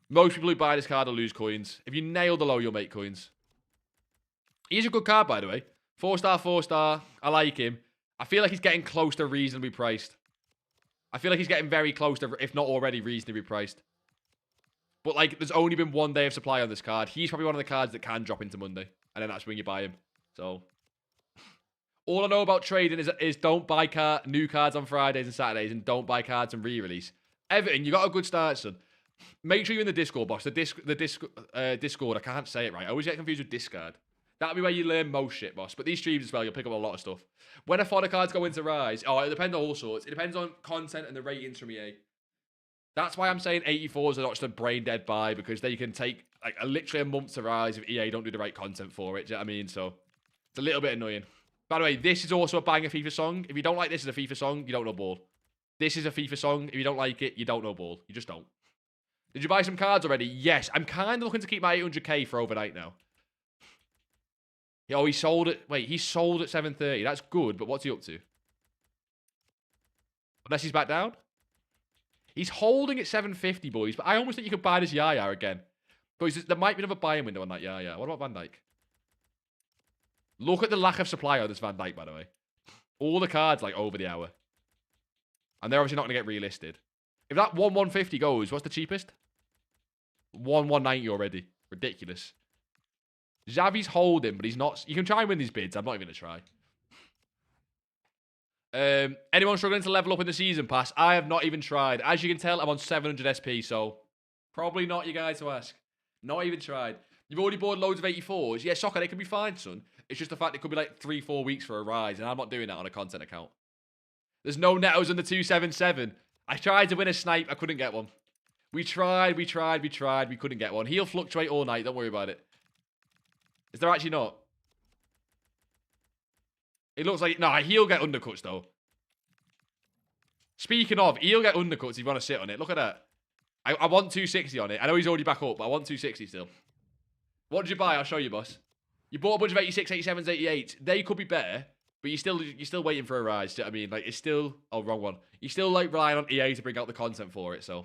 Most people who buy this card will lose coins. If you nail the low, you'll make coins. He's a good card, by the way. 4-star, 4-star. I like him. I feel like he's getting close to reasonably priced. I feel like he's getting very close to, if not already, reasonably priced. But, like, there's only been 1 day of supply on this card. He's probably one of the cards that can drop into Monday. And then that's when you buy him. So, all I know about trading is don't buy new cards on Fridays and Saturdays and don't buy cards on re-release. Everton, you got a good start, son. Make sure you're in the Discord, boss. The Discord, I can't say it right. I always get confused with Discard. That'll be where you learn most shit, boss. But these streams as well, you'll pick up a lot of stuff. When a fodder cards go into Rise, it depends on all sorts. It depends on content and the ratings from EA. That's why I'm saying 84s are not just a brain dead buy, because they can take like literally a month to Rise if EA don't do the right content for it. Do you know what I mean? So it's a little bit annoying. By the way, this is also a banger FIFA song. If you don't like this as a FIFA song, you don't know ball. This is a FIFA song. If you don't like it, you don't know ball. You just don't. Did you buy some cards already? Yes. I'm kind of looking to keep my 800k for overnight now. Oh, he sold it. Wait, he sold at 730. That's good, but what's he up to? Unless he's back down? He's holding at 750, boys, but I almost think you could buy this Yaya again. Boys, there might be another buying window on that Yaya. What about Van Dijk? Look at the lack of supply on this Van Dijk, by the way. All the cards, like, over the hour. And they're obviously not going to get relisted. If that 150 goes, what's the cheapest? 190 already. Ridiculous. Xavi's holding, but he's not... You can try and win these bids. I'm not even going to try. Anyone struggling to level up in the season pass? I have not even tried. As you can tell, I'm on 700 SP, so... Probably not you guys to ask. Not even tried. You've already bought loads of 84s. Yeah, Soccer, they can be fine, son. It's just the fact it could be like 3-4 weeks for a rise, and I'm not doing that on a content account. There's no Netos in the 277. I tried to win a snipe. I couldn't get one. We tried. We couldn't get one. He'll fluctuate all night. Don't worry about it. Is there actually not? It looks like... No, he'll get undercuts, though. Speaking of, he'll get undercuts if you want to sit on it. Look at that. I want 260 on it. I know he's already back up, but I want 260 still. What did you buy? I'll show you, boss. You bought a bunch of 86, 87s, 88s. They could be better, but you're still waiting for a rise. Do you know what I mean? Like, it's still... Oh, wrong one. You're still, like, relying on EA to bring out the content for it, so...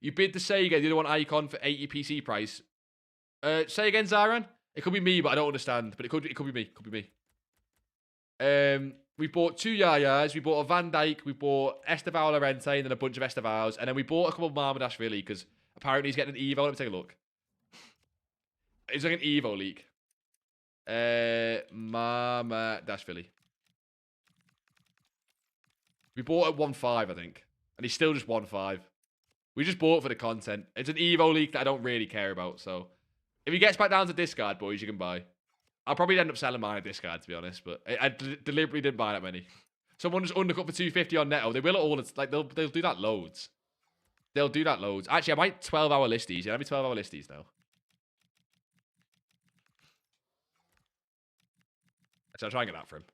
You bid the Sega, the other one Icon, for 80 PC price. Say again, Zaran? It could be me, but I don't understand. But it could be me. Could be me. We bought 2 Yayas. We bought a Van Dijk. We bought Esteval Lorente and then a bunch of Estevals. And then we bought a couple of Marmadashvili because apparently he's getting an Evo. Let me take a look. It's like an Evo leak. Marmadashvili. We bought at 1.5, I think. And he's still just 1.5. We just bought it for the content. It's an Evo leak that I don't really care about. So if he gets back down to discard, boys, you can buy. I'll probably end up selling mine at discard, to be honest. But I deliberately didn't buy that many. Someone just undercut for 250 on Neto. They will at all. It's like they'll do that loads. They'll do that loads. Actually, I might 12-hour listies. Yeah, let me 12-hour listies now. So I'll try and get that for him.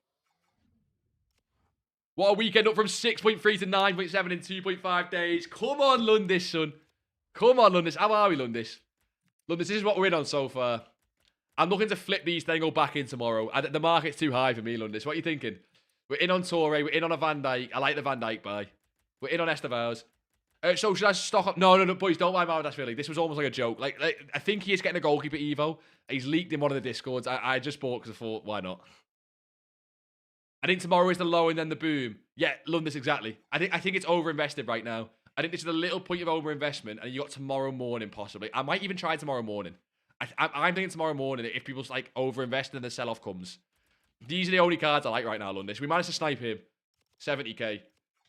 What a weekend up from 6.3 to 9.7 in 2.5 days. Come on, Lundis, son. Come on, Lundis. How are we, Lundis? Lundis, this is what we're in on so far. I'm looking to flip these, then go back in tomorrow. The market's too high for me, Lundis. What are you thinking? We're in on Torre. We're in on a Van Dijk. I like the Van Dijk buy. We're in on Estevals. So should I stock up? No, boys, don't buy Marmadashvili. This was almost like a joke. Like I think he is getting a goalkeeper Evo. He's leaked in one of the Discords. I just bought because I thought, why not? I think tomorrow is the low and then the boom. Yeah, Lundis, exactly. I think it's overinvested right now. I think this is a little point of overinvestment, and you got tomorrow morning possibly. I might even try tomorrow morning. I'm thinking tomorrow morning if people's like overinvested and the sell-off comes. These are the only cards I like right now, Lundis. We managed to snipe him. 70k.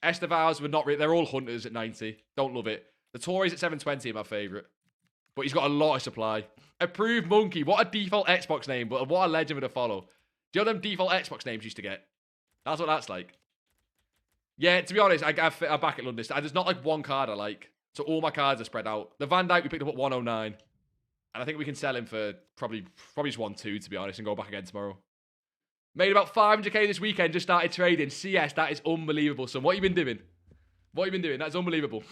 Estevals were not... They're all hunters at 90. Don't love it. The Torres at 720 are my favourite. But he's got a lot of supply. Approved Monkey. What a default Xbox name, but what a legend to follow. Do you know them default Xbox names used to get? That's what that's like. Yeah, to be honest, I back at Lundis. There's not like one card I like. So all my cards are spread out. The Van Dijk we picked up at 109. And I think we can sell him for probably just 1.2, to be honest, and go back again tomorrow. Made about 500k this weekend, just started trading. CS, that is unbelievable, son. What have you been doing? What have you been doing? That's unbelievable.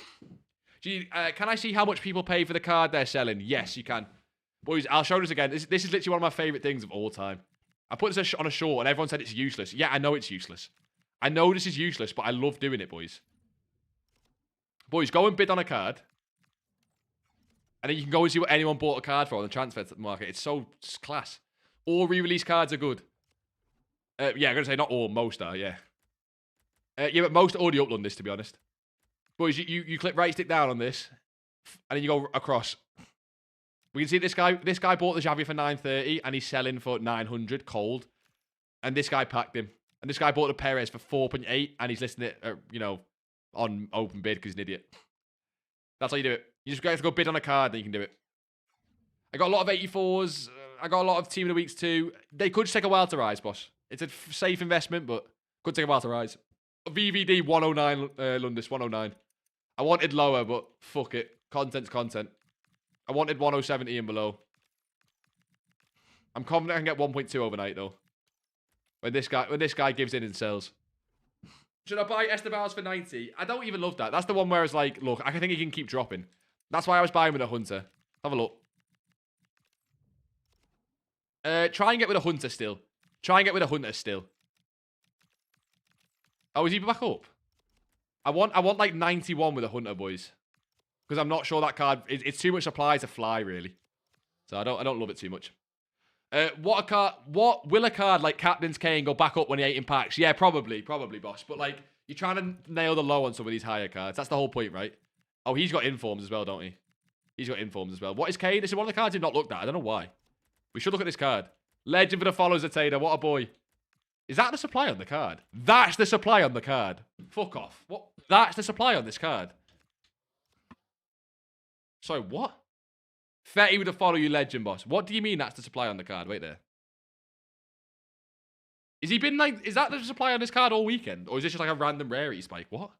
Gee, can I see how much people pay for the card they're selling? Yes, you can. Boys, I'll show this again. This is literally one of my favourite things of all time. I put this on a short and everyone said it's useless. Yeah, I know it's useless. I know this is useless, but I love doing it, boys. Boys, go and bid on a card. And then you can go and see what anyone bought a card for on the transfer market. It's class. All re-release cards are good. Yeah, I'm going to say not all. Most are, yeah. Yeah, but most are already uploaded this, to be honest. Boys, you click right stick down on this. And then you go across. We can see this guy bought the Xavi for 930 and he's selling for 900 cold. And this guy packed him. And this guy bought the Perez for 4.8 and he's listing it, on open bid because he's an idiot. That's how you do it. You just have to go bid on a card, then you can do it. I got a lot of 84s. I got a lot of Team of the Weeks too. They could just take a while to rise, boss. It's a safe investment, but could take a while to rise. VVD 109, Lundis 109. I wanted lower, but fuck it. Content's content. I wanted 1070 and below. I'm confident I can get 1.2 overnight though. When this guy gives in and sells. Should I buy Estevals for 90? I don't even love that. That's the one where it's like, look, I think he can keep dropping. That's why I was buying with a Hunter. Have a look. Try and get with a Hunter still. Oh, is he back up? I want like 91 with a Hunter, boys. Because I'm not sure that card... It's too much supply to fly, really. So I don't love it too much. What will a card like Captain's Kane go back up when he 8 in packs? Yeah, probably, boss. But like, you're trying to nail the low on some of these higher cards. That's the whole point, right? Oh, he's got informs as well, don't he? He's got informs as well. What is Kane? This is one of the cards you've not looked at. I don't know why. We should look at this card. Legend for the followers of Tater. What a boy. Is that the supply on the card? That's the supply on the card. Fuck off. What? That's the supply on this card. Sorry, what? Fetty with a follow you, legend, boss. What do you mean that's the supply on the card? Wait there. Is that the supply on this card all weekend? Or is this just like a random rarity spike? What?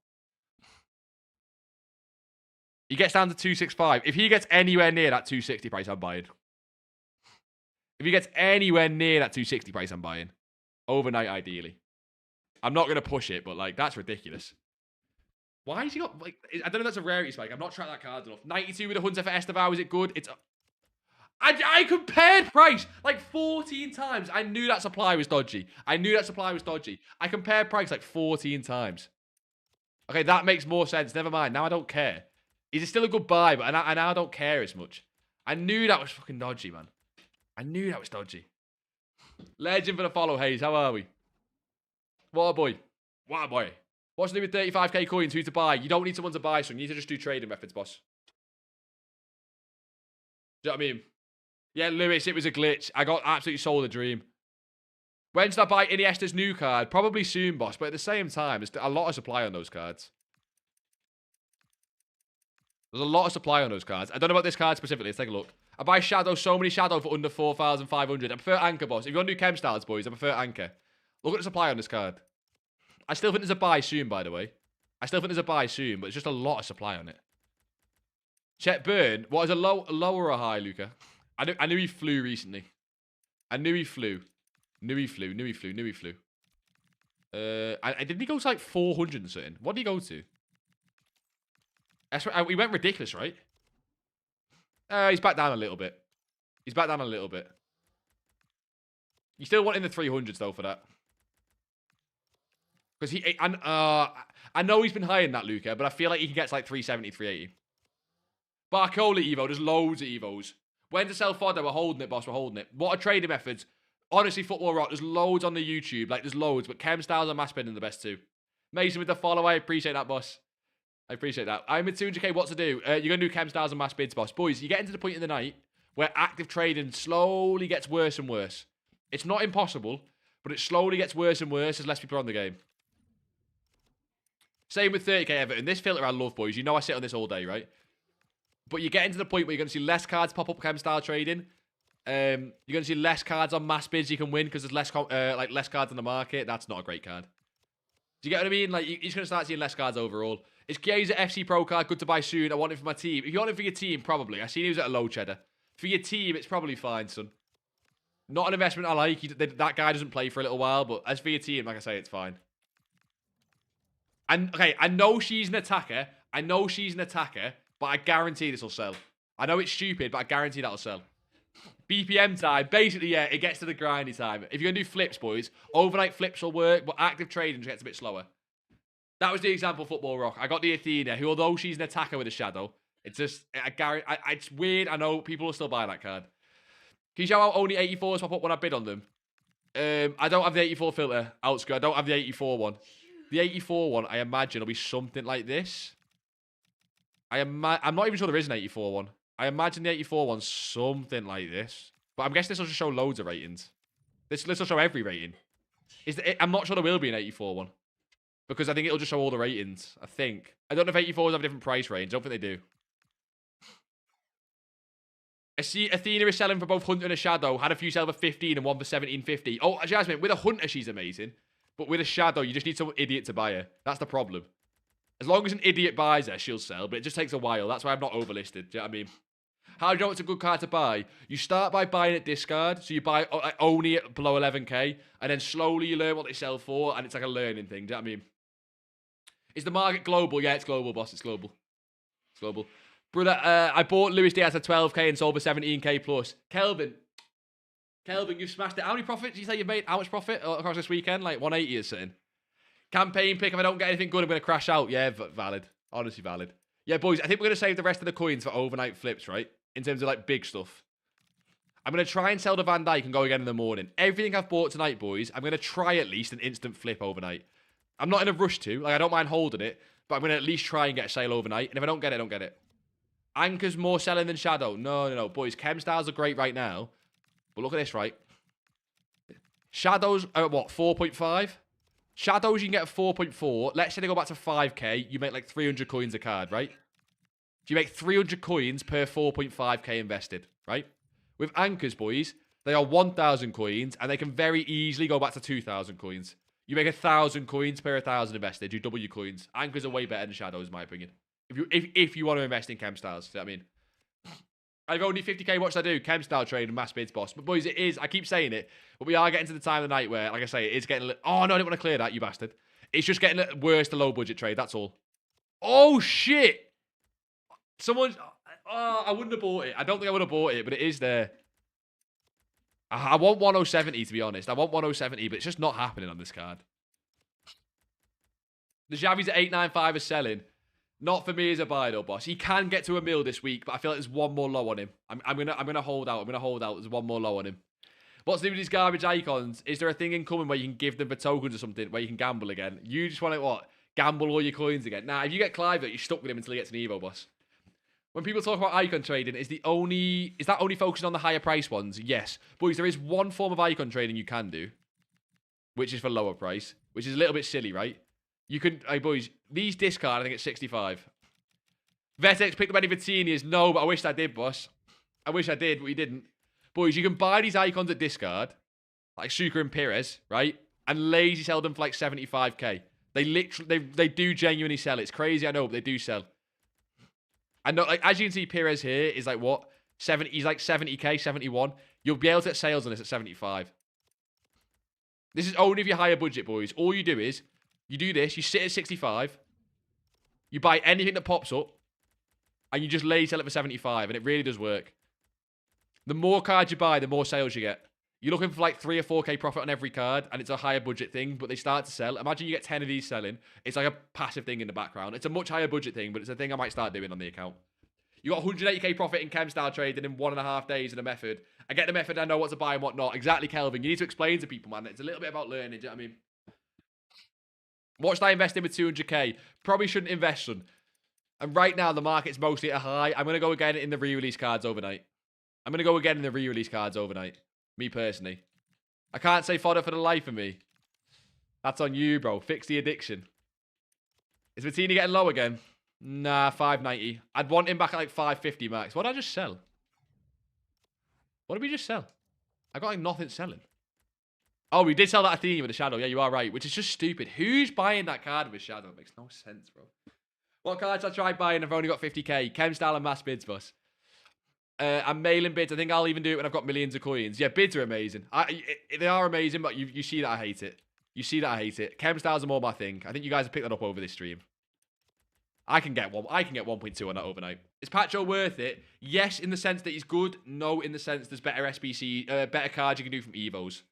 He gets down to 265. If he gets anywhere near that 260 price, I'm buying. If he gets anywhere near that 260 price, I'm buying. Overnight, ideally. I'm not going to push it, but like, that's ridiculous. Why has he got, like, I don't know if that's a rarity spike. I'm not trying that card enough. 92 with a Hunter for Esteval. Is it good? It's... I compared price like 14 times. I knew that supply was dodgy. I compared price like 14 times. Okay, that makes more sense. Never mind. Now I don't care. Is it still a good buy? But I now don't care as much. I knew that was fucking dodgy, man. I knew that was dodgy. Legend for the follow, Hayes. How are we? What a boy. What a boy. What's new with 35k coins? Who to buy? You don't need someone to buy, so you need to just do trading methods, boss. Do you know what I mean? Yeah, Lewis, it was a glitch. I got absolutely sold a dream. When should I buy Iniesta's new card? Probably soon, boss, but at the same time, there's a lot of supply on those cards. There's a lot of supply on those cards. I don't know about this card specifically. Let's take a look. I buy Shadow, so many Shadow for under 4,500. I prefer Anchor, boss. If you want to do Chem Styles, boys, I prefer Anchor. Look at the supply on this card. I still think there's a buy soon, by the way. I still think there's a buy soon, but there's just a lot of supply on it. Chet Burn. What is a low or a high, Luca? I knew he flew recently. I knew he flew. Knew he flew. Didn't he go to like 400 and something? What did he go to? We went ridiculous, right? He's back down a little bit. You still want in the 300s, though, for that. Because I know he's been higher than that, Luca, but I feel like he can get to like 370, 380. Barcola Evo, there's loads of Evos. When to sell Fodder, we're holding it, boss, we're holding it. What are trading methods? Honestly, Football Rock, there's loads on the YouTube. Like, there's loads, but Chem Styles and Mass Spinning are the best too. Mason with the follow, I appreciate that, boss. I appreciate that. I'm at 200k, what to do? You're going to do Chem Styles and Mass Bids, boss. Boys, you're getting to the point in the night where active trading slowly gets worse and worse. It's not impossible, but it slowly gets worse and worse as less people are on the game. Same with 30k Everton. This filter I love, boys. You know I sit on this all day, right? But you're getting to the point where you're going to see less cards pop up Chem Style trading. You're going to see less cards on mass bids you can win because there's less cards in the market. That's not a great card. Do you get what I mean? Like, you're just going to start seeing less cards overall. Is Chiesa FC Pro card good to buy soon? I want it for my team. If you want it for your team, probably. I seen he was at a low cheddar. For your team, it's probably fine, son. Not an investment I like. That guy doesn't play for a little while, but as for your team, like I say, it's fine. And okay, I know she's an attacker. But I guarantee this will sell. I know it's stupid, but I guarantee that'll sell. BPM time. Basically, yeah, it gets to the grindy time. If you're going to do flips, boys, overnight flips will work, but active trading just gets a bit slower. That was the example of Football Rock. I got the Athena, who, although she's an attacker with a shadow, it's just, it's weird. I know people will still buy that card. Can you show out only 84s pop up when I bid on them? I don't have the 84 filter, Outscrew. I don't have the 84 one. The 84 one, I imagine, will be something like this. I'm not even sure there is an 84 one. I imagine the 84 one's something like this. But I'm guessing this will just show loads of ratings. This will show every rating. I'm not sure there will be an 84 one. Because I think it'll just show all the ratings. I think. I don't know if 84s have a different price range. I don't think they do. I see Athena is selling for both Hunter and a Shadow. Had a few sell for 15 and one for 17.50. Oh, Jasmine, with a Hunter, she's amazing. But with a Shadow, you just need some idiot to buy her. That's the problem. As long as an idiot buys her, she'll sell. But it just takes a while. That's why I'm not overlisted. Do you know what I mean? How do you know it's a good card to buy? You start by buying at discard. So you buy only at below 11k. And then slowly you learn what they sell for. And it's like a learning thing. Do you know what I mean? Is the market global? Yeah, it's global, boss. It's global. It's global. Brother, I bought Luis Diaz at 12k and sold for 17k plus. Kelvin, you've smashed it. How many profits did you say you've made? How much profit across this weekend? Like 180 or something. Campaign pick. If I don't get anything good, I'm going to crash out. Yeah, valid. Honestly, valid. Yeah, boys, I think we're going to save the rest of the coins for overnight flips, right? In terms of, like, big stuff. I'm going to try and sell the Van Dijk and go again in the morning. Everything I've bought tonight, boys, I'm going to try at least an instant flip overnight. I'm not in a rush to. Like, I don't mind holding it. But I'm going to at least try and get a sale overnight. And if I don't get it, I don't get it. Anchor's more selling than Shadow. No. Boys, Chem Styles are great right now. But look at this, right? Shadows are, what, 4.5? Shadows, you can get 4.4. Let's say they go back to 5k. You make like 300 coins a card, right? You make 300 coins per 4.5k invested, right? With Anchors, boys, they are 1,000 coins, and they can very easily go back to 2,000 coins. You make 1,000 coins per 1,000 invested. You double your coins. Anchors are way better than Shadows, in my opinion. If you want to invest in Chem Styles, you know what I mean? I've only 50k. What should I do? Chem Style trade and mass bids, boss. But boys, it is. I keep saying it, but we are getting to the time of the night where, like I say, it is getting. Oh no, I didn't want to clear that, you bastard. It's just getting worse. The low budget trade. That's all. Oh shit! Someone's. Oh, I wouldn't have bought it. I don't think I would have bought it, but it is there. I want 1070 to be honest. I want 1070, but it's just not happening on this card. The Xavis at 895 are selling. Not for me as a buy though, boss. He can get to a mil this week, but I feel like there's one more low on him. I'm gonna hold out. I'm gonna hold out. There's one more low on him. What's to do with these garbage icons? Is there a thing incoming where you can give them for tokens or something where you can gamble again? You just want to what? Gamble all your coins again. Nah, if you get Clive, you're stuck with him until he gets an Evo, boss. When people talk about icon trading, is that only focusing on the higher price ones? Yes. Boys, there is one form of icon trading you can do, which is for lower price, which is a little bit silly, right? You can, hey boys, these discard, I think it's 65. Vetex picked up any Vitinias? No, but I wish I did, boss. I wish I did, but we didn't. Boys, you can buy these icons at discard, like Sucre and Pires, right? And lazy sell them for like 75k. They literally, they do genuinely sell. It's crazy, I know, but they do sell. And like, as you can see, Pires here is like what? 70, he's like 70k, 71. You'll be able to get sales on this at 75. This is only if you're higher budget, boys. All you do is, you do this, you sit at 65, you buy anything that pops up, and you just lazy sell it for 75, and it really does work. The more cards you buy, the more sales you get. You're looking for like 3 or 4k profit on every card, and it's a higher budget thing, but they start to sell. Imagine you get 10 of these selling. It's like a passive thing in the background. It's a much higher budget thing, but it's a thing I might start doing on the account. You got 180k profit in chem style trading in 1.5 days in a method. I get the method, I know what to buy and what not. Exactly, Kelvin. You need to explain to people, man. It's a little bit about learning, do you know what I mean? What should I invest in with 200k? Probably shouldn't invest, son. And right now, the market's mostly at a high. I'm going to go again in the re-release cards overnight. I'm going to go again in the re-release cards overnight. Me personally. I can't say Fodder for the life of me. That's on you, bro. Fix the addiction. Is Martini getting low again? Nah, 590. I'd want him back at like 550 max. What did I just sell? What did we just sell? I got like nothing selling. Oh, we did sell that Athene with a shadow. Yeah, you are right. Which is just stupid. Who's buying that card with a shadow? It makes no sense, bro. What cards I tried buying? I've only got 50k. Chem style and mass bids, boss. I'm mailing bids. I think I'll even do it when I've got millions of coins. Yeah, bids are amazing. They are amazing, but you see that I hate it. You see that I hate it. Chem styles are more my thing. I think you guys have picked that up over this stream. I can get 1.2 on that overnight. Is Pacho worth it? Yes, in the sense that he's good. No, in the sense there's better SBC, better cards you can do from Evos.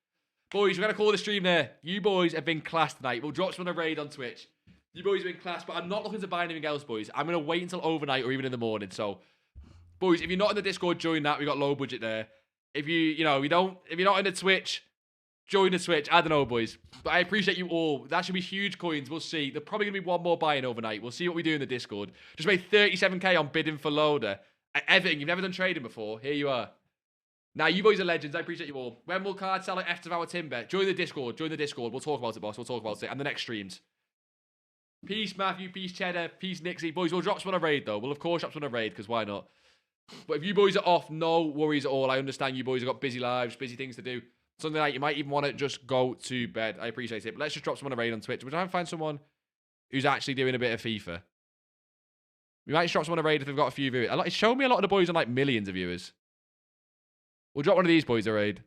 Boys, we're going to call the stream there. You boys have been class tonight. We'll drop some on a raid on Twitch. You boys have been class, but I'm not looking to buy anything else, boys. I'm going to wait until overnight or even in the morning. So, boys, if you're not in the Discord, join that. We got low budget there. If if you're not in the Twitch, join the Twitch. I don't know, boys. But I appreciate you all. That should be huge coins. We'll see. There's probably going to be one more buying overnight. We'll see what we do in the Discord. Just made 37k on bidding for Loader. Everything. You've never done trading before. Here you are. Now, you boys are legends. I appreciate you all. When will cards sell at F to our Timber? Join the Discord. Join the Discord. We'll talk about it, boss. We'll talk about it. And the next streams. Peace, Matthew. Peace, Cheddar. Peace, Nixie. Boys, we'll drop some on a raid, though. We'll, of course, drop some on a raid, because why not? But if you boys are off, no worries at all. I understand you boys have got busy lives, busy things to do. Sunday night, you might even want to just go to bed. I appreciate it. But let's just drop some on a raid on Twitch. We're trying to find someone who's actually doing a bit of FIFA. We might just drop some on a raid if they've got a few viewers. It's showing me a lot of the boys on, like, millions of viewers. We'll drop one of these boys a raid.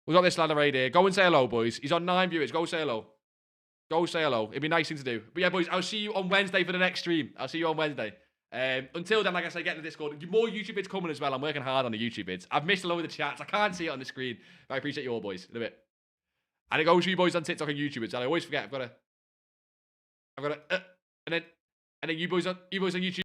We'll drop this lad a raid here. Go and say hello, boys. He's on 9 viewers. Go say hello. Go say hello. It'd be a nice thing to do. But yeah, boys, I'll see you on Wednesday for the next stream. I'll see you on Wednesday. Until then, like I said, get in the Discord. More YouTube vids coming as well. I'm working hard on the YouTube vids. I've missed a lot of the chats. I can't see it on the screen. But I appreciate you all, boys. In a bit. And it goes for you boys on TikTok and YouTube. And I always forget. I've got to, and then you boys on YouTube.